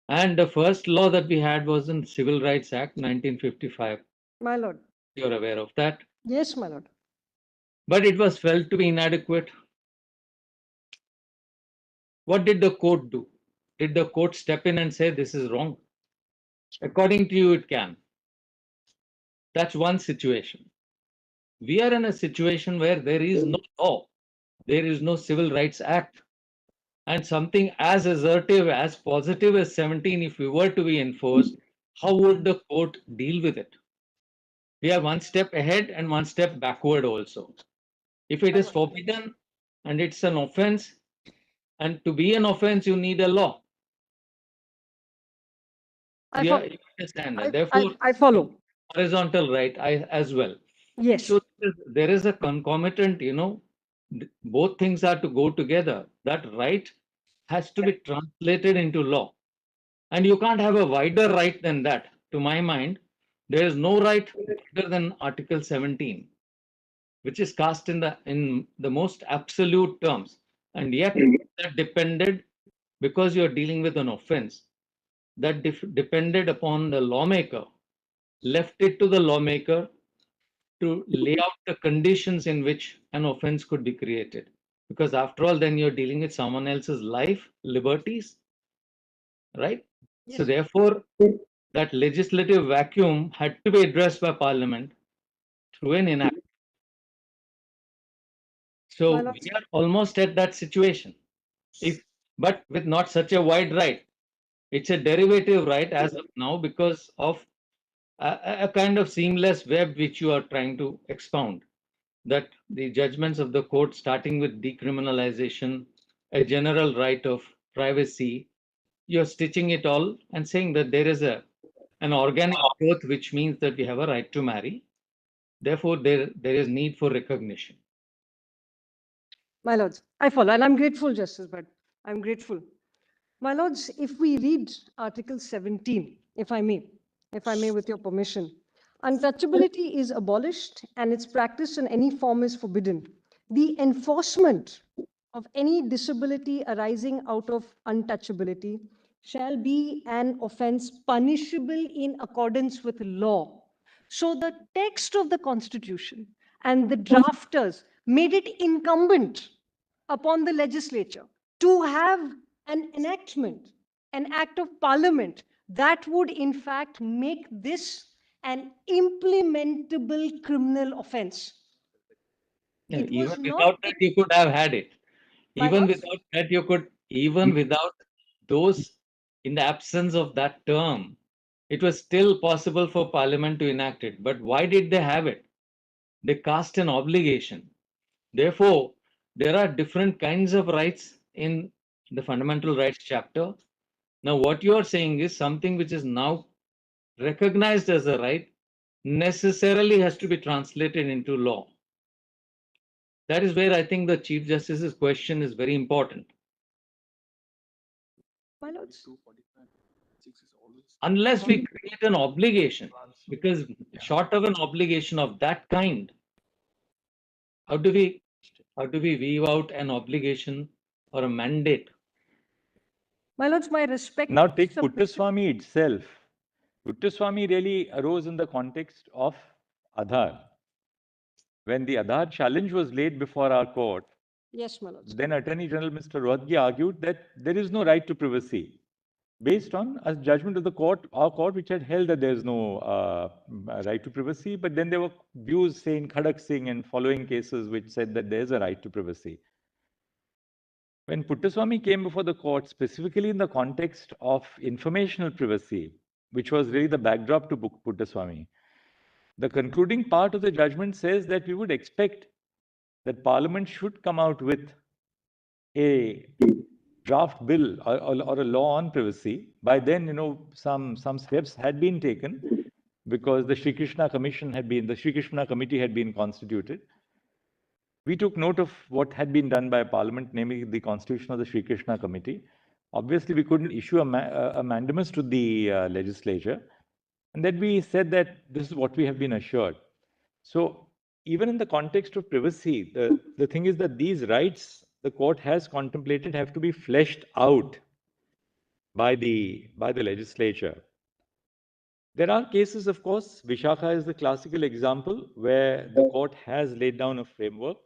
D: And the first law that we had was in Civil Rights Act 1955.
E: My lord.
D: You're aware of that.
E: Yes, my lord.
D: But it was felt to be inadequate. What did the court do? Did the court step in and say this is wrong? According to you, it can. That's one situation. We are in a situation where there is no law. There is no Civil Rights Act. And something as assertive, as positive as 17, if we were to be enforced, how would the court deal with it? We are one step ahead and one step backward also. If it is forbidden and it's an offense, and to be an offense, you need a law. You understand that. Therefore,
E: I follow.
D: Horizontal right as well.
E: Yes.
D: So there is a concomitant, both things are to go together. That right has to be translated into law. And you can't have a wider right than that. To my mind, there is no right greater than Article 17, which is cast in the most absolute terms. And yet that depended, because you're dealing with an offense, that depended upon the lawmaker, left it to the lawmaker to lay out the conditions in which an offense could be created. Because after all, then you're dealing with someone else's life, liberties, right?
E: Yes.
D: So therefore, that legislative vacuum had to be addressed by Parliament through an enactment. So we are almost at that situation, but with not such a wide right. It's a derivative right as of now because of a kind of seamless web which you are trying to expound. That the judgments of the court, starting with decriminalization, a general right of privacy, you're stitching it all and saying that there is an organic growth, which means that we have a right to marry. Therefore, there is need for recognition.
E: My lords, I follow, and I'm grateful, Justice, but I'm grateful. My lords, if we read Article 17, if I may, with your permission, untouchability is abolished and its practice in any form is forbidden. The enforcement of any disability arising out of untouchability shall be an offense punishable in accordance with law. So the text of the Constitution and the drafters made it incumbent upon the legislature to have an enactment, an act of parliament that would in fact make this an implementable criminal offense.
D: Yeah,
E: It
D: even
E: was
D: without
E: not
D: that, you could have had it.
E: My
D: Even
E: lords?
D: without that, you could, even without those, in the absence of that term, it was still possible for Parliament to enact it. But why did they have it? They cast an obligation. Therefore, there are different kinds of rights in the Fundamental Rights chapter. Now, what you are saying is something which is now recognized as a right necessarily has to be translated into law. That is where I think the Chief Justice's question is very important.
E: My lords.
H: 245, 6 is always
D: unless we create an obligation, because short of an obligation of that kind, how do we weave out an obligation or a mandate?
E: My lords, my respect.
A: Now take Puttaswamy itself. Puttaswamy really arose in the context of Aadhaar. When the Aadhaar challenge was laid before our court,
E: Yes, my lords.
A: then Attorney General Mr. Rohatgi argued that there is no right to privacy based on a judgment of the court, our court, which had held that there is no right to privacy. But then there were views, say, in Khadak Singh and following cases, which said that there is a right to privacy. When Puttaswamy came before the court, specifically in the context of informational privacy, which was really the backdrop to Puttaswamy, the concluding part of the judgment says that we would expect that Parliament should come out with a draft bill or a law on privacy. By then, some steps had been taken because the Sri Krishna Committee had been constituted. We took note of what had been done by Parliament, namely the constitution of the Sri Krishna Committee. Obviously, we couldn't issue a mandamus to the legislature. And then we said that this is what we have been assured. So even in the context of privacy, the thing is that these rights the court has contemplated have to be fleshed out by the legislature. There are cases, of course, Vishakha is the classical example where the court has laid down a framework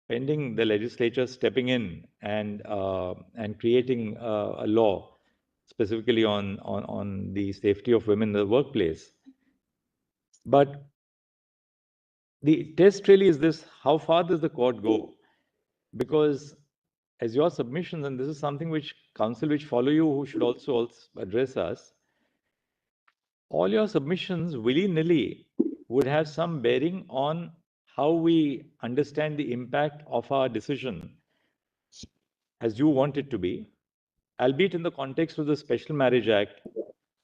A: pending the legislature stepping in and creating a law specifically on the safety of women in the workplace. But the test really is this: how far does the court go? Because as your submissions, and this is something which counsel which follow you who should also address us, all your submissions willy-nilly would have some bearing on how we understand the impact of our decision as you want it to be, albeit in the context of the Special Marriage Act,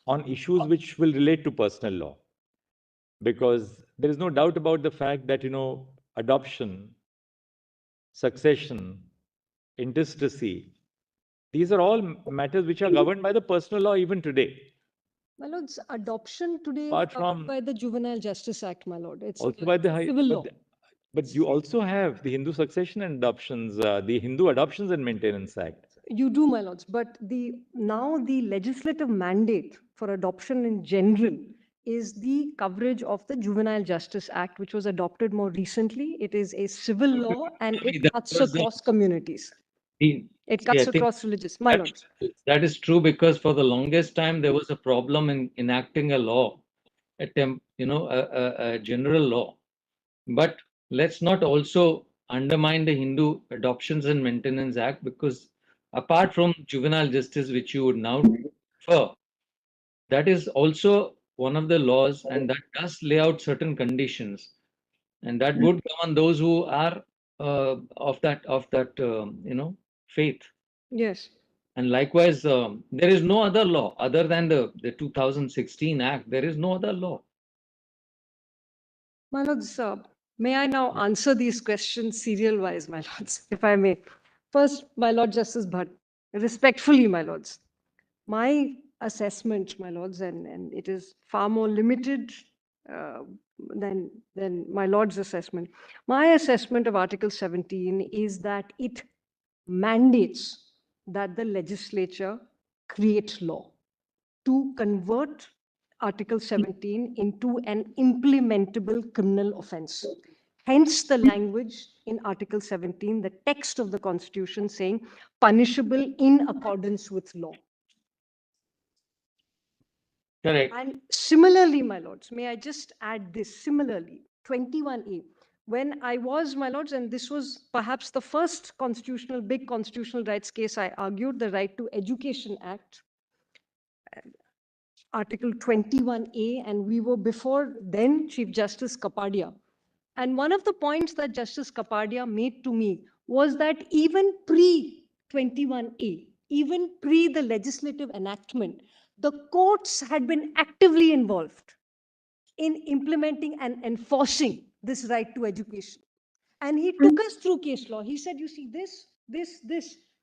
A: on issues which will relate to personal law. Because there is no doubt about the fact that, adoption, succession, intestacy, these are all matters which are governed by the personal law even today.
E: My lords, adoption today
A: Apart
E: is covered
A: from-
E: by the Juvenile Justice Act, my lord. It's
A: Also by the
E: civil law.
A: But you also have the Hindu Succession and Adoptions, the Hindu Adoptions and Maintenance Act.
E: You do, my lords, but now the legislative mandate for adoption in general is the coverage of the Juvenile Justice Act, which was adopted more recently. It is a civil law and it
D: That
E: cuts
D: was the-
E: across communities.
D: See,
E: It
D: I
E: cuts
D: think
E: across religious. My lords.
D: that is true, because for the longest time there was a problem in enacting a law, a general law. But let's not also undermine the Hindu Adoptions and Maintenance Act, because apart from juvenile justice, which you would now refer, that is also one of the laws, and that does lay out certain conditions, and that would govern those who are of that faith.
E: Yes.
D: And likewise, there is no other law other than the 2016 Act. There is no other law.
E: My lords, may I now answer these questions serial-wise, my lords, if I may. First, my Lord Justice Bhatt, respectfully, my lords, my assessment, my lords, and it is far more limited than my lord's assessment. My assessment of Article 17 is that it mandates that the legislature create law to convert Article 17 into an implementable criminal offense. Hence the language in Article 17, the text of the Constitution saying punishable in accordance with law.
D: Correct.
E: And similarly, my lords, may I just add this, similarly, 21A, when I was, my lords, and this was perhaps the first big constitutional rights case I argued, the Right to Education Act, Article 21A, and we were before then Chief Justice Kapadia. And one of the points that Justice Kapadia made to me was that even pre-21A, even pre the legislative enactment, the courts had been actively involved in implementing and enforcing this right to education. And he took us through case law. He said, you see, this,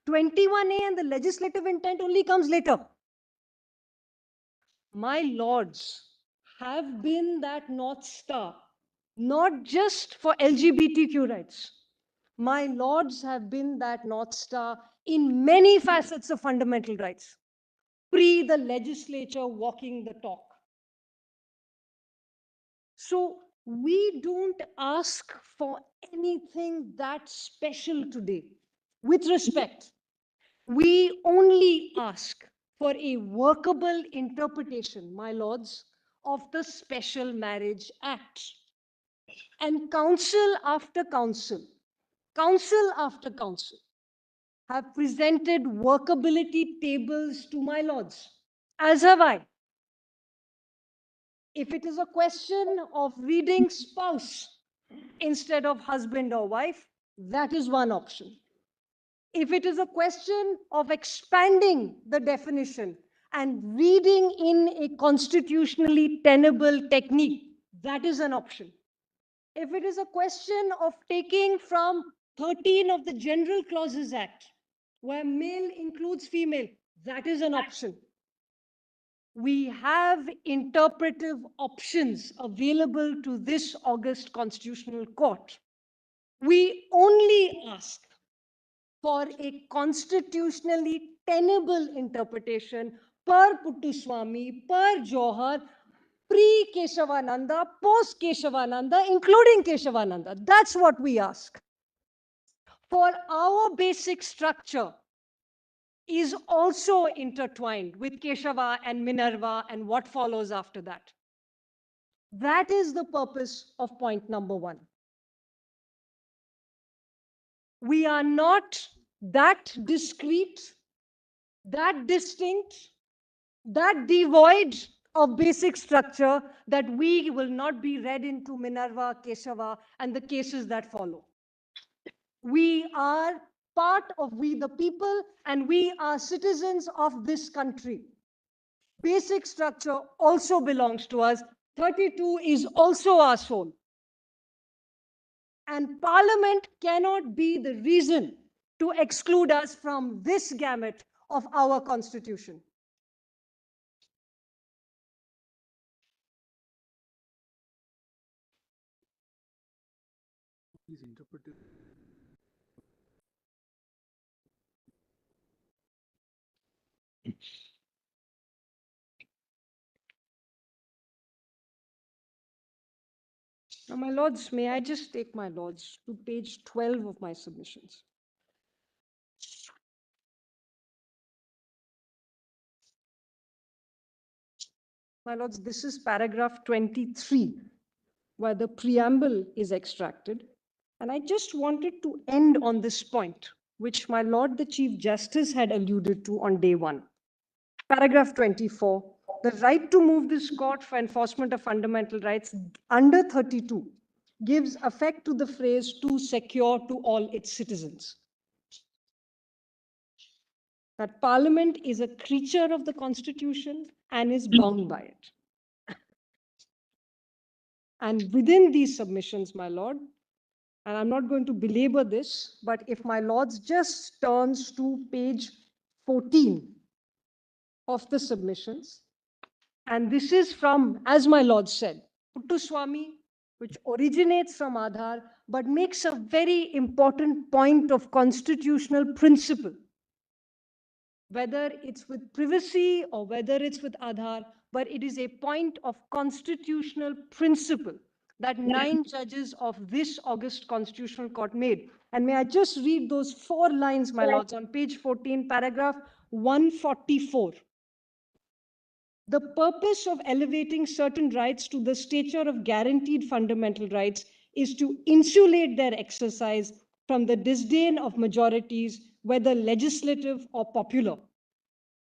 E: 21A and the legislative intent only comes later. my lords have been that North Star, not just for LGBTQ rights. My lords have been that North Star in many facets of fundamental rights, pre the legislature walking the talk. So we don't ask for anything that special today. With respect, we only ask for a workable interpretation, my lords, of the Special Marriage Act. And council after council after council have presented workability tables to my lords, as have I. If it is a question of reading spouse instead of husband or wife, that is one option. If it is a question of expanding the definition and reading in a constitutionally tenable technique, that is an option. If it is a question of taking from 13 of the General Clauses Act, where male includes female, that is an option. We have interpretive options available to this August Constitutional Court. We only ask for a constitutionally tenable interpretation per Puttaswamy, per Johar, pre-Keshavananda, post-Keshavananda, including Keshavananda. That's what we ask. For our basic structure is also intertwined with Keshava and Minerva and what follows after that. That is the purpose of point number 1. We are not that discrete, that distinct, that devoid of basic structure that we will not be read into Minerva, Keshava, and the cases that follow. We are part of we the people, and we are citizens of this country. Basic structure also belongs to us. 32 is also our soul. And Parliament cannot be the reason to exclude us from this gamut of our Constitution.
H: Please interpret it.
E: Now, my lords, may I just take my lords to page 12 of my submissions? My lords, this is paragraph 23, where the preamble is extracted. And I just wanted to end on this point, which my Lord the Chief Justice had alluded to on day 1. Paragraph 24, the right to move this court for enforcement of fundamental rights under 32 gives effect to the phrase "to secure to all its citizens." That Parliament is a creature of the Constitution and is bound by it. And within these submissions, my Lord, and I'm not going to belabor this, but if my Lords just turns to page 14 of the submissions, and this is from, as my Lord said, Puttaswamy, which originates from Aadhaar, but makes a very important point of constitutional principle. Whether it's with privacy or whether it's with Aadhaar, but it is a point of constitutional principle that 9 judges of this August Constitutional Court made. And may I just read those 4 lines, my lords, on page 14, paragraph 144. The purpose of elevating certain rights to the stature of guaranteed fundamental rights is to insulate their exercise from the disdain of majorities, whether legislative or popular.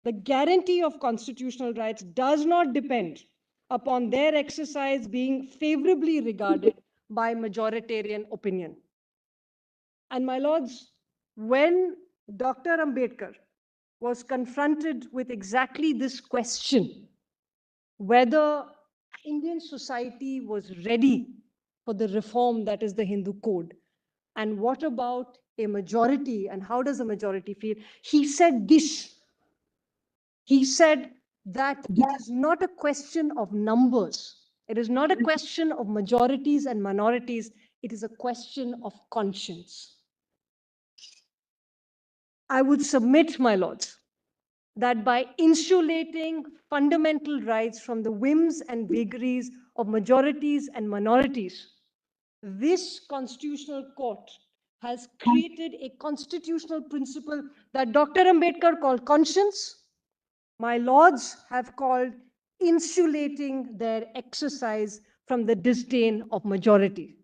E: The guarantee of constitutional rights does not depend upon their exercise being favorably regarded by majoritarian opinion. And my lords, when Dr. Ambedkar was confronted with exactly this question, whether Indian society was ready for the reform that is the Hindu code, and what about a majority and how does a majority feel, he said this. He said, that it is not a question of numbers. It is not a question of majorities and minorities. It is a question of conscience. I would submit, my lords, that by insulating fundamental rights from the whims and vagaries of majorities and minorities, this constitutional court has created a constitutional principle that Dr. Ambedkar called conscience. My lords have called insulating their exercise from the disdain of majority.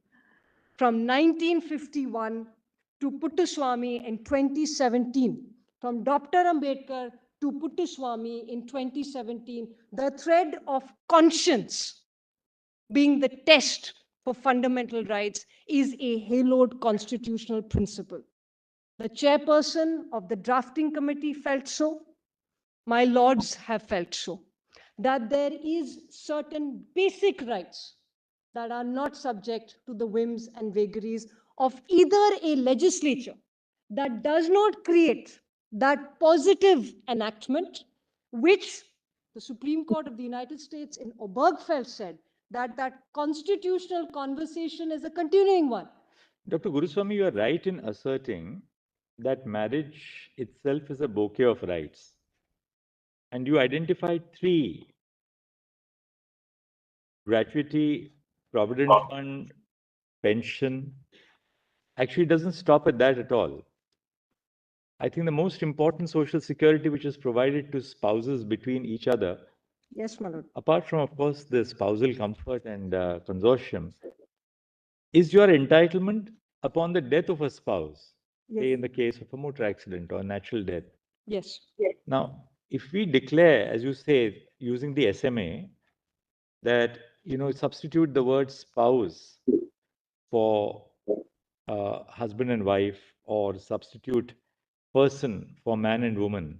E: From 1951 to Puttaswamy in 2017, from Dr. Ambedkar to Puttaswamy in 2017, the thread of conscience being the test for fundamental rights is a haloed constitutional principle. The chairperson of the drafting committee felt so. My lords have felt so, that there is certain basic rights that are not subject to the whims and vagaries of either a legislature that does not create that positive enactment, which the Supreme Court of the United States in Obergefell said that that constitutional conversation is a continuing one.
A: Dr. Guruswamy, you are right in asserting that marriage itself is a bouquet of rights. And you identified three: gratuity, provident fund, pension. Actually, it doesn't stop at that at all. I think the most important social security which is provided to spouses between each other,
E: Yes, my lord.
A: apart from, of course, the spousal comfort and consortium, is your entitlement upon the death of a spouse, say
E: Yes.
A: in the case of a motor accident or natural death.
E: Yes.
A: Now, if we declare, as you say, using the SMA, that, substitute the word spouse for husband and wife, or substitute person for man and woman,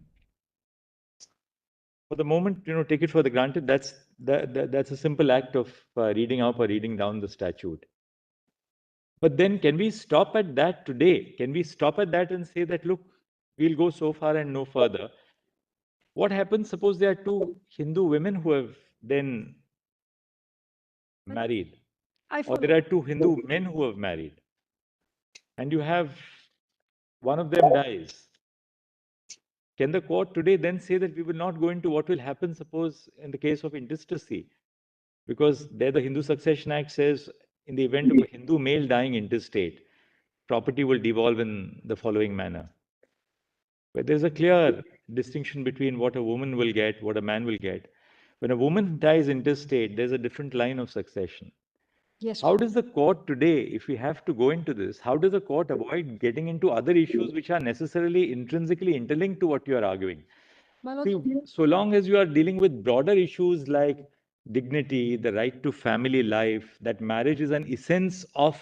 A: for the moment, take it for the granted, that's a simple act of reading up or reading down the statute. But then can we stop at that today? Can we stop at that and say that, look, we'll go so far and no further? What happens, suppose there are two Hindu women who have then married, or there are two Hindu men who have married, and you have one of them dies. Can the court today then say that we will not go into what will happen, suppose, in the case of intestacy? Because there the Hindu Succession Act says, in the event of a Hindu male dying intestate, property will devolve in the following manner. But there's a clear distinction between what a woman will get, what a man will get. When a woman dies intestate, there's a different line of succession.
E: Yes.
A: How does the court today, if we have to go into this, how does the court avoid getting into other issues which are necessarily intrinsically interlinked to what you are arguing?
E: My lord,
A: See, so long as you are dealing with broader issues like dignity, the right to family life, that marriage is an essence of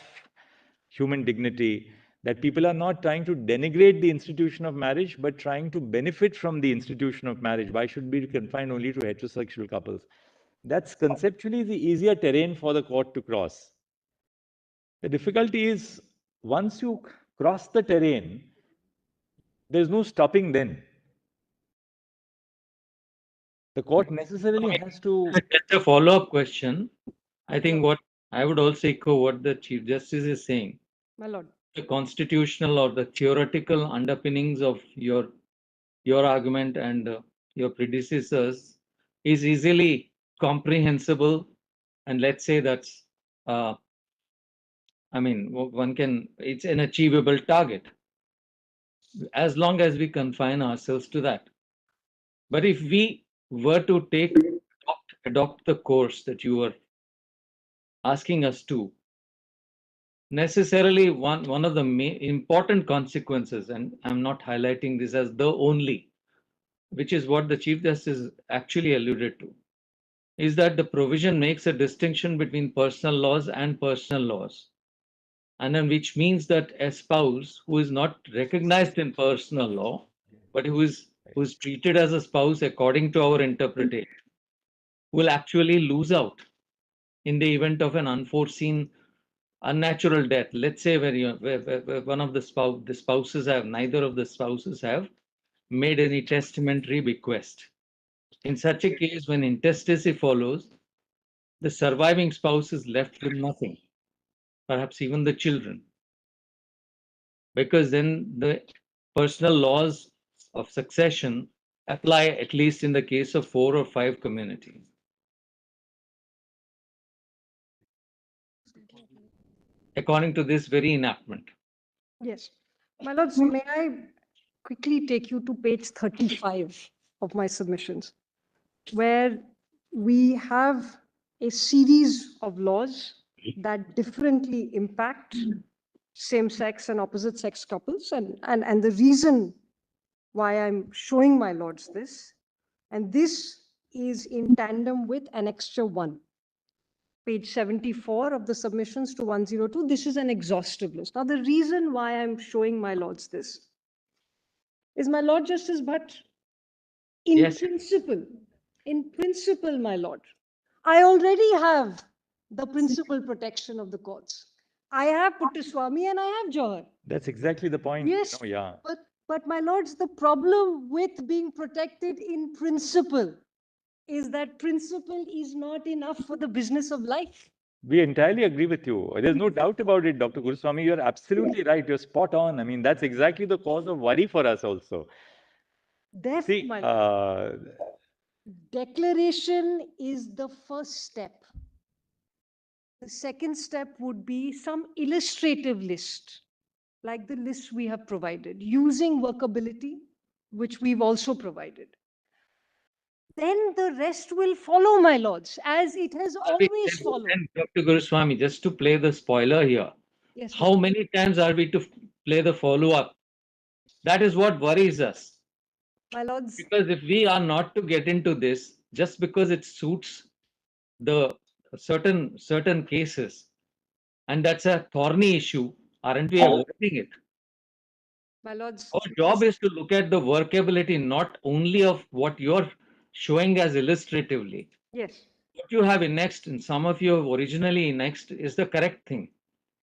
A: human dignity, that people are not trying to denigrate the institution of marriage, but trying to benefit from the institution of marriage. Why should it be confined only to heterosexual couples? That's conceptually the easier terrain for the court to cross. The difficulty is, once you cross the terrain, there's no stopping then. The court necessarily has to...
D: Just a follow-up question. I think what I would also echo what the Chief Justice is saying.
E: my lord.
D: The constitutional or the theoretical underpinnings of your argument and your predecessors is easily comprehensible, and let's say that's it's an achievable target as long as we confine ourselves to that. But if we were to adopt the course that you were asking us to, necessarily one of the important consequences, and I'm not highlighting this as the only, which is what the Chief Justice actually alluded to, is that the provision makes a distinction between personal laws and personal laws. And then which means that a spouse who is not recognized in personal law, but who is treated as a spouse according to our interpretation, will actually lose out in the event of an unforeseen unnatural death. Let's say where one of the spouses have, neither of the spouses have made any testamentary bequest. In such a case, when intestacy follows, the surviving spouse is left with nothing, perhaps even the children, because then the personal laws of succession apply, at least in the case of 4 or 5 communities. According to this very enactment.
E: Yes. My lords, may I quickly take you to page 35 of my submissions, where we have a series of laws that differently impact same-sex and opposite-sex couples. And the reason why I'm showing my lords this, and this is in tandem with Annexure 1. Page 74 of the submissions to 102, this is an exhaustive list. Now, the reason why I'm showing my lords this is, my Lord Justice Bhatt, in principle, my lord, I already have the principal protection of the courts. I have Puttaswamy and I have Johar.
A: That's exactly the point.
E: Yes,
A: No, yeah.
E: but my lords, the problem with being protected in principle is that principle is not enough for the business of life.
A: We entirely agree with you. There's no doubt about it, Dr. Guruswamy. You're absolutely right. You're spot on. I mean, that's exactly the cause of worry for us also.
E: Therefore,
A: See,
E: my lord, declaration is the first step. The second step would be some illustrative list, like the list we have provided, using workability, which we've also provided. Then the rest will follow, my lords, as it has always followed.
D: And Dr. Guruswamy, just to play the spoiler here,
E: Yes,
D: how many times are we to play the follow-up? That is what worries us.
E: my lords,
D: Because if we are not to get into this, just because it suits the certain cases, and that's a thorny issue, aren't we avoiding it?
E: my lords,
D: Our job is to look at the workability, not only of what you're showing as illustratively.
E: yes,
D: What you have annexed, and some of you have originally annexed, is the correct thing,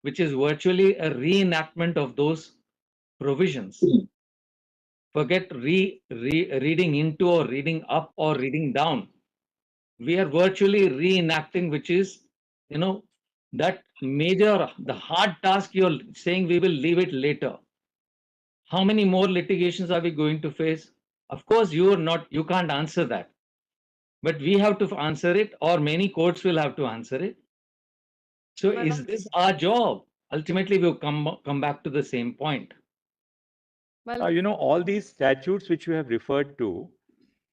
D: which is virtually a reenactment of those provisions. Forget reading into or reading up or reading down. We are virtually reenacting, which is, that major, the hard task you're saying we will leave it later. How many more litigations are we going to face? Of course, you can't answer that. But we have to answer it, or many courts will have to answer it. So is this our job? Ultimately, we'll come back to the same point.
A: All these statutes which you have referred to,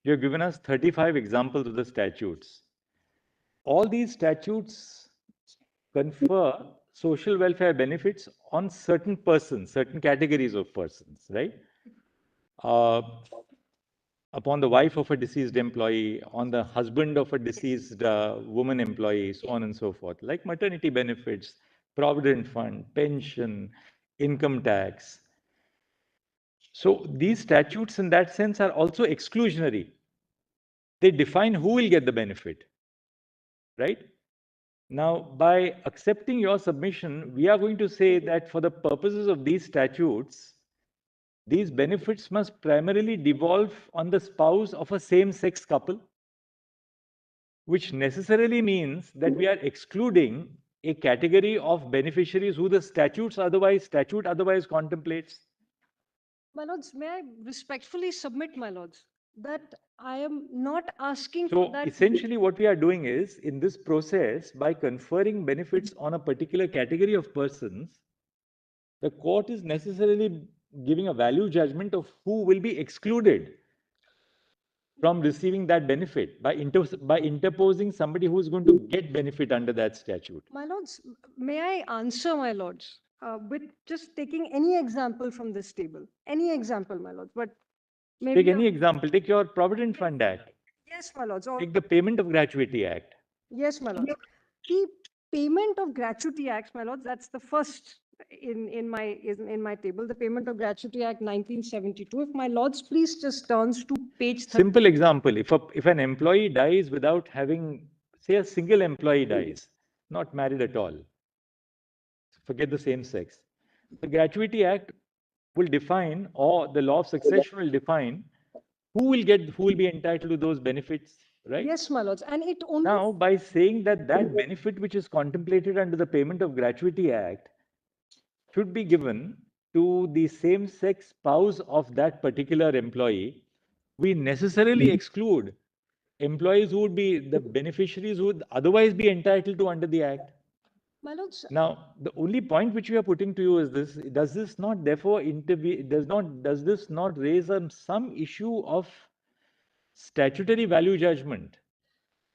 A: you have given us 35 examples of the statutes. All these statutes confer social welfare benefits on certain persons, certain categories of persons, right? Upon the wife of a deceased employee, on the husband of a deceased woman employee, so on and so forth, like maternity benefits, provident fund, pension, income tax. So these statutes in that sense are also exclusionary. They define who will get the benefit, right? Now, by accepting your submission, we are going to say that for the purposes of these statutes, these benefits must primarily devolve on the spouse of a same-sex couple, which necessarily means that we are excluding a category of beneficiaries who the statute otherwise contemplates.
E: my lords, may I respectfully submit, my lords, that I am not asking
A: So
E: for that.
A: essentially what we are doing is, in this process, by conferring benefits on a particular category of persons, the court is necessarily giving a value judgment of who will be excluded from receiving that benefit by interposing somebody who is going to get benefit under that statute.
E: My lords, may I answer, my lords, with just taking any example from this table? Any example, my lords, but maybe.
A: Take any example. Take your Provident Fund Act.
E: Yes, my lords. Or,
A: Take the Payment of Gratuity Act.
E: yes, my lords. The Payment of Gratuity Acts, my lords, that's the first in my table, the Payment of Gratuity Act 1972. If my lords please just turns to page 30.
A: Simple example, if an employee dies without having, say a single employee dies, not married at all, forget the same sex, the Gratuity Act will define, or the law of succession will define, who will be entitled to those benefits, right?
E: Yes, my lords, and it only.
A: Now, by saying that that benefit which is contemplated under the Payment of Gratuity Act should be given to the same-sex spouse of that particular employee, we necessarily exclude employees who would be the beneficiaries who would otherwise be entitled to under the Act.
E: My lords,
A: Now, the only point which we are putting to you is this: does this not therefore intervene? Does this not raise some issue of statutory value judgment?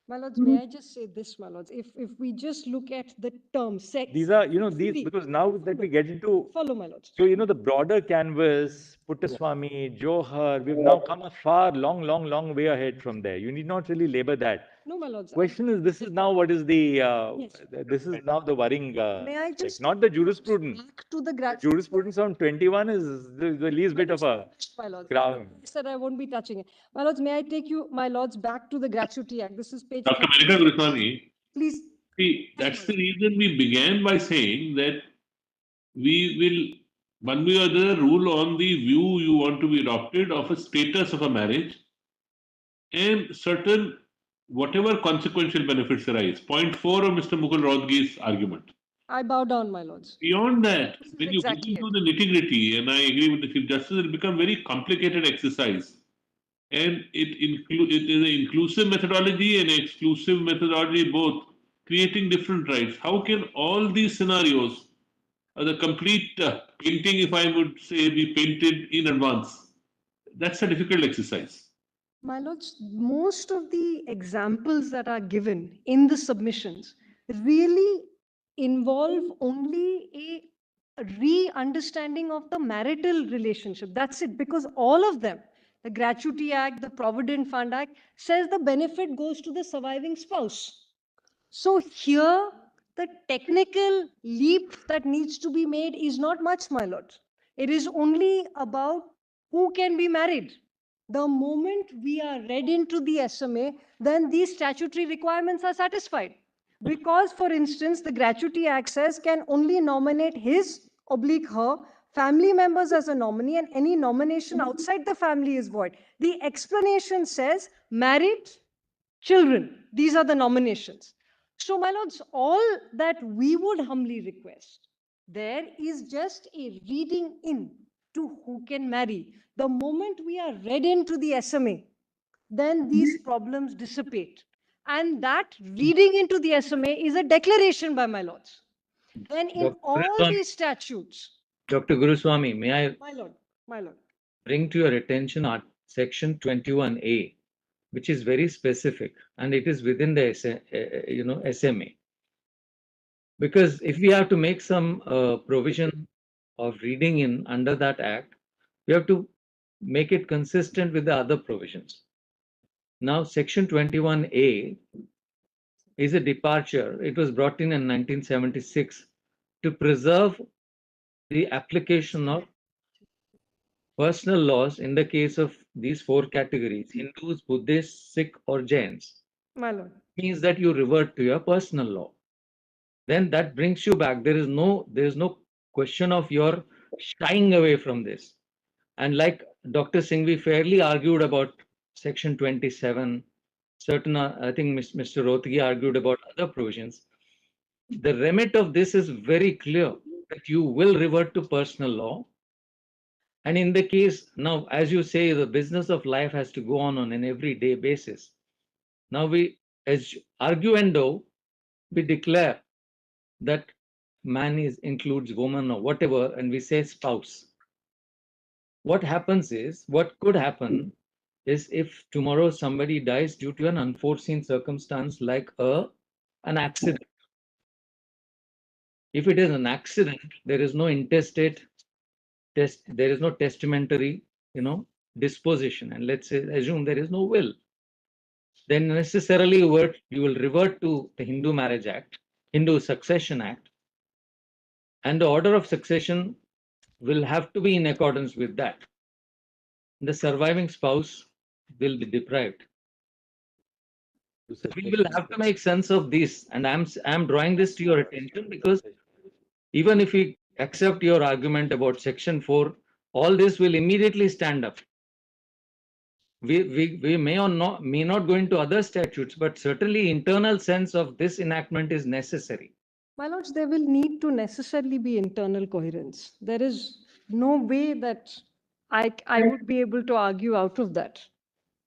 E: my lords, may I just say this, my lords? If we just look at the term sex.
A: These are, these,
E: Three.
A: because now that we get into,
E: Follow, my lords.
A: so, the broader canvas, Puttaswamy, Johar, we've now come a far, long way ahead from there. You need not really labor that.
E: No, my lords.
A: Question is, this is now what is the,
E: Yes.
A: this is now the worrying,
E: May I just
A: not the jurisprudence.
E: back to the gratuity?
A: Jurisprudence on 21 is the least bit of a
E: My lords,
A: ground.
E: I said I won't be touching it. My lords, may I take you, my lords, back to the Gratuity Act? This is page.
I: Dr. Manika Guruswamy,
E: Please.
I: see, that's the reason we began by saying that we will, one way or the other, rule on the view you want to be adopted of a status of a marriage and certain whatever consequential benefits arise. Point 4 of Mr. Mukul Rohatgi's argument.
E: I bow down, my lords.
I: Beyond that,
E: This is
I: when you get
E: exactly
I: into the nitty-gritty, and I agree with the Chief Justice, it becomes very complicated exercise. And it is an inclusive methodology and exclusive methodology both, creating different rights. How can all these scenarios, the complete painting, if I would say, be painted in advance? That's a difficult exercise.
E: My lords, most of the examples that are given in the submissions really involve only a re-understanding of the marital relationship. That's it, because all of them, the Gratuity Act, the Provident Fund Act, says the benefit goes to the surviving spouse. So here, the technical leap that needs to be made is not much, my lord. It is only about who can be married. The moment we are read into the SMA, then these statutory requirements are satisfied. Because, for instance, the Gratuity Act says can only nominate his/her family members as a nominee, and any nomination outside the family is void. The explanation says married, children. These are the nominations. So, my lords, all that we would humbly request, there is just a reading in to who can marry. The moment we are read into the SMA, then these problems dissipate. And that reading into the SMA is a declaration by my lords. Then in
D: Dr.
E: all
D: Guruswamy.
E: these statutes,
D: Dr. Guruswamy, may I
E: my lord,
D: bring to your attention section 21A, which is very specific, and it is within the SMA. Because if we have to make some provision of reading in under that act, we have to make it consistent with the other provisions. Now, section 21A is a departure. It was brought in 1976 to preserve the application of personal laws in the case of these four categories: Hindus, Buddhists, Sikh, or Jains.
E: my lord.
D: Means that you revert to your personal law. Then that brings you back. There is no question of your shying away from this. And like Dr. Singhvi fairly argued about section 27, certain, I think Mr. Rohatgi argued about other provisions. The remit of this is very clear, that you will revert to personal law. And in the case, now, as you say, the business of life has to go on an everyday basis. Now we, as arguendo, we declare that man includes woman or whatever, and we say spouse. What happens is, what could happen is, if tomorrow somebody dies due to an unforeseen circumstance like an accident. If it is an accident, there is no intestate there is no testamentary, disposition, and let's say assume there is no will, then necessarily you will revert to the Hindu Marriage Act, Hindu Succession Act, and the order of succession will have to be in accordance with that. The surviving spouse will be deprived. We will have to make sense of this, and I'm drawing this to your attention because even if we accept your argument about section 4, all this will immediately stand up. we may not go into other statutes, but certainly internal sense of this enactment is necessary.
E: My lords, there will need to necessarily be internal coherence. There is no way that I would be able to argue out of that.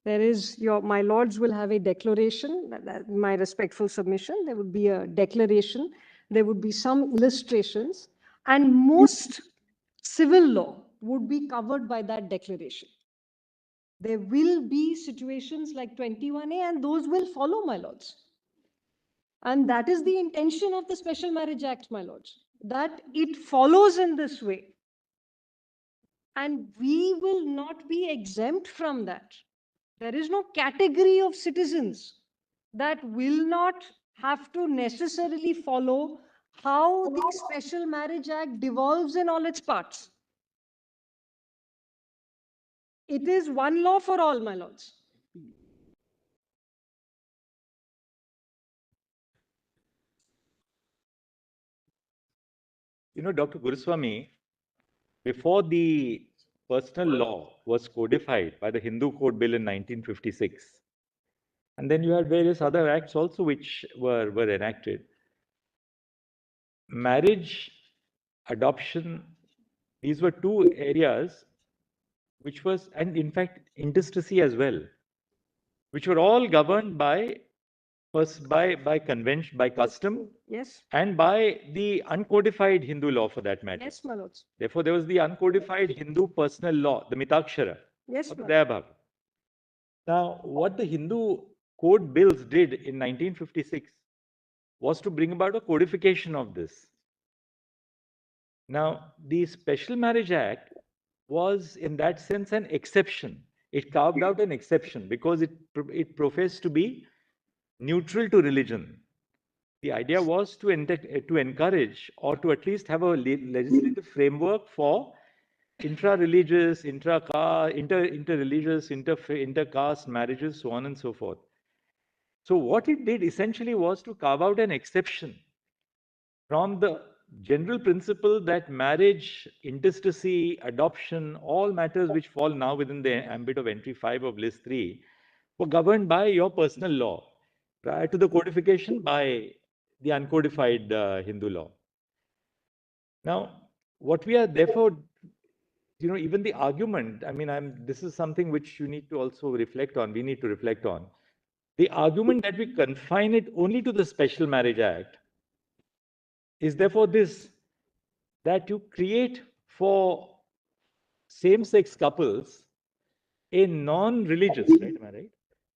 E: There is my lords will have a declaration, my respectful submission. There would be a declaration. There would be some illustrations, and most civil law would be covered by that declaration. There will be situations like 21A, and those will follow, my lords. And that is the intention of the Special Marriage Act, my lords, that it follows in this way. And we will not be exempt from that. There is no category of citizens that will not have to necessarily follow how the Special Marriage Act devolves in all its parts. It is one law for all, my lords.
A: You know, Dr. Guruswamy, before the personal law was codified by the Hindu Code Bill in 1956, and then you had various other acts also which were enacted. Marriage, adoption, these were two areas which was, and in fact, intestacy as well, which were all governed by convention, by custom,
E: Yes.
A: and by the uncodified Hindu law for that matter.
E: Yes, my lords.
A: Therefore, there was the uncodified Hindu personal law, the Mitakshara,
E: Yes,
A: or the
E: my
A: Daya Bhag. Now, what the Hindu code bills did in 1956 was to bring about a codification of this. Now, the Special Marriage Act was, in that sense, an exception. It carved out an exception because it professed to be neutral to religion. The idea was to encourage, or to at least have a legislative framework for intra-religious, inter-religious, inter-caste marriages, so on and so forth. So what it did essentially was to carve out an exception from the general principle that marriage, intestacy, adoption, all matters which fall now within the ambit of entry 5 of list 3 were governed by your personal law prior to the codification by the uncodified Hindu law. Now, what we are therefore, you know, even the argument, I mean, this is something which you need to also reflect on, we need to reflect on. The argument that we confine it only to the Special Marriage Act is therefore this, that you create for same-sex couples a non-religious, right, am I right?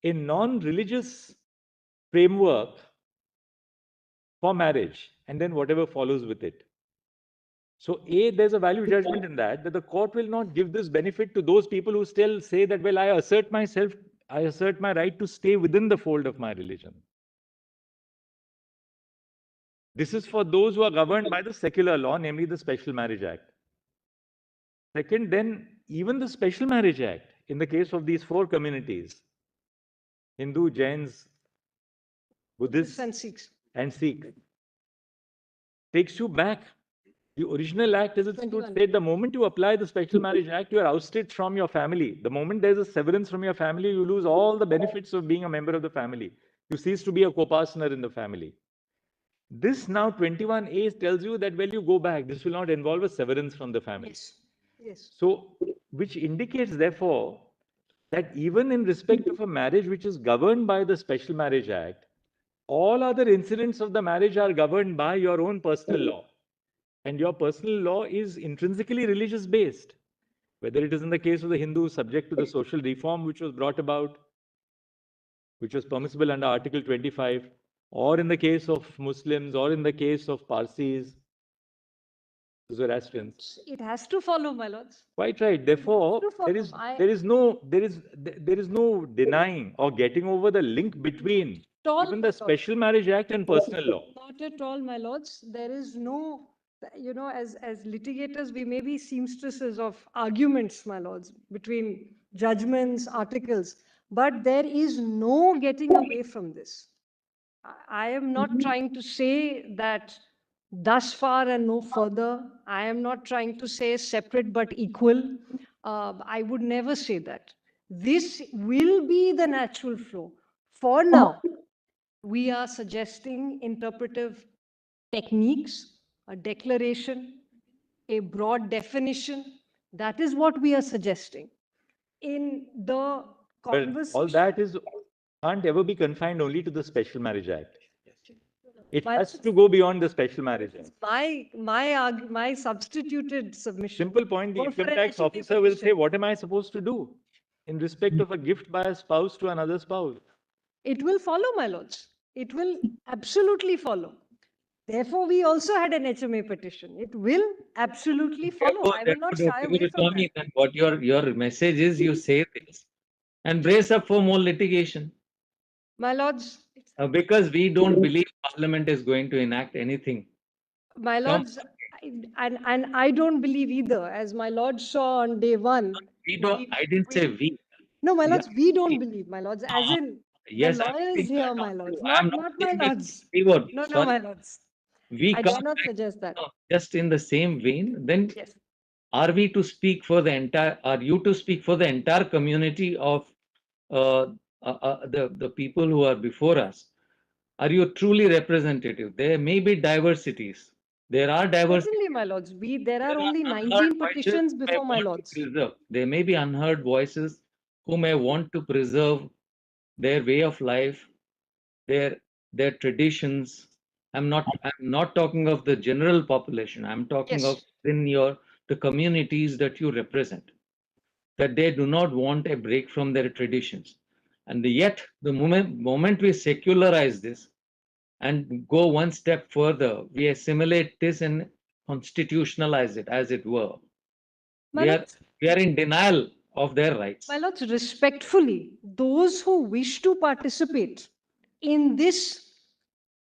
A: A non-religious framework for marriage, and then whatever follows with it. So there's a value judgment in that the court will not give this benefit to those people who still say that, well, I assert my right to stay within the fold of my religion. This is for those who are governed by the secular law, namely the Special Marriage Act. Second, then even the Special Marriage Act, in the case of these 4 communities, Hindu, Jains, Buddhists, and Sikhs, takes you back. The original act, as it stood, said the moment you apply the Special Marriage Act, you are ousted from your family. The moment there's a severance from your family, you lose all the benefits of being a member of the family. You cease to be a co-partner in the family. This now 21A tells you that, well, you go back. This will not involve a severance from the family.
E: Yes. Yes.
A: So, which indicates, therefore, that even in respect of a marriage which is governed by the Special Marriage Act, all other incidents of the marriage are governed by your own personal law. And your personal law is intrinsically religious based, whether it is in the case of the Hindus subject to the social reform which was brought about, which was permissible under Article 25, or in the case of Muslims, or in the case of Parsis, Zoroastrians.
E: It has to follow, my lords.
A: Quite right. Therefore, there is no denying or getting over the link between even the Special Marriage Act and personal law.
E: Not at all, my lords. There is no, you know, as litigators, we may be seamstresses of arguments, my lords, between judgments, articles, but there is no getting away from this. I am not trying to say that thus far and no further. I am not trying to say separate but equal. I would never say that. This will be the natural flow. For now, we are suggesting interpretive techniques, a declaration, a broad definition. That is what we are suggesting. In the
A: But all
E: conversation,
A: that is can't ever be confined only to the Special Marriage Act. It
E: My-
A: has to go beyond the Special Marriage Act.
E: my substituted submission.
A: Simple point, the
E: Or for
A: income
E: an
A: tax
E: HMA
A: officer will say,
E: petition.
A: what am I supposed to do in respect of a gift by a spouse to another spouse?
E: It will follow, my lords. It will absolutely follow. Therefore, we also had an HMA petition. It will absolutely follow. I will not shy away from that.
D: Then what your message is, you say this and brace up for more litigation.
E: My lords,
D: Because we don't believe Parliament is going to enact anything.
E: my lords, and I don't believe either, as my lord saw on day one.
D: We don't, I didn't say we.
E: No, my
D: Yeah.
E: lords, we don't believe, my lords, as in
D: Yes,
E: the
D: I'm
E: lawyers
D: saying
E: here,
D: that
E: my
D: also.
E: lords,
D: I'm
E: not my
D: saying that
E: lords.
D: we were-
E: No,
D: sorry.
E: my lords.
D: We
E: I
D: come
E: dare not
D: back,
E: suggest that.
D: just in the same vein, then
E: Yes.
D: are we to speak for the entire, are you to speak for the entire community of the people who are before us? Are you truly representative? There may be diversities. There are diversities.
E: Certainly, my lords, there are
D: There
E: only
D: unheard
E: 19
D: voices
E: petitions
D: who may
E: before my
D: want to
E: lords.
D: preserve. There may be unheard voices who may want to preserve their way of life, their traditions. I'm not talking of the general population. I'm talking
E: Yes.
D: of in the communities that you represent, that they do not want a break from their traditions. And yet, the moment we secularize this and go one step further, we assimilate this and constitutionalize it, as it were.
E: My
D: We are,
E: lords,
D: we are in denial of their rights.
E: My lords, respectfully, those who wish to participate in this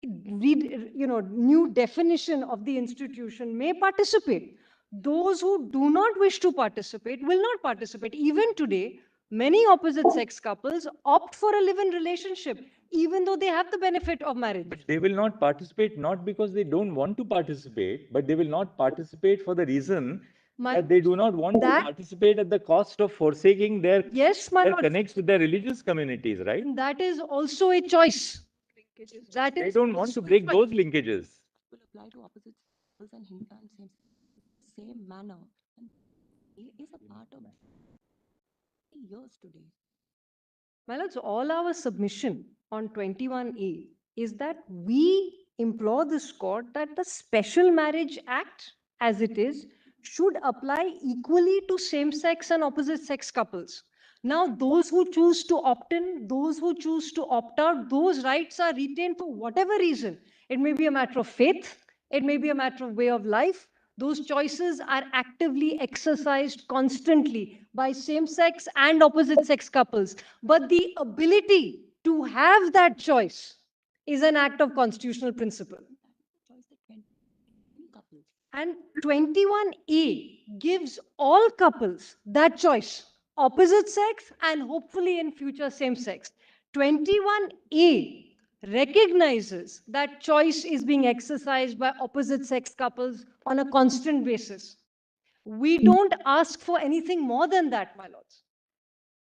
E: new definition of the institution may participate. Those who do not wish to participate will not participate. Even today, many opposite sex couples opt for a live-in relationship, even though they have the benefit of marriage.
A: But they will not participate not because they don't want to participate, but they will not participate for the reason
E: My-
A: that they do not want to
E: That-
A: participate at the cost of forsaking their,
E: Yes, my
A: their
E: lord,
A: connects with their religious communities, right?
E: that is also a choice. That
A: They
E: is
A: don't want to break those linkages.
L: Will apply to opposite sexes and same manner. And he is a part of years today.
E: My lords, all our submission on 21A is that we implore this court that the Special Marriage Act, as it is, should apply equally to same-sex and opposite-sex couples. Now, those who choose to opt in, those who choose to opt out, those rights are retained for whatever reason. It may be a matter of faith, it may be a matter of way of life. Those choices are actively exercised constantly by same-sex and opposite-sex couples. But the ability to have that choice is an act of constitutional principle.
L: Choice that any couple.
E: And 21A gives all couples that choice, opposite sex and hopefully in future same sex. 21A recognizes that choice is being exercised by opposite sex couples on a constant basis. We don't ask for anything more than that, my lords.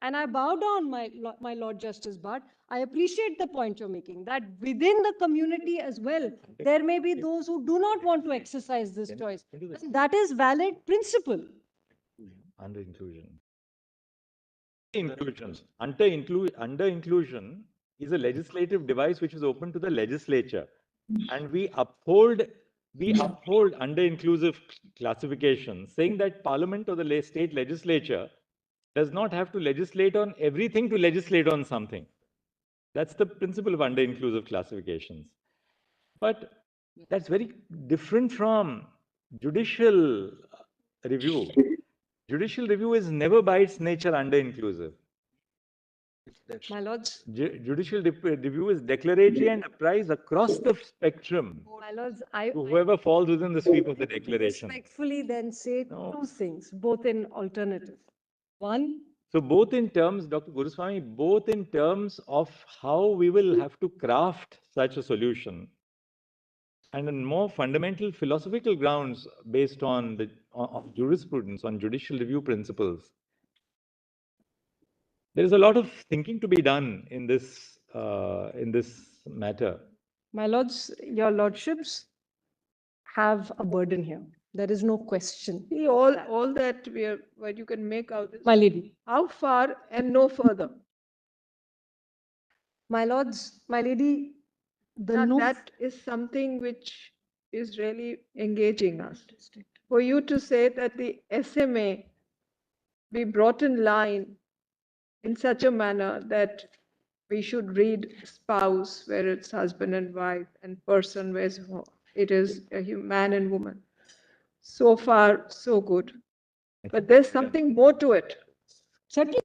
E: And I bow down, my Lord Justice Bhatt. I appreciate the point you're making, that within the community as well, there may be those who do not want to exercise this choice. And that is valid principle.
A: Under inclusion. Under inclusion is a legislative device which is open to the legislature. And we uphold under inclusive classification, saying that Parliament or the state legislature does not have to legislate on everything to legislate on something. That's the principle of under inclusive classifications. But that's very different from judicial review. Judicial review is never by its nature under inclusive.
E: My lords,
A: Judicial review is declaratory and applies across the spectrum
E: my lords,
A: to whoever falls within the sweep of the declaration.
E: respectfully then say
A: No.
E: two things, both in alternative. One,
A: So both in terms, Dr. Guruswamy, both in terms of how we will have to craft such a solution and on more fundamental philosophical grounds based on on jurisprudence, on judicial review principles, There is a lot of thinking to be done in this matter.
E: My lords, your lordships have a burden here. There is no question.
J: See, all that we are, what you can make out is
E: My lady,
J: how far and no further.
E: my lords, my lady, the
J: Now,
E: no.
J: that is something which is really engaging us. For you to say that the SMA be brought in line in such a manner that we should read spouse where it's husband and wife and person where it is a man and woman. So far, so good. But there's something more to it.
E: Certainly.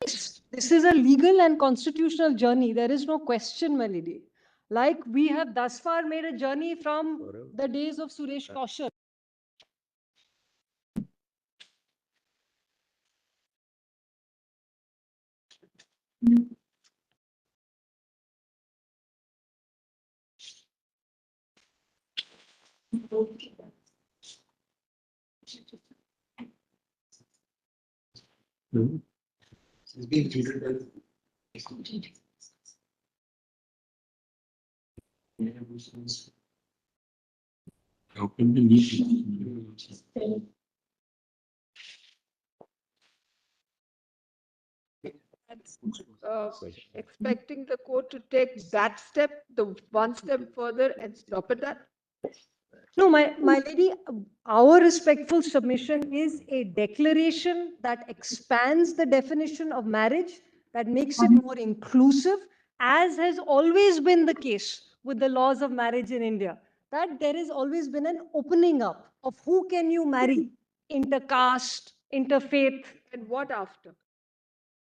E: This is a legal and constitutional journey. There is no question, my lady. Like we have thus far made a journey from the days of Suresh Kaushal.
J: Expecting the court to take that step, the one step further and stop at that?
E: No, my lady, our respectful submission is a declaration that expands the definition of marriage, that makes it more inclusive, as has always been the case with the laws of marriage in India, that there has always been an opening up of who can you marry, intercaste, interfaith.
J: And what after?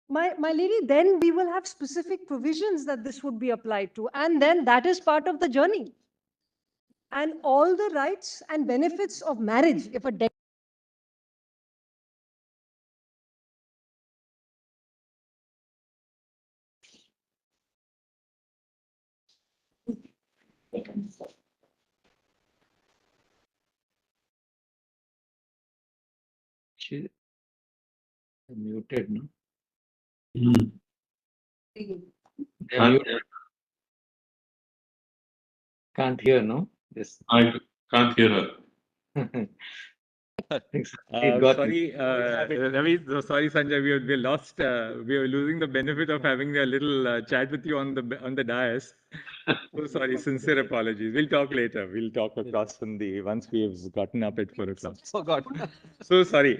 E: My lady, then we will have specific provisions that this would be applied to. And then that is part of the journey. And all the rights and benefits of marriage, if a
D: She muted, no? They're muted. Can't hear, no? Yes.
I: I can't hear her.
A: Sorry, Ravi, sorry, Sanjay, we lost. We are losing the benefit of having a little chat with you on the dais. So sorry, sincere apologies. We'll talk later. We'll talk across from once we've gotten up at 4 o'clock.
H: Oh, God.
A: So sorry.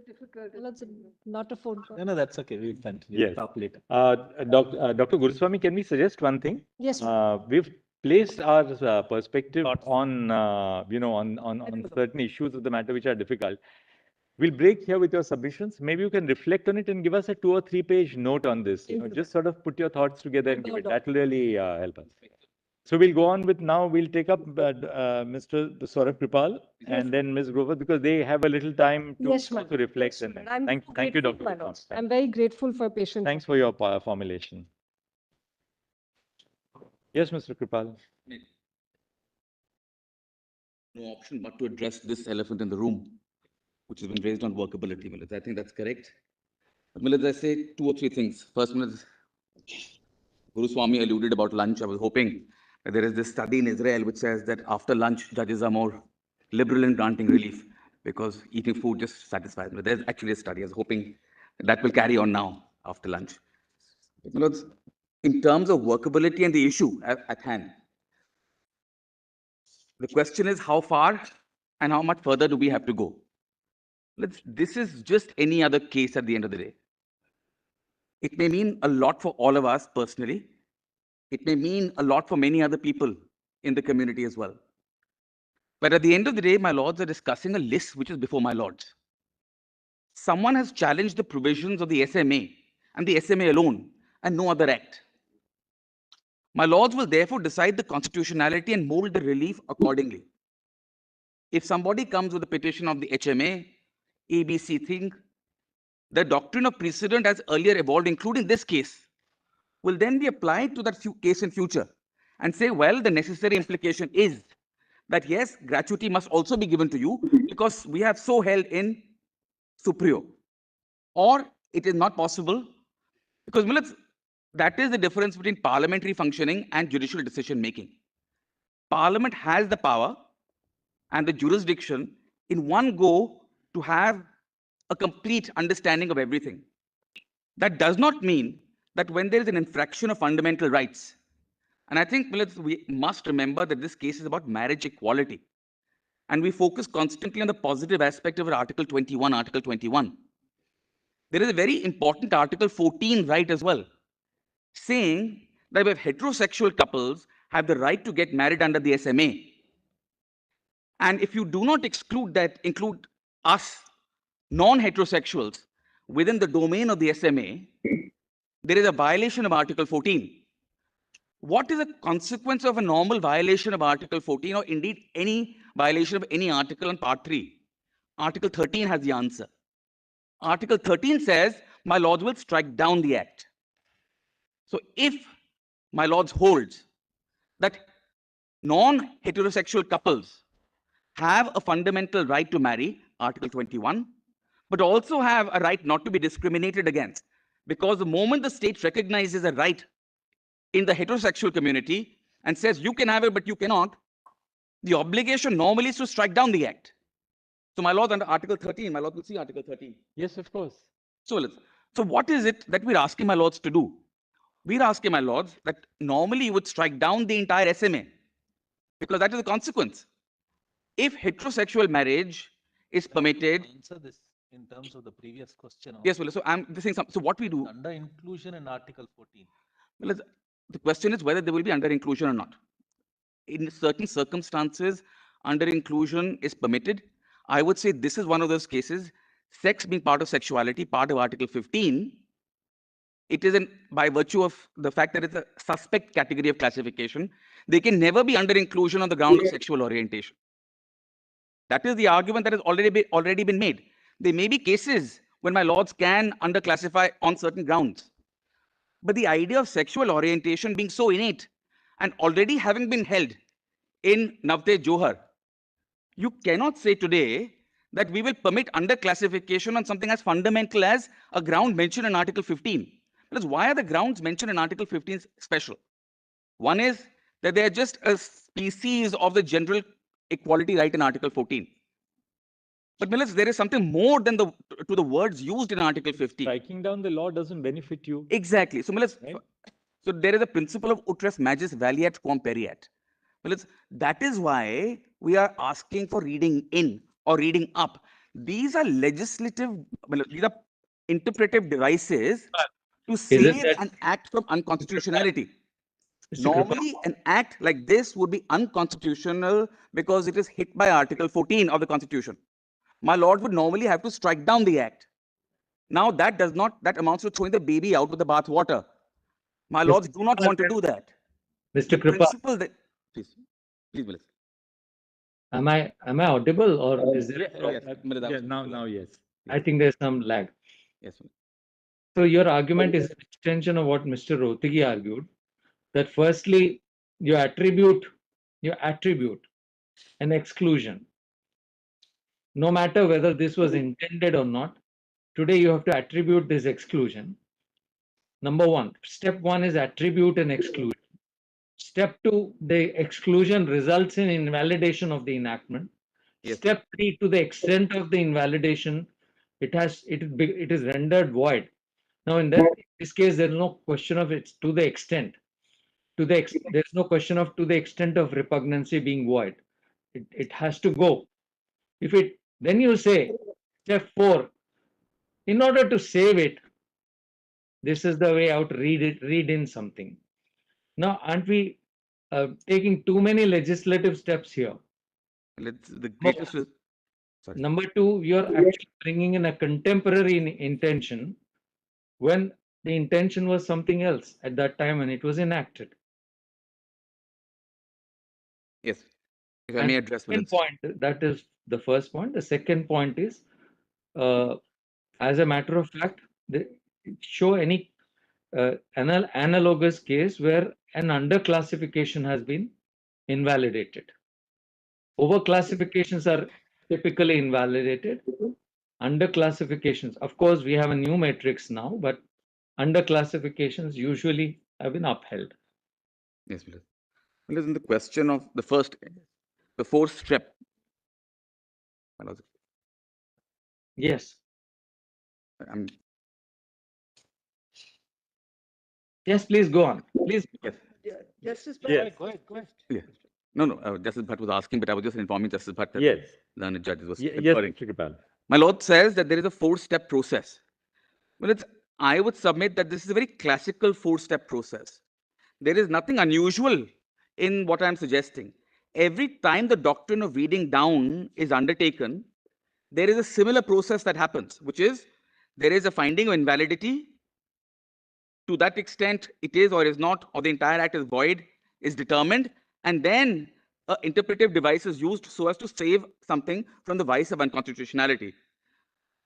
J: Difficult.
E: Well, it's not a phone call.
H: No, that's okay. We'll continue.
A: Yes.
H: Talk later.
A: Dr. Guruswamy, can we suggest one thing?
E: Yes.
A: We've placed our perspective on, on certain issues of the matter which are difficult. We'll break here with your submissions. Maybe you can reflect on it and give us a 2 or 3 page note on this. Just sort of put your thoughts together and give it. That will really help us. So we'll go on with now. We'll take up Mr. Saurabh Kripal and then Ms. Grover, because they have a little time to,
E: Yes,
A: to reflect.
E: Yes,
A: and thank you, Dr.
E: my lords. I'm very grateful for patience.
A: Thanks for your formulation. Yes, Mr. Kripal.
B: No option but to address this elephant in the room, which has been raised on workability, Millets. I think that's correct. But Millets, I say 2 or 3 things. First, Millets, Guruswamy alluded about lunch. I was hoping that there is this study in Israel which says that after lunch, judges are more liberal in granting relief because eating food just satisfies me. There's actually a study. I was hoping that will carry on now after lunch. But Millets, in terms of workability and the issue at hand, the question is how far and how much further do we have to go? This is just any other case at the end of the day. It may mean a lot for all of us personally. It may mean a lot for many other people in the community as well. But at the end of the day, my lords are discussing a list which is before my lords. Someone has challenged the provisions of the SMA and the SMA alone and no other act. My lords will therefore decide the constitutionality and mold the relief accordingly. If somebody comes with a petition of the HMA, ABC thing, the doctrine of precedent as earlier evolved, including this case, will then be applied to that case in future and say, well, the necessary implication is that yes, gratuity must also be given to you because we have so held in
M: superior, or it is not possible because that is the difference between parliamentary functioning and judicial decision making. Parliament has the power and the jurisdiction in one go to have a complete understanding of everything. That does not mean that when there is an infraction of fundamental rights, and I think we must remember that this case is about marriage equality. And we focus constantly on the positive aspect of Article 21, Article 21. There is a very important Article 14 right as well, saying that if heterosexual couples have the right to get married under the SMA, and if you do not include us, non-heterosexuals, within the domain of the SMA, there is a violation of Article 14. What is the consequence of a normal violation of Article 14, or indeed any violation of any article on Part 3? Article 13 has the answer. Article 13 says, my lords will strike down the act. So if my lords holds that non-heterosexual couples have a fundamental right to marry, Article 21, but also have a right not to be discriminated against, because the moment the state recognizes a right in the heterosexual community and says you can have it but you cannot, the obligation normally is to strike down the act. So my lord, under Article 13, my lord will see Article 13.
A: Yes, of course.
M: So what is it that we're asking my lords to do? We're asking my lords that normally you would strike down the entire SMA, because that is the consequence. If heterosexual marriage is permitted.
H: Answer this in terms of the previous question.
M: Yes, well, so I'm saying so what we do.
H: Under inclusion in Article 14.
M: Well, the question is whether they will be under inclusion or not. In certain circumstances, under inclusion is permitted. I would say this is one of those cases, sex being part of sexuality, part of Article 15, it is by virtue of the fact that it's a suspect category of classification, they can never be under inclusion on the ground of sexual orientation. That is the argument that has already been made. There may be cases when my lords can underclassify on certain grounds. But the idea of sexual orientation being so innate and already having been held in Navtej Johar, you cannot say today that we will permit underclassification on something as fundamental as a ground mentioned in Article 15. Because why are the grounds mentioned in Article 15 special? One is that they are just a species of the general equality right in Article 14. But Millis, there is something more than to the words used in Article 15.
A: Striking down the law doesn't benefit you.
M: Exactly. So Millis,
A: right?
M: So there is a principle of utres magis valeat quam periat. Millis, that is why we are asking for reading in or reading up. These are legislative, these are interpretive devices to save an act from unconstitutionality. Normally, an act like this would be unconstitutional because it is hit by Article 14 of the Constitution. My lord would normally have to strike down the act. Now that amounts to throwing the baby out with the bath water. My lords do not want to do that.
D: Mr. Kripa,
M: please, Melissa.
D: Am I audible or is there?
A: Yeah, now yes.
D: I think there's some lag.
M: Yes.
D: So your argument is an extension of what Mr. Rohtgi argued, that firstly you attribute an exclusion. No matter whether this was intended or not, today you have to attribute this exclusion. Number one, step one is attribute an exclusion. Step two, the exclusion results in invalidation of the enactment. Yes. Step three, to the extent of the invalidation, it is rendered void. Now, in this case, there is no question of it's to the extent. There's no question of to the extent of repugnancy being void. It has to go. Then you say, step 4, in order to save it, this is the way out, read in something. Now, aren't we taking too many legislative steps here? Number 2, you're actually bringing in a contemporary intention when the intention was something else at that time when it was enacted.
M: Yes, if I may address
D: the second point, that is the first point. The second point is, as a matter of fact, show any analogous case where an underclassification has been invalidated. Overclassifications are typically invalidated. under classifications, of course, we have a new matrix now, but under classifications usually have been upheld.
M: Yes, Milad. Listen, the question of the fourth step.
D: Yes.
M: I'm
D: Yes, please go on. Please.
M: Yes.
J: Justice
A: Yes.
J: Bhatt.
M: Yeah. No, Justice Bhatt was asking, but I was just informing Justice Bhatt that
A: Yes.
M: the learned judges was
A: Yes,
M: conferring.
A: Mr. Kripal.
M: My lord says that there is a four-step process. Well, I would submit that this is a very classical four-step process. There is nothing unusual in what I'm suggesting. Every time the doctrine of reading down is undertaken, there is a similar process that happens, which is there is a finding of invalidity. To that extent, it is or is not, or the entire act is void, is determined, and then an interpretive device is used so as to save something from the vice of unconstitutionality.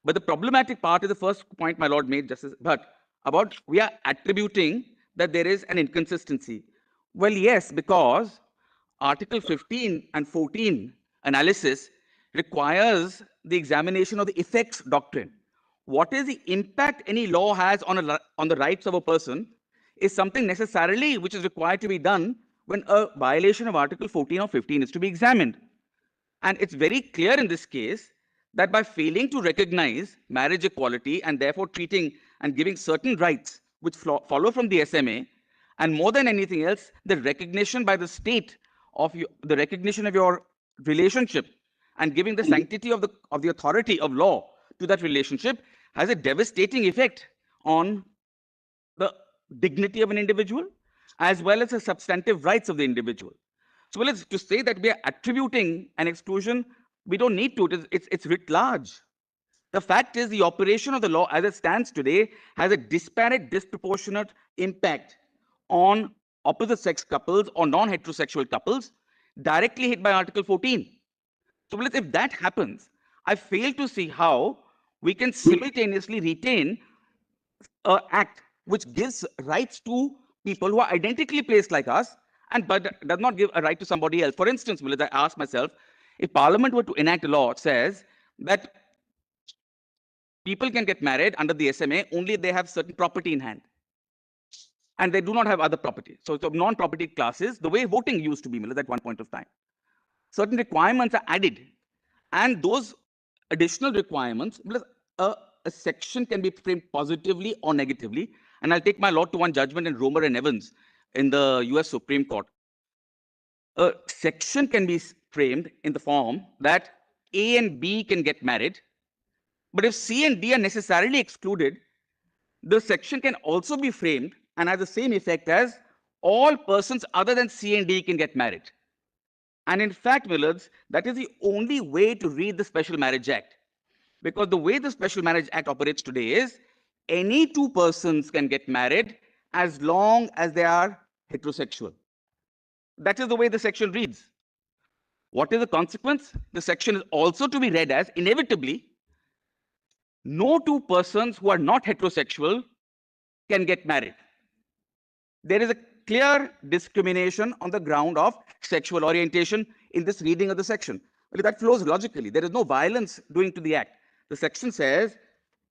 M: But the problematic part is the first point my lord made, Justice Bhatt, about we are attributing that there is an inconsistency. Well, yes, because Article 15 and 14 analysis requires the examination of the effects doctrine. What is the impact any law has on the rights of a person is something necessarily which is required to be done when a violation of Article 14 or 15 is to be examined. And it's very clear in this case that by failing to recognize marriage equality and therefore treating and giving certain rights which follow from the SMA, and more than anything else, the recognition by the state of the recognition of your relationship and giving the sanctity of the authority of law to that relationship has a devastating effect on the dignity of an individual as well as the substantive rights of the individual. So, well, it's to say that we are attributing an exclusion, we don't need to. It's writ large. The fact is, the operation of the law as it stands today has a disparate, disproportionate impact on opposite sex couples or non-heterosexual couples directly hit by Article 14. So, well, if that happens, I fail to see how we can simultaneously retain an act which gives rights to people who are identically placed like us, but does not give a right to somebody else. For instance, I ask myself, if Parliament were to enact a law that says that people can get married under the SMA only if they have certain property in hand, and they do not have other property. So non-property classes, the way voting used to be at one point of time, certain requirements are added, and those additional requirements, a section can be framed positively or negatively. And I'll take my law to one judgment in Romer and Evans in the US Supreme Court. A section can be framed in the form that A and B can get married, but if C and D are necessarily excluded, the section can also be framed and has the same effect as all persons other than C and D can get married. And in fact, Millards, that is the only way to read the Special Marriage Act. Because the way the Special Marriage Act operates today is any two persons can get married as long as they are heterosexual. That is the way the section reads. What is the consequence? The section is also to be read as, inevitably, no two persons who are not heterosexual can get married. There is a clear discrimination on the ground of sexual orientation in this reading of the section. Well, that flows logically. There is no violence doing to the act. The section says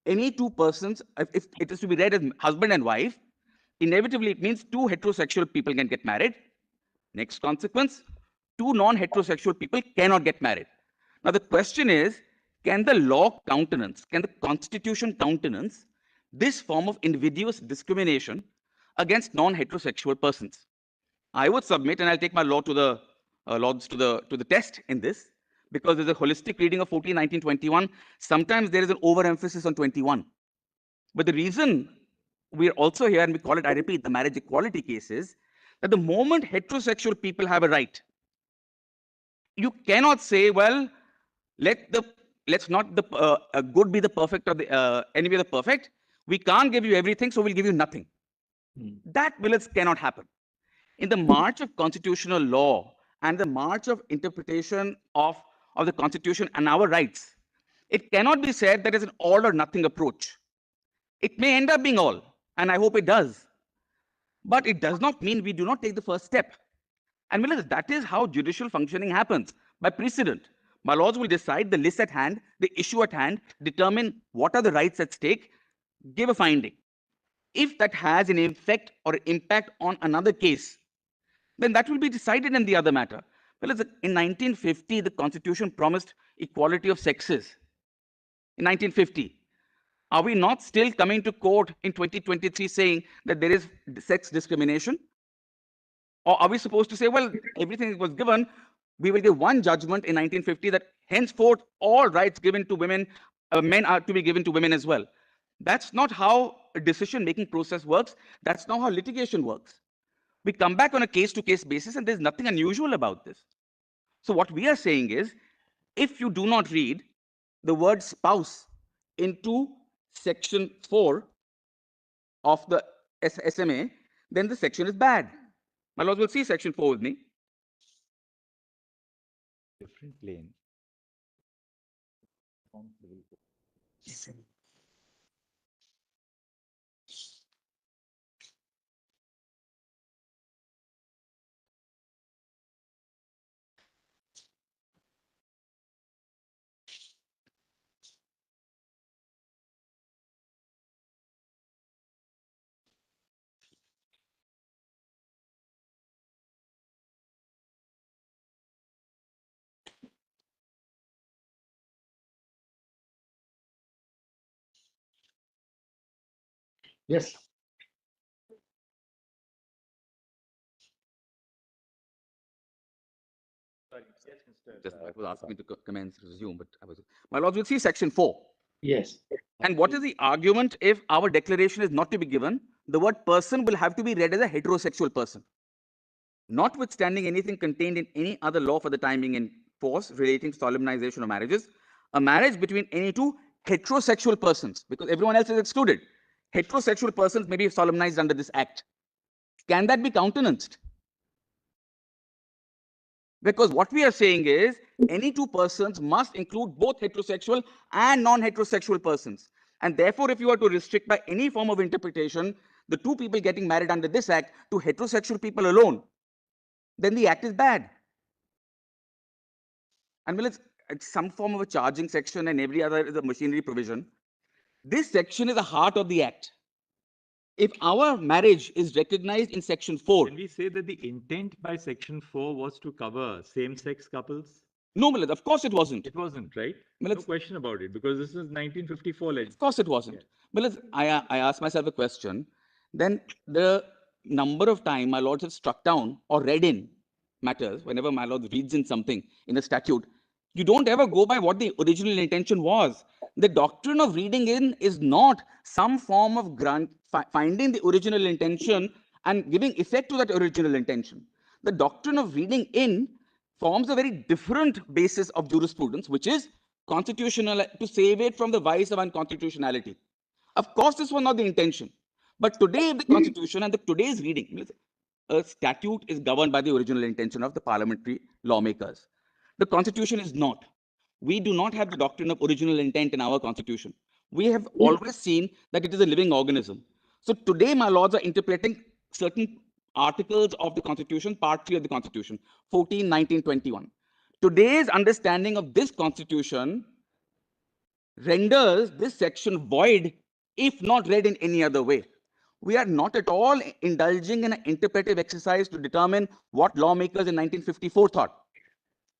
M: any two persons, if it is to be read as husband and wife, inevitably it means two heterosexual people can get married. Next consequence, two non-heterosexual people cannot get married. Now the question is, can the law countenance, can the Constitution countenance this form of invidious discrimination against non-heterosexual persons? I would submit, and I'll take my law to the lords to the test in this, because there's a holistic reading of 14, 19, 21. Sometimes there is an overemphasis on 21. But the reason we're also here, and we call it, I repeat, the marriage equality cases, that the moment heterosexual people have a right, you cannot say, well, let's not the good be the perfect or the enemy of the perfect. We can't give you everything, so we'll give you nothing. That, Willis, cannot happen. In the march of constitutional law and the march of interpretation of the Constitution and our rights, it cannot be said that it's an all or nothing approach. It may end up being all, and I hope it does. But it does not mean we do not take the first step. And Willis, that is how judicial functioning happens, by precedent. My lords will decide the list at hand, the issue at hand, determine what are the rights at stake, give a finding. If that has an effect or impact on another case, then that will be decided in the other matter. Well, in 1950, the Constitution promised equality of sexes. In 1950. Are we not still coming to court in 2023 saying that there is sex discrimination? Or are we supposed to say, well, everything was given, we will give one judgment in 1950 that henceforth all rights given to women, men are to be given to women as well. That's not how a decision-making process works. That's not how litigation works. We come back on a case-to-case basis, and there's nothing unusual about this. So what we are saying is, if you do not read the word spouse into section 4 of the SMA, then the section is bad. My lords will see section 4 with me.
A: Different lane.
D: Yes.
M: Just I was asking me to commence, resume, but I was. My lords will see section 4.
D: Yes.
M: And what is the argument if our declaration is not to be given? The word person will have to be read as a heterosexual person. Notwithstanding anything contained in any other law for the time being in force relating to solemnization of marriages, a marriage between any two heterosexual persons, because everyone else is excluded, heterosexual persons may be solemnized under this act. Can that be countenanced? Because what we are saying is any two persons must include both heterosexual and non-heterosexual persons. And therefore, if you are to restrict by any form of interpretation the two people getting married under this act to heterosexual people alone, then the act is bad. And well, it's some form of a charging section and every other is a machinery provision. This section is the heart of the act. If our marriage is recognized in section 4.
A: Can we say that the intent by section 4 was to cover same-sex couples?
M: No, Milad, of course it wasn't.
A: It wasn't, right?
M: Milad,
A: No question about it, because this is 1954 legislation.
M: Of course it wasn't. Yeah. Milad, I asked myself a question. Then the number of time my lords have struck down or read in matters, whenever my lord reads in something in a statute, you don't ever go by what the original intention was. The doctrine of reading in is not some form of finding the original intention and giving effect to that original intention. The doctrine of reading in forms a very different basis of jurisprudence, which is constitutional, to save it from the vice of unconstitutionality. Of course, this was not the intention. But today, the Constitution and today's reading, a statute is governed by the original intention of the parliamentary lawmakers. The Constitution is not. We do not have the doctrine of original intent in our Constitution. We have always seen that it is a living organism. So today, my lords are interpreting certain articles of the Constitution, Part 3 of the Constitution, 14, 19, 21. Today's understanding of this Constitution renders this section void if not read in any other way. We are not at all indulging in an interpretive exercise to determine what lawmakers in 1954 thought.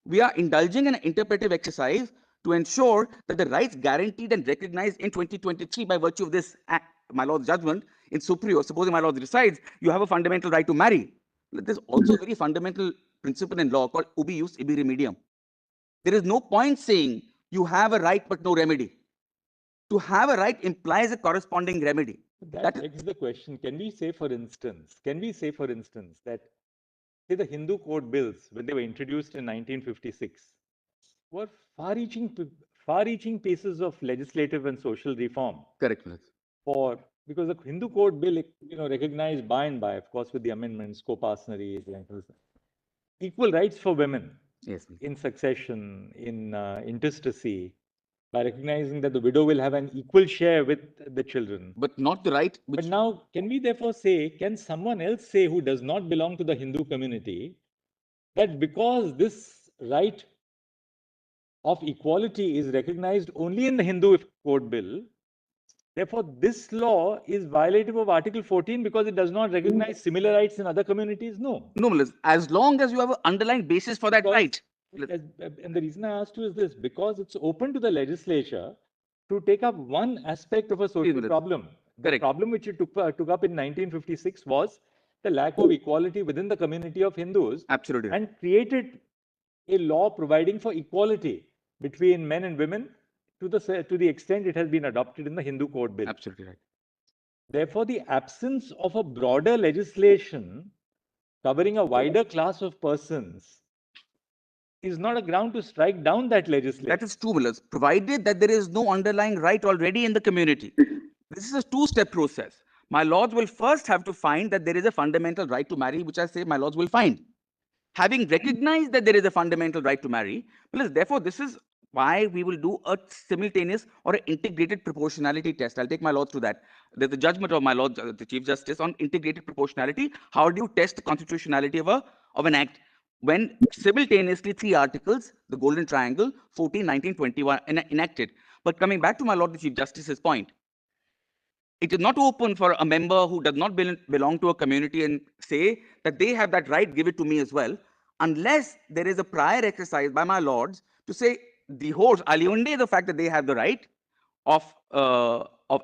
M: We are indulging in an interpretive exercise to ensure that the rights guaranteed and recognized in 2023 by virtue of this act, my lord's judgment in Superior, supposing my lord decides you have a fundamental right to marry. There's also a very fundamental principle in law called ubi ius ibi remedium. There is no point saying you have a right but no remedy. To have a right implies a corresponding remedy.
A: That begs the question, can we say for instance that say the Hindu code bills, when they were introduced in 1956, were far-reaching pieces of legislative and social reform.
M: Correct.
A: Because the Hindu code bill, recognized by and by, of course, with the amendments, co-parsonary, equal rights for women.
M: Yes.
A: In succession, in intestacy, by recognizing that the widow will have an equal share with the children.
M: But not the right.
A: But now, can we therefore say, can someone else say who does not belong to the Hindu community, that because this right of equality is recognized only in the Hindu Code Bill. Therefore, this law is violative of Article 14 because it does not recognize similar rights in other communities. No.
M: No, Milind, as long as you have an underlying basis for that right.
A: And the reason I asked you is this, because it's open to the legislature to take up one aspect of a social problem. The problem which it took up in 1956 was the lack of equality within the community of Hindus.
M: Absolutely.
A: And created a law providing for equality between men and women to the extent it has been adopted in the Hindu Code Bill.
M: Absolutely right.
A: Therefore, the absence of a broader legislation covering a wider class of persons is not a ground to strike down that legislation.
M: That is true, Milind, provided that there is no underlying right already in the community. This is a two-step process. My lords will first have to find that there is a fundamental right to marry, which I say my lords will find. Having recognized that there is a fundamental right to marry, therefore, this is why we will do a simultaneous or an integrated proportionality test. I'll take my lords through that. There's a judgment of my lord, the Chief Justice, on integrated proportionality. How do you test the constitutionality of an act when simultaneously 3 articles, the Golden Triangle, 14, 19, 21, enacted? But coming back to my lord, the Chief Justice's point, it is not open for a member who does not belong to a community and say that they have that right, give it to me as well, unless there is a prior exercise by my lords to say the horse, aliunde the fact that they have the right of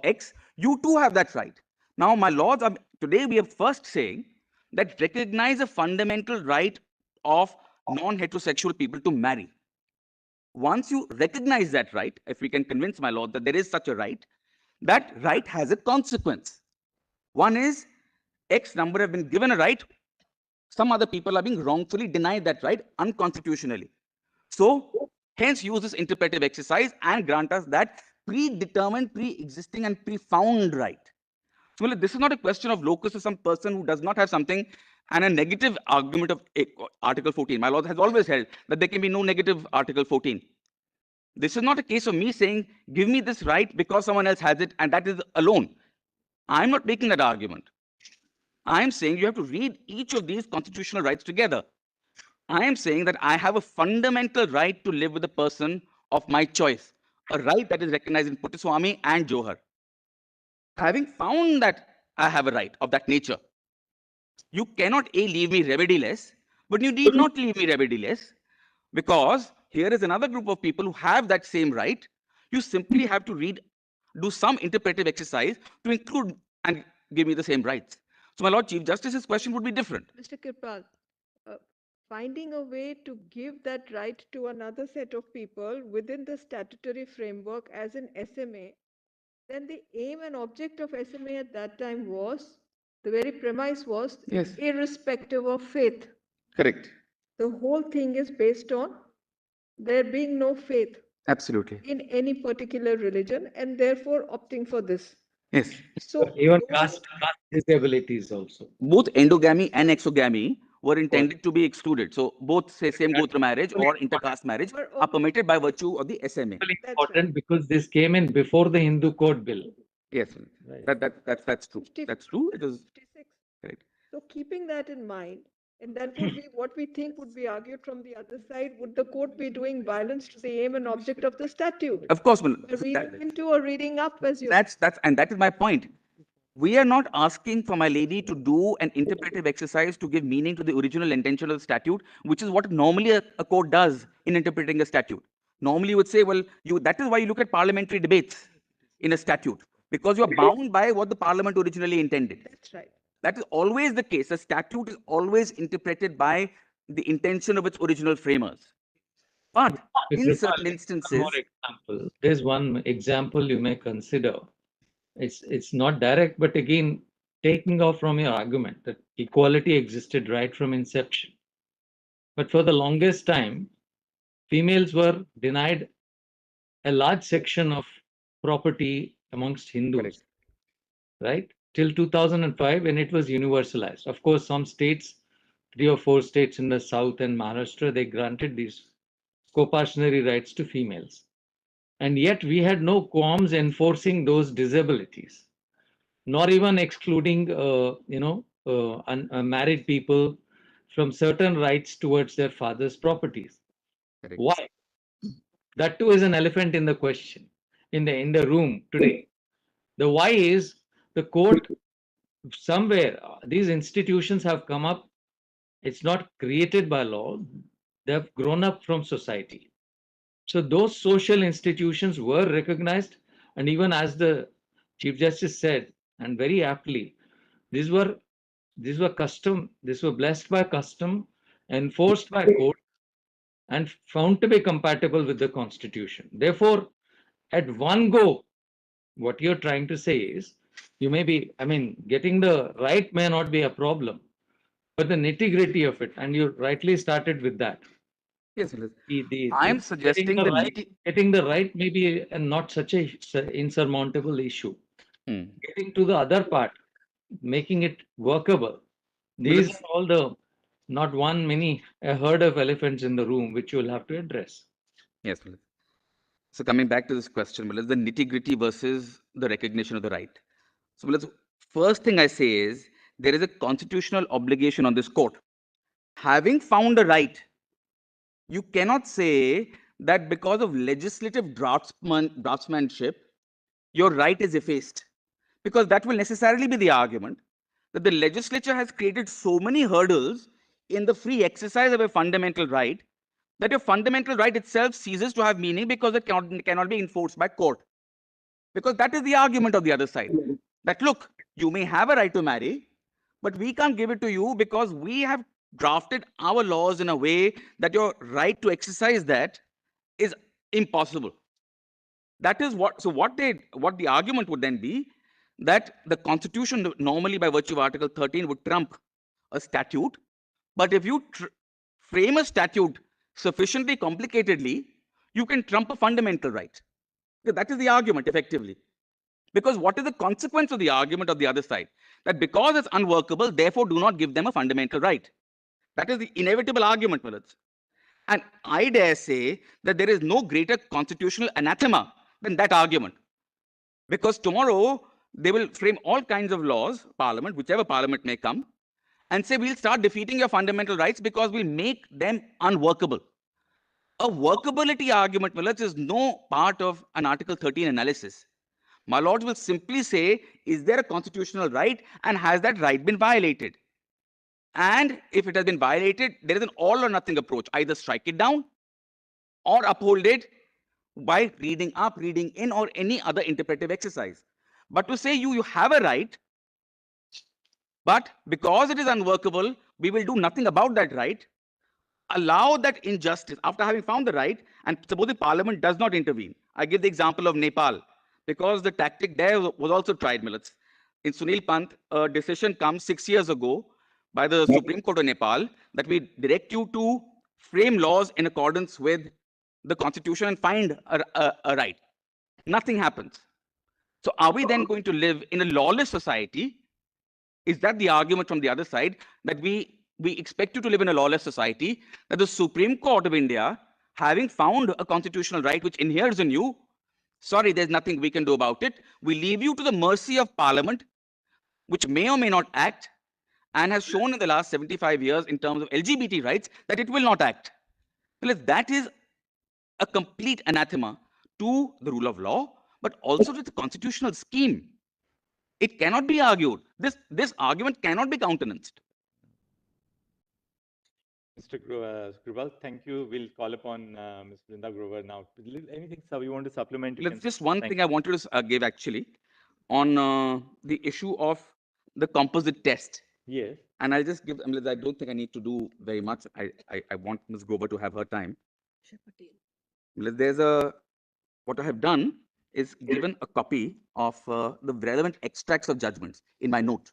M: X, you too have that right. Now, my lords, today we are first saying that recognize a fundamental right of non-heterosexual people to marry. Once you recognize that right, if we can convince my lord that there is such a right, that right has a consequence. One is X number have been given a right. Some other people are being wrongfully denied that right unconstitutionally. So hence use this interpretive exercise and grant us that predetermined, pre-existing and pre-found right. So this is not a question of locus to some person who does not have something and a negative argument of Article 14. My lord has always held that there can be no negative Article 14. This is not a case of me saying, give me this right because someone else has it, and that is alone. I'm not making that argument. I'm saying you have to read each of these constitutional rights together. I am saying that I have a fundamental right to live with a person of my choice, a right that is recognized in Puttaswamy and Johar. Having found that I have a right of that nature, you cannot leave me remediless, but you need not leave me remediless, because here is another group of people who have that same right. You simply have to do some interpretive exercise to include and give me the same rights. So, my Lord Chief Justice's question would be different.
J: Mr. Kirpal, finding a way to give that right to another set of people within the statutory framework as an SMA, then the aim and object of SMA at that time was, the very premise was,
M: yes,
J: irrespective of faith.
M: Correct.
J: The whole thing is based on there being no faith.
M: Absolutely.
J: In any particular religion, and therefore opting for this.
M: Yes.
D: So even caste disabilities also.
M: Both endogamy and exogamy were intended to be excluded. So both same gotra marriage or intercaste marriage are permitted by virtue of the SMA.
D: Important because this came in before the Hindu Code Bill.
M: Yes, that's true. That's true. It is correct.
J: So keeping that in mind, and that would be what we think would be argued from the other side. Would the court be doing violence to the aim and object of the statute?
M: Of course,
J: reading into or reading up as you.
M: That is my point. We are not asking for my lady to do an interpretive exercise to give meaning to the original intention of the statute, which is what normally a court does in interpreting a statute. Normally, you would say, well, that is why you look at parliamentary debates in a statute, because you are bound by what the parliament originally intended.
J: That's right.
M: That is always the case. A statute is always interpreted by the intention of its original framers. But in certain instances,
D: there's one example you may consider. It's not direct, but again, taking off from your argument that equality existed right from inception. But for the longest time, females were denied a large section of property amongst Hindus, right? Till 2005, when it was universalized. Of course, some states, 3 or 4 states in the south and Maharashtra, they granted these co-partitionary rights to females. And yet we had no qualms enforcing those disabilities, nor even excluding, married people from certain rights towards their father's properties.
M: Correct.
D: Why? That too is an elephant in the question, in the room today. The why is the court somewhere, these institutions have come up. It's not created by law. They've grown up from society. So those social institutions were recognized, and even as the Chief Justice said, and very aptly, these were custom, these were blessed by custom, enforced by court, and found to be compatible with the Constitution. Therefore, at one go, what you're trying to say is, you may be, I mean, getting the right may not be a problem, but the nitty-gritty of it, and you rightly started with that.
M: Yes, Milind.
D: The
M: I'm suggesting the
D: getting the right may be not such a insurmountable issue.
M: Hmm.
D: Getting to the other part, making it workable. These are all the, not one, many, a herd of elephants in the room, which you will have to address.
M: Yes, Milind. So coming back to this question, Milind, the nitty-gritty versus the recognition of the right. So Milind, first thing I say is, there is a constitutional obligation on this court. Having found a right, you cannot say that because of legislative draftsmanship, your right is effaced. Because that will necessarily be the argument that the legislature has created so many hurdles in the free exercise of a fundamental right that your fundamental right itself ceases to have meaning because it cannot be enforced by court. Because that is the argument of the other side. That look, you may have a right to marry, but we can't give it to you because we have drafted our laws in a way that your right to exercise that is impossible. That is what, so what the argument would then be that the Constitution normally by virtue of Article 13 would trump a statute. But if you frame a statute sufficiently complicatedly, you can trump a fundamental right. That is the argument effectively. Because what is the consequence of the argument of the other side? That because it's unworkable, therefore do not give them a fundamental right. That is the inevitable argument, Milind. And I dare say that there is no greater constitutional anathema than that argument. Because tomorrow they will frame all kinds of laws, parliament, whichever parliament may come, and say we'll start defeating your fundamental rights because we'll make them unworkable. A workability argument, Milind, is no part of an Article 13 analysis. My lords will simply say, is there a constitutional right and has that right been violated? And if it has been violated, there is an all or nothing approach. Either strike it down or uphold it by reading up, reading in, or any other interpretive exercise. But to say you have a right, but because it is unworkable, we will do nothing about that right, allow that injustice after having found the right, and suppose the parliament does not intervene. I give the example of Nepal, because the tactic there was also tried, Milind. In Sunil Pant, a decision comes 6 years ago by the Supreme Court of Nepal that we direct you to frame laws in accordance with the constitution and find a right. Nothing happens. So are we then going to live in a lawless society? Is that the argument from the other side, that we expect you to live in a lawless society, that the Supreme Court of India, having found a constitutional right which inheres in you, sorry, there's nothing we can do about it. We leave you to the mercy of Parliament, which may or may not act, and has shown in the last 75 years in terms of LGBT rights that it will not act. Well, that is a complete anathema to the rule of law, but also to the constitutional scheme. It cannot be argued. This argument cannot be countenanced.
A: Mr. Grewal, thank you. We'll call upon Ms. Brinda Grover now. Anything, sir, you want to supplement?
M: Just one thing I wanted to give actually on the issue of the composite test.
A: Yes.
M: And I'll just give, I don't think I need to do very much. I want Ms. Grover to have her time. There's what I have done is given a copy of the relevant extracts of judgments in my note.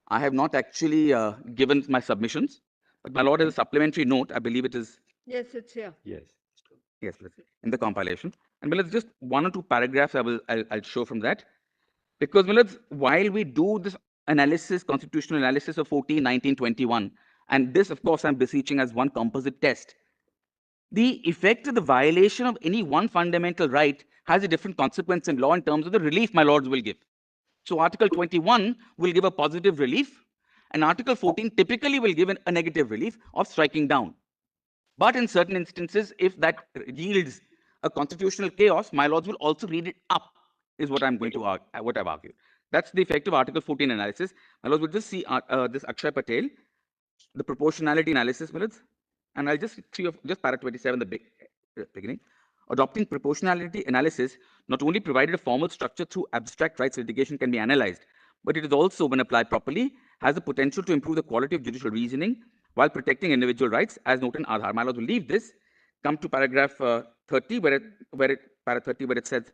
M: I have not actually given my submissions, but my lord has a supplementary note. I believe it is.
J: Yes, it's here.
A: Yes.
M: Yes, in the compilation. And it's just 1 or 2 paragraphs I'll show from that. Because while we do this analysis, constitutional analysis of 14, 19, 21, and this, of course, I'm beseeching as one composite test, the effect of the violation of any one fundamental right has a different consequence in law in terms of the relief my lords will give. So Article 21 will give a positive relief, and Article 14 typically will give a negative relief of striking down. But in certain instances, if that yields a constitutional chaos, my lords will also read it up, is what I'm going to argue, what I've argued. That's the effect of Article 14 analysis. My lords will just see this Akshay Patel, the proportionality analysis, minutes, and I'll just just para 27, the beginning. Adopting proportionality analysis not only provided a formal structure through abstract rights litigation can be analyzed, but it is also, when applied properly, has the potential to improve the quality of judicial reasoning while protecting individual rights, as noted in Aadhaar. My lords will leave this, come to paragraph 30, para 30, where it says,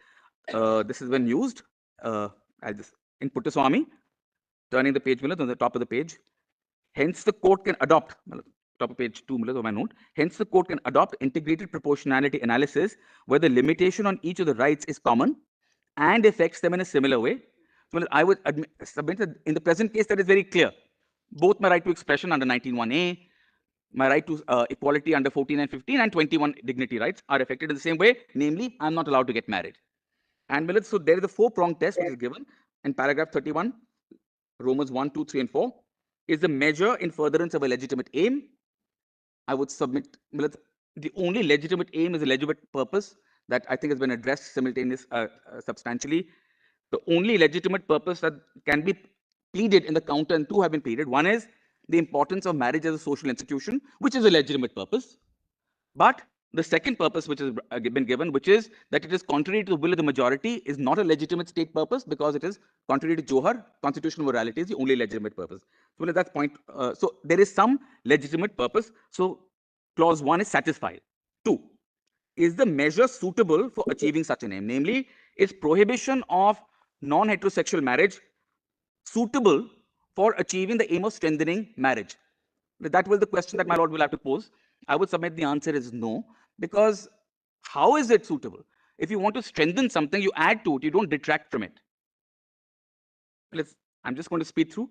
M: this is when used, I'll just, in Puttaswamy, turning the page, on the top of the page. Hence, the court can adopt, top of page 2 of my note. Hence, the court can adopt integrated proportionality analysis where the limitation on each of the rights is common and affects them in a similar way. So I would submit that in the present case, that is very clear. Both my right to expression under 19(1)(a), my right to equality under 14 and 15, and 21 dignity rights are affected in the same way. Namely, I'm not allowed to get married. And so there is a 4-pronged test which is given in paragraph 31, Romans 1, 2, 3, and 4. Is the measure in furtherance of a legitimate aim? I would submit the only legitimate aim is a legitimate purpose that I think has been addressed substantially. The only legitimate purpose that can be pleaded in the counter, and 2 have been pleaded. One is the importance of marriage as a social institution, which is a legitimate purpose. But the second purpose which has been given, which is that it is contrary to the will of the majority, is not a legitimate state purpose because it is contrary to Johar. Constitutional morality is the only legitimate purpose. So at that point, so there is some legitimate purpose. So clause 1 is satisfied. 2, is the measure suitable for achieving such an aim? Namely, is prohibition of non-heterosexual marriage suitable for achieving the aim of strengthening marriage? That was the question that my lord will have to pose. I would submit the answer is no, because how is it suitable? If you want to strengthen something, you add to it, you don't detract from it. I'm just going to speed through.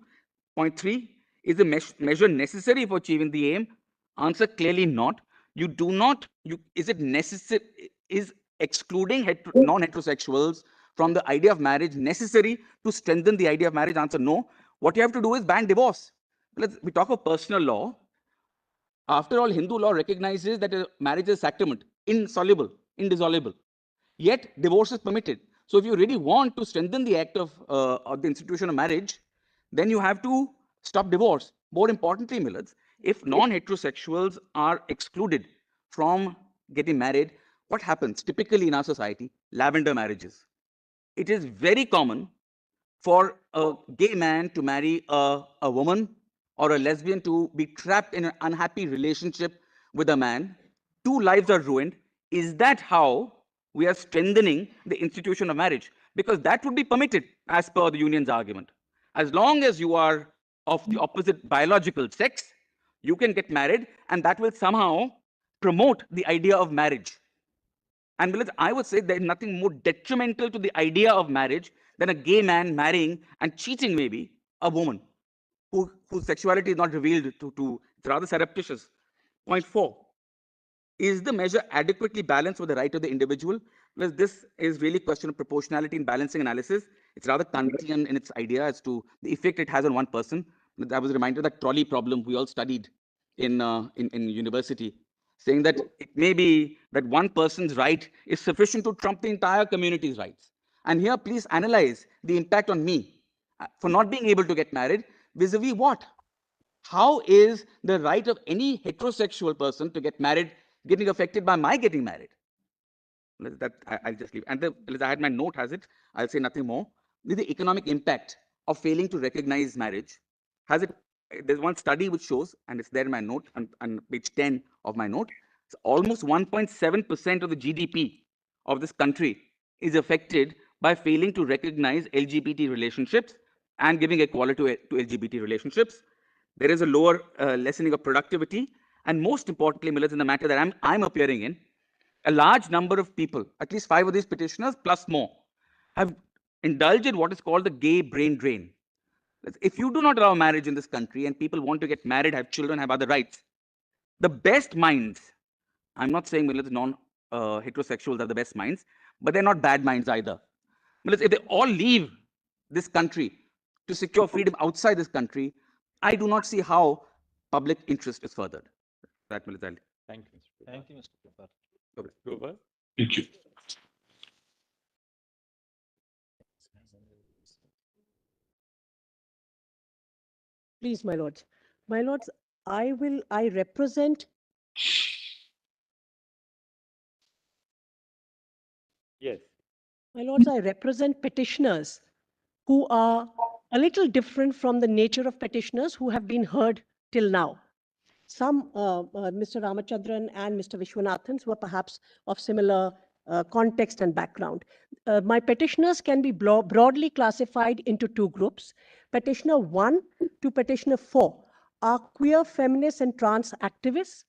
M: Point 3, is the measure necessary for achieving the aim? Answer, clearly not. You do not, is it necessary, is excluding non-heterosexuals from the idea of marriage necessary to strengthen the idea of marriage? Answer, no. What you have to do is ban divorce. We talk of personal law. After all, Hindu law recognizes that a marriage is a sacrament, insoluble, indissoluble. Yet, divorce is permitted. So, if you really want to strengthen the act of the institution of marriage, then you have to stop divorce. More importantly, Millets, if non-heterosexuals are excluded from getting married, what happens typically in our society? Lavender marriages. It is very common for a gay man to marry a woman, or a lesbian to be trapped in an unhappy relationship with a man. 2 lives are ruined. Is that how we are strengthening the institution of marriage? Because that would be permitted as per the union's argument. As long as you are of the opposite biological sex, you can get married, and that will somehow promote the idea of marriage. And I would say there is nothing more detrimental to the idea of marriage than a gay man marrying and cheating maybe a woman whose sexuality is not revealed to it's rather surreptitious. Point 4, is the measure adequately balanced with the right of the individual? Well, this is really a question of proportionality and balancing analysis. It's rather Kantian in its idea as to the effect it has on one person. I was reminded of that trolley problem we all studied in university, saying that it may be that one person's right is sufficient to trump the entire community's rights. And here, please analyze the impact on me for not being able to get married. Vis-a-vis what? How is the right of any heterosexual person to get married getting affected by my getting married? That I'll just leave. And I had my note, has it? I'll say nothing more. The economic impact of failing to recognize marriage. Has it? There's one study which shows, and it's there in my note, on page 10 of my note, it's almost 1.7% of the GDP of this country is affected by failing to recognize LGBT relationships and giving equality to LGBT relationships. There is a lower lessening of productivity. And most importantly, Millets, in the matter that I'm appearing in, a large number of people, at least 5 of these petitioners plus more, have indulged in what is called the gay brain drain. If you do not allow marriage in this country and people want to get married, have children, have other rights, the best minds, I'm not saying Millets non-heterosexuals are the best minds, but they're not bad minds either. Millets, if they all leave this country to secure freedom outside this country, I do not see how public interest is furthered. That will result.
A: Thank you, Mr.
H: Thank you, Mr. Prabhat.
A: Grover.
I: Thank you.
N: Please, my lords. My lords, I represent,
A: Yes.
N: my lords, I represent petitioners who are a little different from the nature of petitioners who have been heard till now. Some, Mr. Ramachandran and Mr. Vishwanathan, were perhaps of similar context and background. My petitioners can be broadly classified into two groups. Petitioner 1 to petitioner 4 are queer, feminist, and trans activists.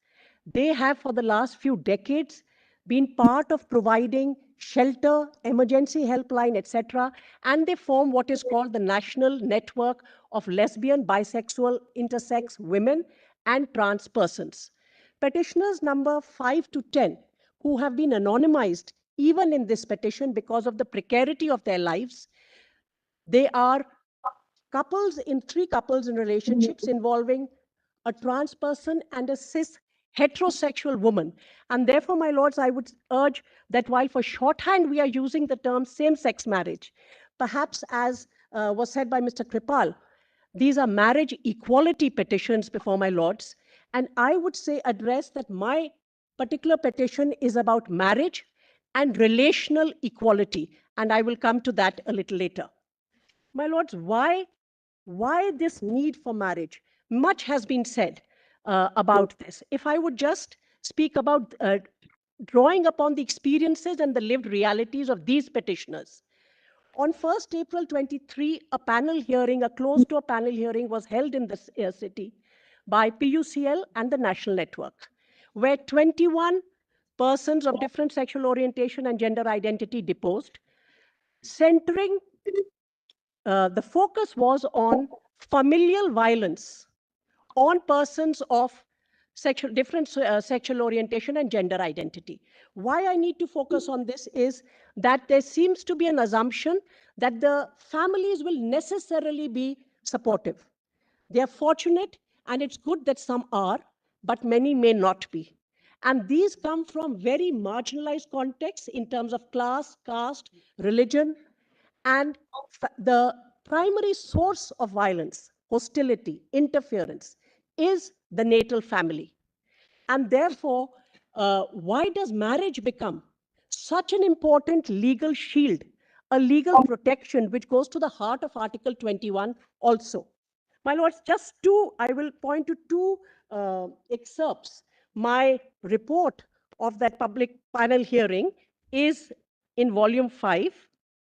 N: They have, for the last few decades, been part of providing shelter, emergency helpline, etc. And they form what is called the National Network of Lesbian, Bisexual, Intersex Women and Trans Persons. Petitioners number 5 to 10, who have been anonymized even in this petition because of the precarity of their lives, they are three couples in relationships involving a trans person and a cis heterosexual woman. And therefore, my lords, I would urge that while for shorthand we are using the term same-sex marriage, perhaps as was said by Mr. Kripal, these are marriage equality petitions before my lords. And I would say address that my particular petition is about marriage and relational equality. And I will come to that a little later. My lords, why this need for marriage? Much has been said about this. If I would just speak about drawing upon the experiences and the lived realities of these petitioners. On 1st April 23, a closed-door panel hearing was held in this city by PUCL and the National Network, where 21 persons of different sexual orientation and gender identity deposed, centering the focus was familial violence on persons of different sexual orientation and gender identity. Why I need to focus on this is that there seems to be an assumption that the families will necessarily be supportive. They are fortunate, and it's good that some are, but many may not be. And these come from very marginalized contexts in terms of class, caste, religion, and the primary source of violence, hostility, interference, is the natal family. And therefore, why does marriage become such an important legal shield, a legal protection which goes to the heart of Article 21 also? My lords, I will point to two excerpts. My report of that public panel hearing is in volume 5.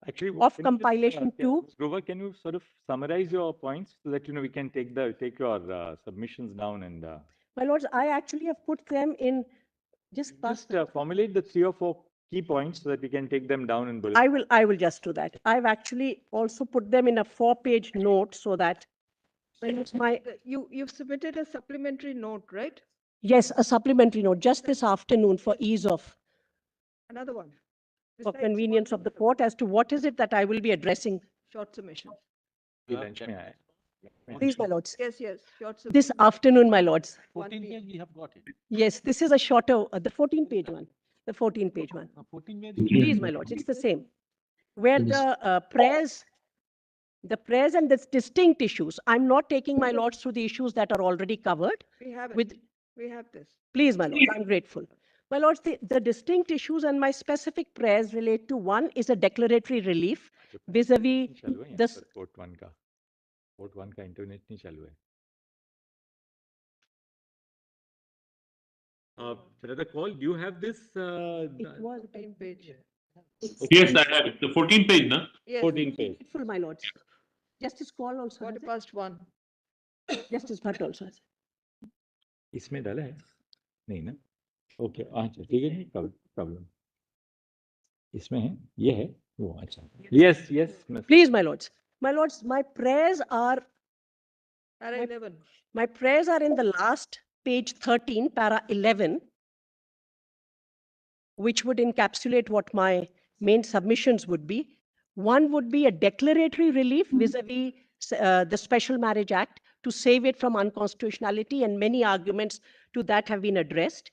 A: Actually,
N: Of
A: can you just,
N: compilation 2.
A: Grover, can you sort of summarize your points so that we can take your submissions down and
N: My lords, I actually have put them in just
A: formulate the 3 or 4 key points so that we can take them down in bullet.
N: I will just do that. I've actually also put them in a 4-page note so that
J: You've submitted a supplementary note, right?
N: yes, a supplementary note just this afternoon for ease of
J: Another one.
N: for
J: Besides
N: convenience of the court as to what is it that I will be addressing.
J: short submission.
N: Please, my lords.
J: Yes, short submission.
N: This afternoon, my lords.
H: 14 page, we have got it.
N: Yes, this is a shorter, the 14-page one. The 14-page one.
H: 14 page.
N: Please, my lords, it's the same. Where the prayers and the distinct issues. I'm not taking my lords through the issues that are already covered.
J: We have it.
N: With,
J: We have this.
N: please, my lords, I'm grateful. My lords, the distinct issues and my specific prayers relate to one is a declaratory relief vis-a-vis this.
A: Port 1 का internet नहीं चालू है. Brother Call, do you have this?
N: It was
J: 14 page.
I: Yes, I have it. The 14 page, na?
J: Yes.
A: 14 page.
N: Grateful, my lords. Justice Call also. has it?
J: 1:15.
N: Justice Bhatt also. has it.
A: इसमें डाला है? नहीं ना? Okay, अच्छा ठीक है, problem. इसमें है, ये है, वो अच्छा. Yes.
N: Please, my lords. My lords, my prayers are.
J: Para 11.
N: My prayers are in the last page 13, para 11, which would encapsulate what my main submissions would be. One would be a declaratory relief vis-a-vis the Special Marriage Act to save it from unconstitutionality, and many arguments to that have been addressed.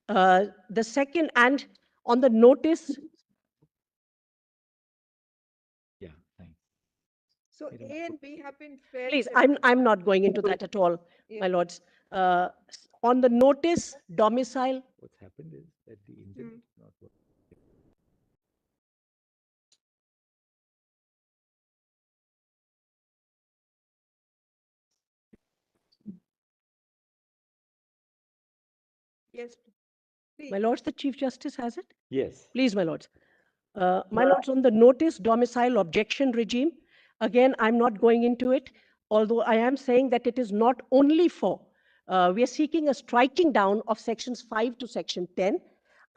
N: The second, and on the notice,
A: Yeah, thanks.
J: So A and B have been fairly.
N: please, I'm not going into that at all,
J: Yeah.
N: my lords. On the notice, domicile,
A: What's happened is that the internet is not working.
J: Yes.
N: my lords, the Chief Justice has it?
A: Yes.
N: Please, my lords. My lords, on the notice domicile objection regime, again, I'm not going into it, although I am saying that it is not only for, we are seeking a striking down of sections 5 to section 10.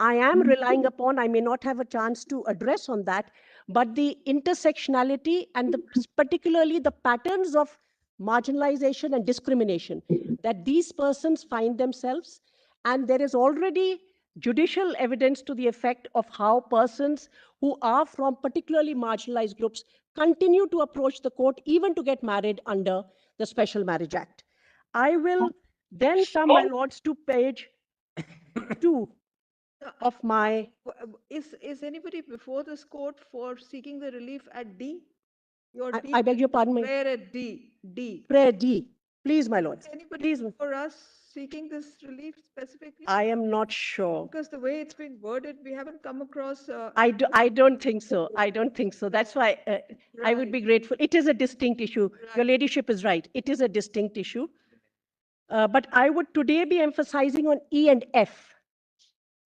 N: I am relying upon, I may not have a chance to address on that, but the intersectionality and particularly the patterns of marginalization and discrimination that these persons find themselves. And there is already judicial evidence to the effect of how persons who are from particularly marginalized groups continue to approach the court even to get married under the Special Marriage Act. I will then come, my lords, to page 2 of my...
J: Is anybody before this court for seeking the relief at D? Your D.
N: I beg your pardon,
J: Prayer at D.
N: Prayer D. Please, my lords.
J: Anybody
N: Please.
J: for us seeking this relief specifically?
N: I am not sure.
J: Because the way it's been worded, we haven't come across.
N: I don't think so. I don't think so. That's why I would be grateful. It is a distinct issue. Your ladyship is right. It is a distinct issue. But I would today be emphasizing on E and F.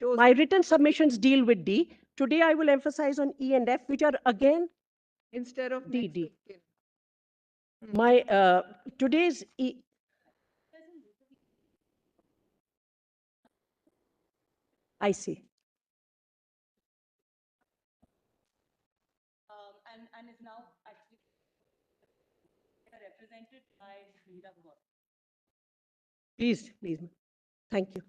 N: My written submissions deal with D. Today I will emphasize on E and F, which are again
J: instead of
N: D. My today's E. I see.
L: And is now actually represented by Meera Gaur.
N: Please. Thank you.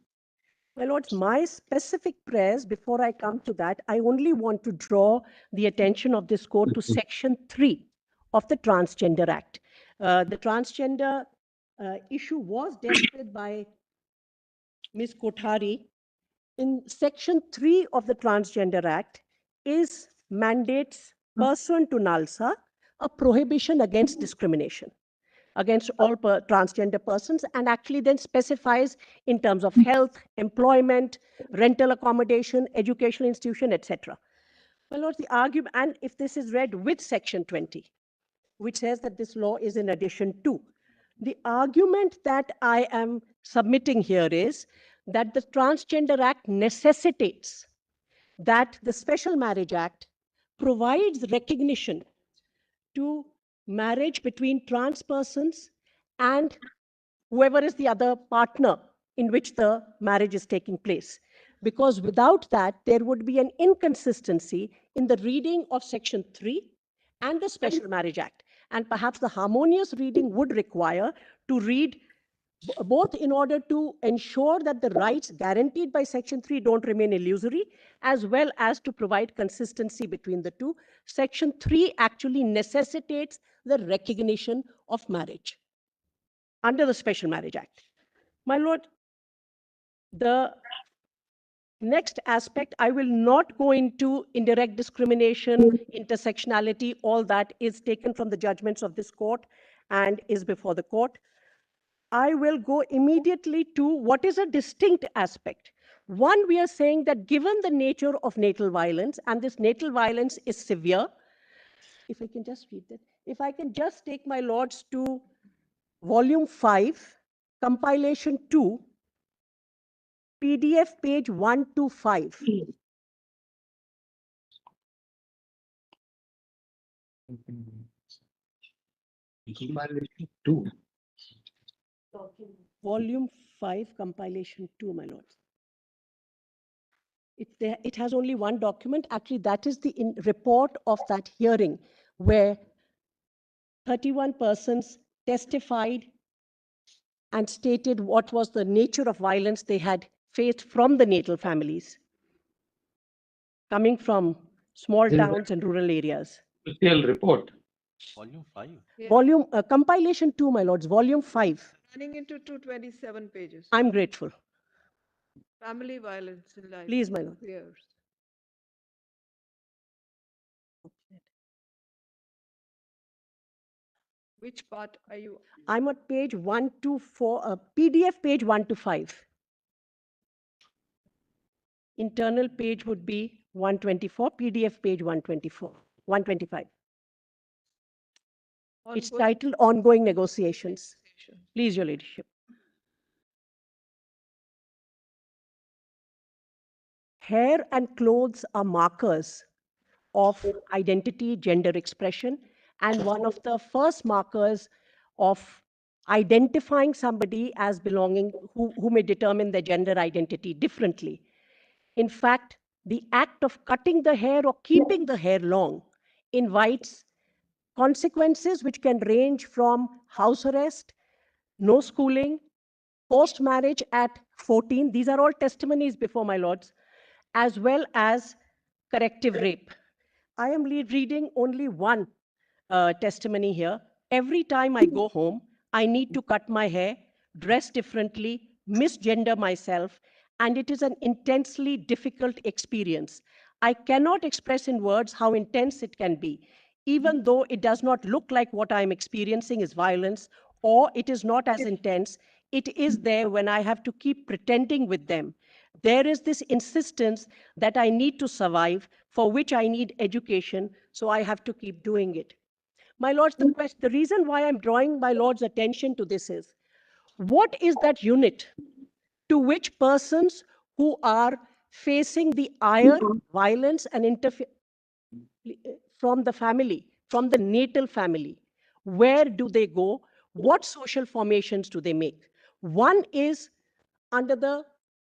N: My lords, my specific prayers, before I come to that, I only want to draw the attention of this court to section 3 of the Transgender Act. The transgender issue was dealt with by Ms. Kothari. In section 3 of the Transgender Act is mandates pursuant to NALSA a prohibition against discrimination against all transgender persons, and actually then specifies in terms of health, employment, rental accommodation, educational institution, etc. Well, Lord, the argument, and if this is read with section 20, which says that this law is in addition to, the argument that I am submitting here is that the Transgender Act necessitates that the Special Marriage Act provides recognition to marriage between trans persons and whoever is the other partner in which the marriage is taking place. Because without that, there would be an inconsistency in the reading of section 3 and the Special Marriage Act. And perhaps the harmonious reading would require to read both in order to ensure that the rights guaranteed by section 3 don't remain illusory, as well as to provide consistency between the two. Section 3 actually necessitates the recognition of marriage under the Special Marriage Act. My lord, the next aspect, I will not go into indirect discrimination, intersectionality, all that is taken from the judgments of this court and is before the court. I will go immediately to what is a distinct aspect. One, we are saying that given the nature of natal violence, and this natal violence is severe, if I can just read that, if I can just take my lords to volume 5, compilation 2, PDF page 125.
H: Compilation 2.
N: Volume 5, compilation 2, my lords. It has only one document. Actually, that is the report of that hearing where 31 persons testified and stated what was the nature of violence they had faced from the natal families, coming from small towns and rural areas.
D: Official report.
B: Volume 5.
J: Yes.
N: Volume, compilation 2, my lords, volume 5.
J: Running into 227 pages.
N: I'm grateful.
J: Family violence in life.
N: Please, my lord.
J: Years. Which part are you?
N: I'm on page 1 to 4, PDF page 1 to 5. Internal page would be 124, PDF page 124, 125. It's
J: Ongoing
N: titled Ongoing Negotiations.
J: negotiation.
N: Please, Your Ladyship. Hair and clothes are markers of identity, gender expression, and one of the first markers of identifying somebody as belonging, who may determine their gender identity differently. In fact, the act of cutting the hair or keeping the hair long invites consequences which can range from house arrest, no schooling, post-marriage at 14. These are all testimonies before my lords, as well as corrective rape. I am reading only one testimony here. Every time I go home, I need to cut my hair, dress differently, misgender myself, and it is an intensely difficult experience. I cannot express in words how intense it can be, even though it does not look like what I'm experiencing is violence, or it is not as intense. It is there when I have to keep pretending with them. There is this insistence that I need to survive, for which I need education, so I have to keep doing it. My lords, the reason why I'm drawing my lord's attention to this is, what is that unit to which persons who are facing the ire, violence, and interference from the family, from the natal family, where do they go? What social formations do they make? One is under the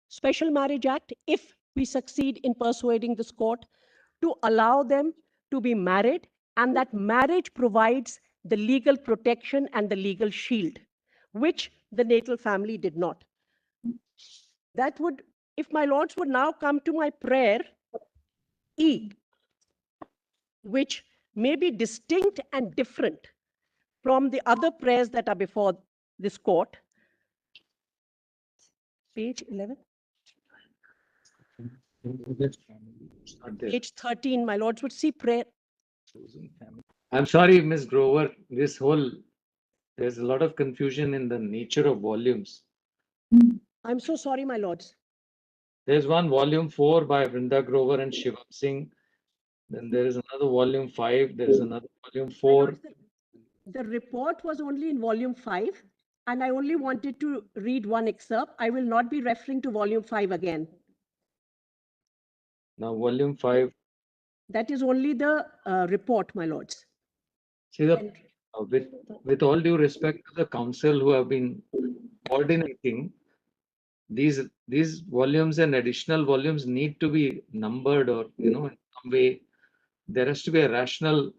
N: Special Marriage Act, if we succeed in persuading this court to allow them to be married, and that marriage provides the legal protection and the legal shield, which the natal family did not. That would, if my lords would now come to my prayer E, which may be distinct and different from the other prayers that are before this court. Page 11. Page 13, my lords would see prayer.
D: I'm sorry, Ms. Grover, there's a lot of confusion in the nature of volumes.
N: I'm so sorry, my lords.
D: There's one volume 4 by Vrinda Grover and Shivam Singh. Then there is another volume 5. There is another volume 4.
N: The report was only in volume 5, and I only wanted to read one excerpt. I will not be referring to volume 5 again.
D: Now, volume 5.
N: That is only the report, my lords.
D: See, with all due respect to the council who have been coordinating, these volumes and additional volumes need to be numbered, or in some way there has to be a rational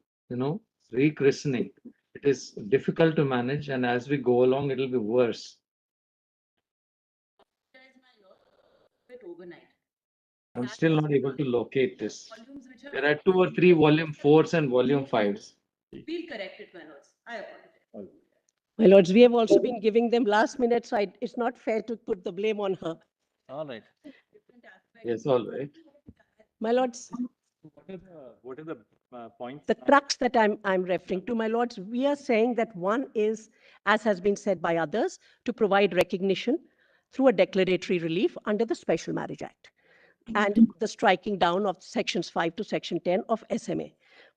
D: rechristening. It is difficult to manage, and as we go along it will be worse. I'm still not able to locate this. There are 2 or 3 volume 4s and volume 5s.
N: We'll correct it, my lords. I apologize. My lords, we have also been giving them last minute, so it's not fair to put the blame on her.
A: All right.
D: Yes, all right.
N: My lords,
A: What are the points?
N: the crux that I'm referring to, my lords, we are saying that one is, as has been said by others, to provide recognition through a declaratory relief under the Special Marriage Act and the striking down of sections 5 to section 10 of SMA.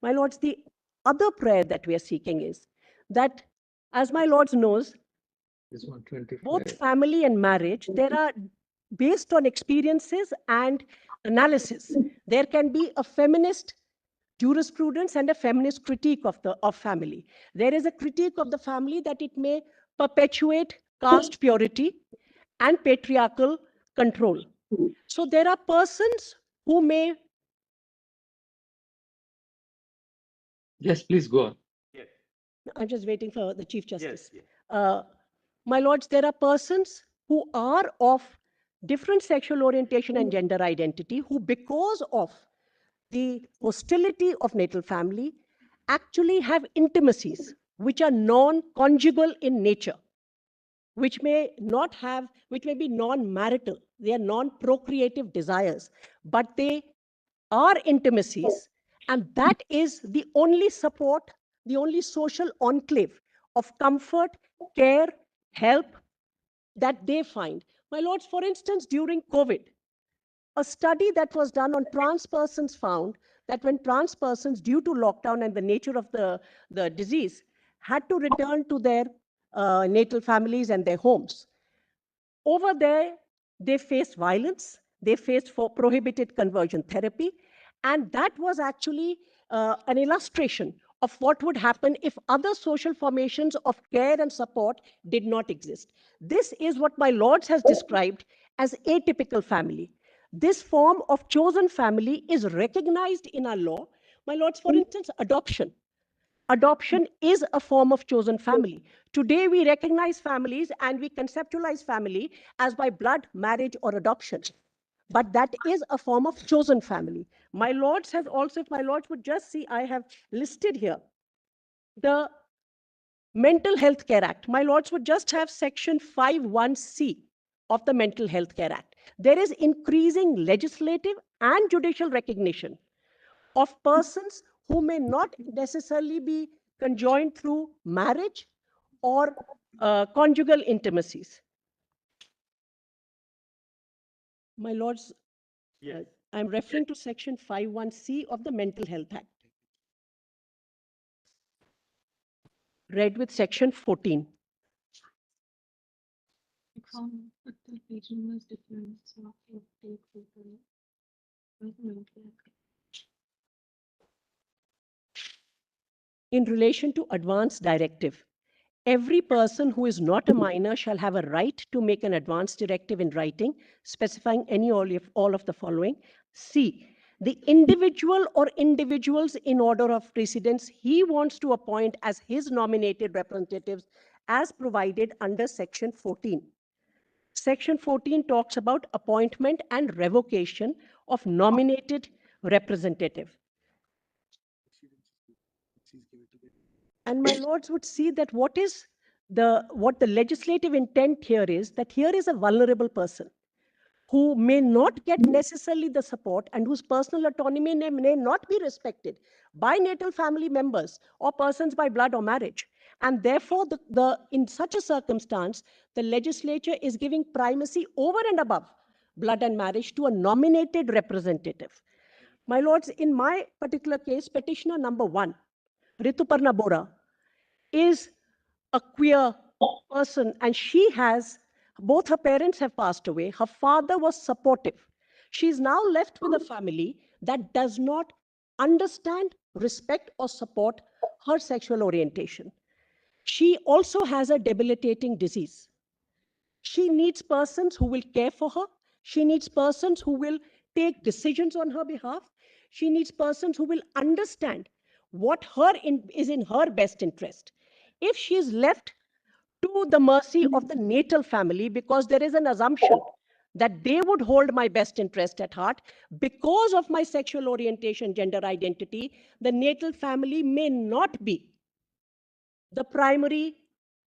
N: My lords, the other prayer that we are seeking is that, as my lords knows, both family and marriage, there are, based on experiences and analysis, there can be a feminist jurisprudence and a feminist critique of family. There is a critique of the family that it may perpetuate caste purity and patriarchal control. So there are persons who may...
D: Yes, please go on.
A: Yes.
N: I'm just waiting for the Chief Justice.
A: Yes.
N: My lords, there are persons who are of different sexual orientation and gender identity who, because of the hostility of natal family, actually have intimacies which are non-conjugal in nature, which may be non-marital. They are non-procreative desires, but they are intimacies, and that is the only support, the only social enclave of comfort, care, help that they find. My lords, for instance, during COVID, a study that was done on trans persons found that when trans persons, due to lockdown and the nature of the disease, had to return to their natal families and their homes, over there, they faced violence, they faced for prohibited conversion therapy, and that was actually an illustration of what would happen if other social formations of care and support did not exist. This is what my lords has described as atypical family. This form of chosen family is recognized in our law. My lords, for instance, adoption. Adoption is a form of chosen family. Today, we recognize families and we conceptualize family as by blood, marriage, or adoption. But that is a form of chosen family. My lords has also, if my lords would just see, I have listed here the Mental Health Care Act. My lords would just have section 51C of the Mental Health Care Act. There is increasing legislative and judicial recognition of persons who may not necessarily be conjoined through marriage or conjugal intimacies. My lords, I'm referring to section 51C of the Mental Health Act, read with section 14. In relation to advance directive, every person who is not a minor shall have a right to make an advance directive in writing, specifying any or all of the following. C, the individual or individuals in order of precedence he wants to appoint as his nominated representatives as provided under section 14. Section 14 talks about appointment and revocation of nominated representative. And my lords would see that what the legislative intent here is that here is a vulnerable person who may not get necessarily the support and whose personal autonomy may not be respected by natal family members or persons by blood or marriage. And therefore, in such a circumstance, the legislature is giving primacy over and above blood and marriage to a nominated representative. My lords, in my particular case, petitioner number 1, Rituparna Bora, is a queer person, and both her parents have passed away. Her father was supportive. She's now left with a family that does not understand, respect, or support her sexual orientation. She also has a debilitating disease. She needs persons who will care for her. She needs persons who will take decisions on her behalf. She needs persons who will understand what is in her best interest. If she is left to the mercy of the natal family, because there is an assumption that they would hold my best interest at heart, because of my sexual orientation, gender identity, the natal family may not be the primary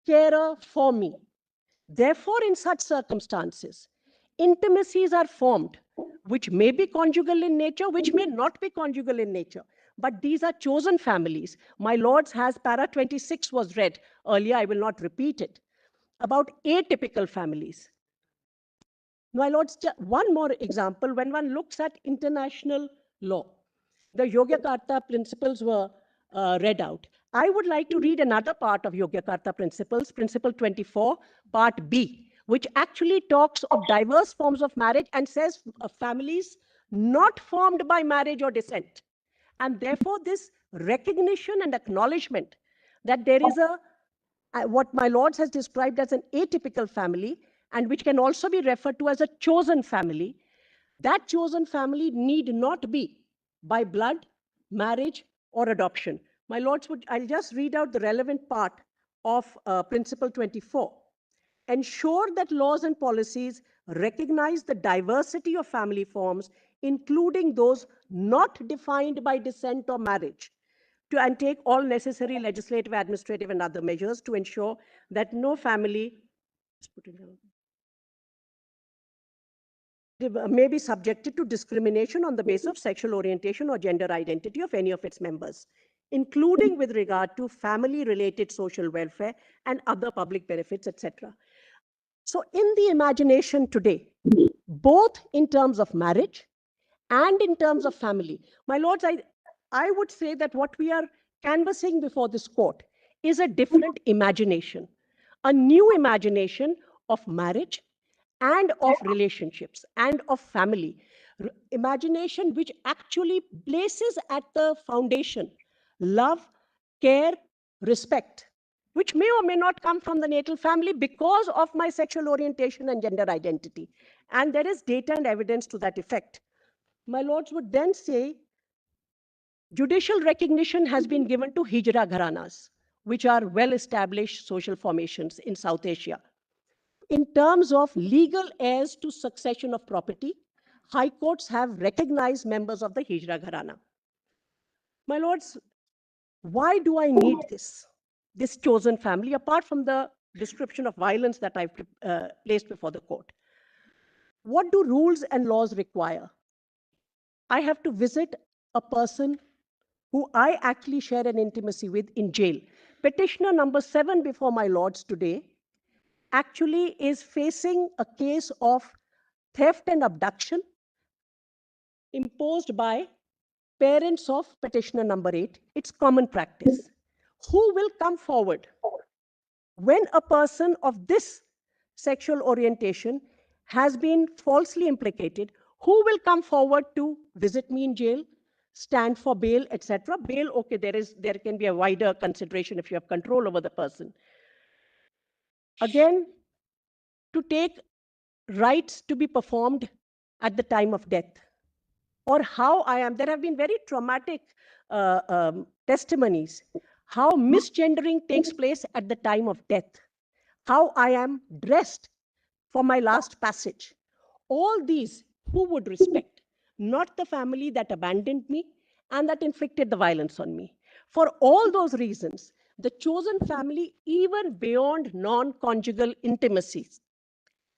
N: carer for me. Therefore, in such circumstances, intimacies are formed, which may be conjugal in nature, which may not be conjugal in nature. But these are chosen families. My lords, has para 26 was read earlier, I will not repeat it, about atypical families. My lords, one more example, when one looks at international law, the Yogyakarta principles were read out. I would like to read another part of Yogyakarta principles, principle 24, part B, which actually talks of diverse forms of marriage and says families not formed by marriage or descent. And therefore, this recognition and acknowledgement that there is what my lords has described as an atypical family, and which can also be referred to as a chosen family, that chosen family need not be by blood, marriage, or adoption. My lords, I'll just read out the relevant part of Principle 24. Ensure that laws and policies recognize the diversity of family forms, including those not defined by descent or marriage, and take all necessary legislative, administrative, and other measures to ensure that no family may be subjected to discrimination on the basis of sexual orientation or gender identity of any of its members. including with regard to family-related social welfare and other public benefits, etc. So in the imagination today, both in terms of marriage and in terms of family, my lords, I would say that what we are canvassing before this court is a different imagination, a new imagination of marriage and of relationships and of family. Imagination which actually places at the foundation love, care, respect, which may or may not come from the natal family because of my sexual orientation and gender identity. And there is data and evidence to that effect. My lords would then say, judicial recognition has been given to Hijra Gharanas, which are well-established social formations in South Asia. In terms of legal heirs to succession of property, high courts have recognized members of the Hijra Gharana. My lords, why do I need this chosen family, apart from the description of violence that I've placed before the court? What do rules and laws require? I have to visit a person who I actually share an intimacy with in jail. Petitioner number 7 before my lords today actually is facing a case of theft and abduction imposed by parents of petitioner number 8. It's common practice. Who will come forward when a person of this sexual orientation has been falsely implicated? Who will come forward to visit me in jail, stand for bail, etc.? Bail, okay, there can be a wider consideration if you have control over the person. Again, to take rites to be performed at the time of death, or how I am. There have been very traumatic testimonies, how misgendering takes place at the time of death, how I am dressed for my last passage. All these, who would respect? Not the family that abandoned me and that inflicted the violence on me. For all those reasons, the chosen family, even beyond non-conjugal intimacies,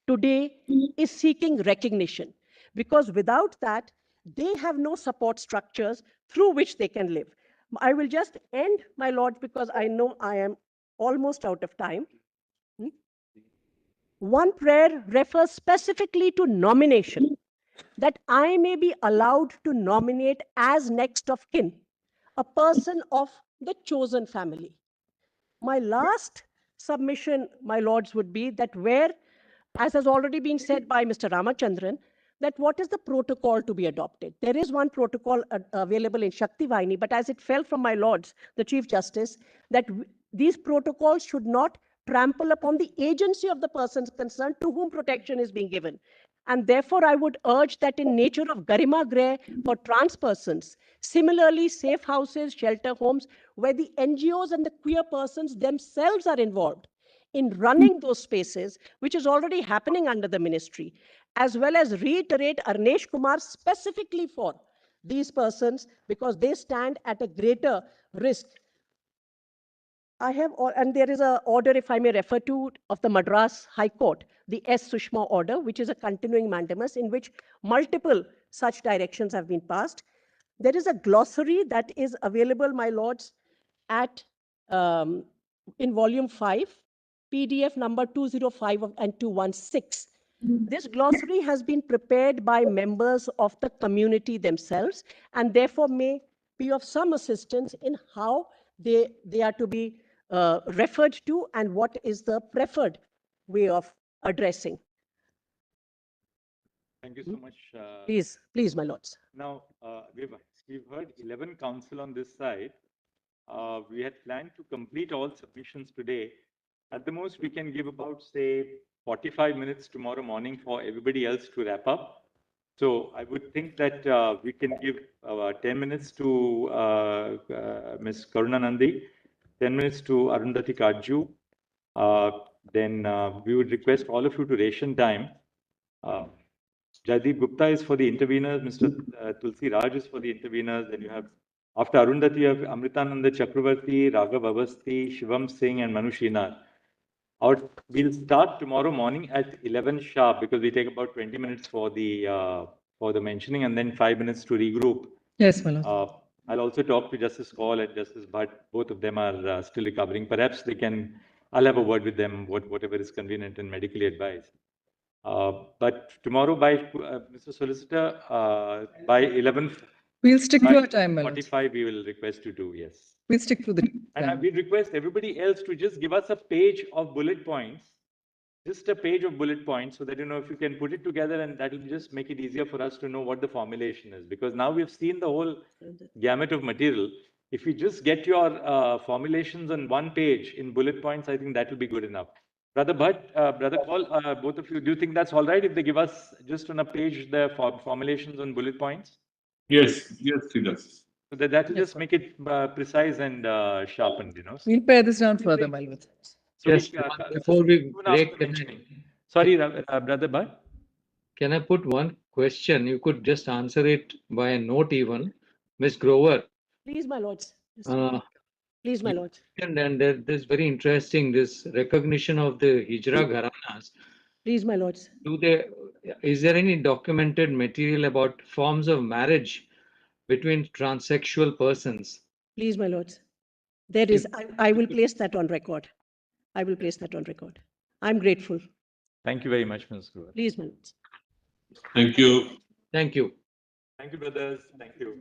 N: today is seeking recognition, because without that, they have no support structures through which they can live. I will just end, my lords, because I know I am almost out of time. One prayer refers specifically to nomination, that I may be allowed to nominate as next of kin a person of the chosen family. My last submission, my lords, would be that where, as has already been said by Mr. Ramachandran, that what is the protocol to be adopted? There is one protocol available in Shakti Vahini, but as it fell from my lords, the Chief Justice, that these protocols should not trample upon the agency of the persons concerned to whom protection is being given. And therefore, I would urge that in nature of Garima Greh for trans persons, similarly, safe houses, shelter homes, where the NGOs and the queer persons themselves are involved in running those spaces, which is already happening under the ministry, as well as reiterate Arnesh Kumar specifically for these persons, because they stand at a greater risk. I have, and there is an order, if I may refer to, of the Madras High Court, the S. Sushma order, which is a continuing mandamus in which multiple such directions have been passed. There is a glossary that is available, my lords, at in volume 5, PDF number 205 and 216. This glossary has been prepared by members of the community themselves, and therefore may be of some assistance in how they are to be referred to and what is the preferred way of addressing.
A: Thank you so much.
N: Please, my lords.
A: Now, we've heard 11 counsel on this side. We had planned to complete all submissions today. At the most, we can give about, say, 45 minutes tomorrow morning for everybody else to wrap up. So I would think that we can give 10 minutes to Ms. Karuna Nandi, 10 minutes to Arundhati Kajju. Then we would request all of you to ration time. Jaideep Gupta is for the interveners, Mr. Tulsi Raj is for the interveners. Then you have, after Arundhati, you have Amritananda Chakravarti, Raghav Avasthi, Shivam Singh, and Manu Shrinar. We'll start tomorrow morning at 11 sharp, because we take about 20 minutes for the mentioning and then 5 minutes to regroup.
O: Yes, my lord.
A: I'll also talk to Justice Kaul and Justice Bhatt. Both of them are still recovering. Perhaps they can, I'll have a word with them, whatever is convenient and medically advised. But tomorrow by, Mr. Solicitor, by 11.
O: We'll stick
A: by
O: to our time, my lord.
A: 45, we will request you to, yes.
O: We'll stick to the
A: And
O: time.
A: we request everybody else to just give us a page of bullet points, just a page of bullet points, so that, you know, if you can put it together, and that will just make it easier for us to know what the formulation is. Because now we've seen the whole gamut of material. If you just get your formulations on one page in bullet points, I think that will be good enough. Brother Bhatt, Brother Kaul, both of you, do you think that's all right if they give us just on a page the formulations on bullet points?
I: Yes, yes, Chief Justice.
A: So that will just make it precise and sharpened, you know.
O: We'll pare this down further, my lord.
A: So
D: Just before we
A: soon after
D: break, can
A: mentioning. Sorry, Brother Bhatt.
D: can I put one question? You could just answer it by a note even. Ms. Grover.
N: Please, my lords.
D: Uh,
N: Please, my lords.
D: And this very interesting, this recognition of the Hijra Gharanas.
N: Please, my lords.
D: Is there any documented material about forms of marriage between transsexual persons?
N: Please, my lords. There is, I will place that on record. I will place that on record. I'm grateful.
A: Thank you very much, Ms. Grover.
N: Please, my lords.
I: Thank you.
D: Thank you.
A: Thank you, brothers. Thank you.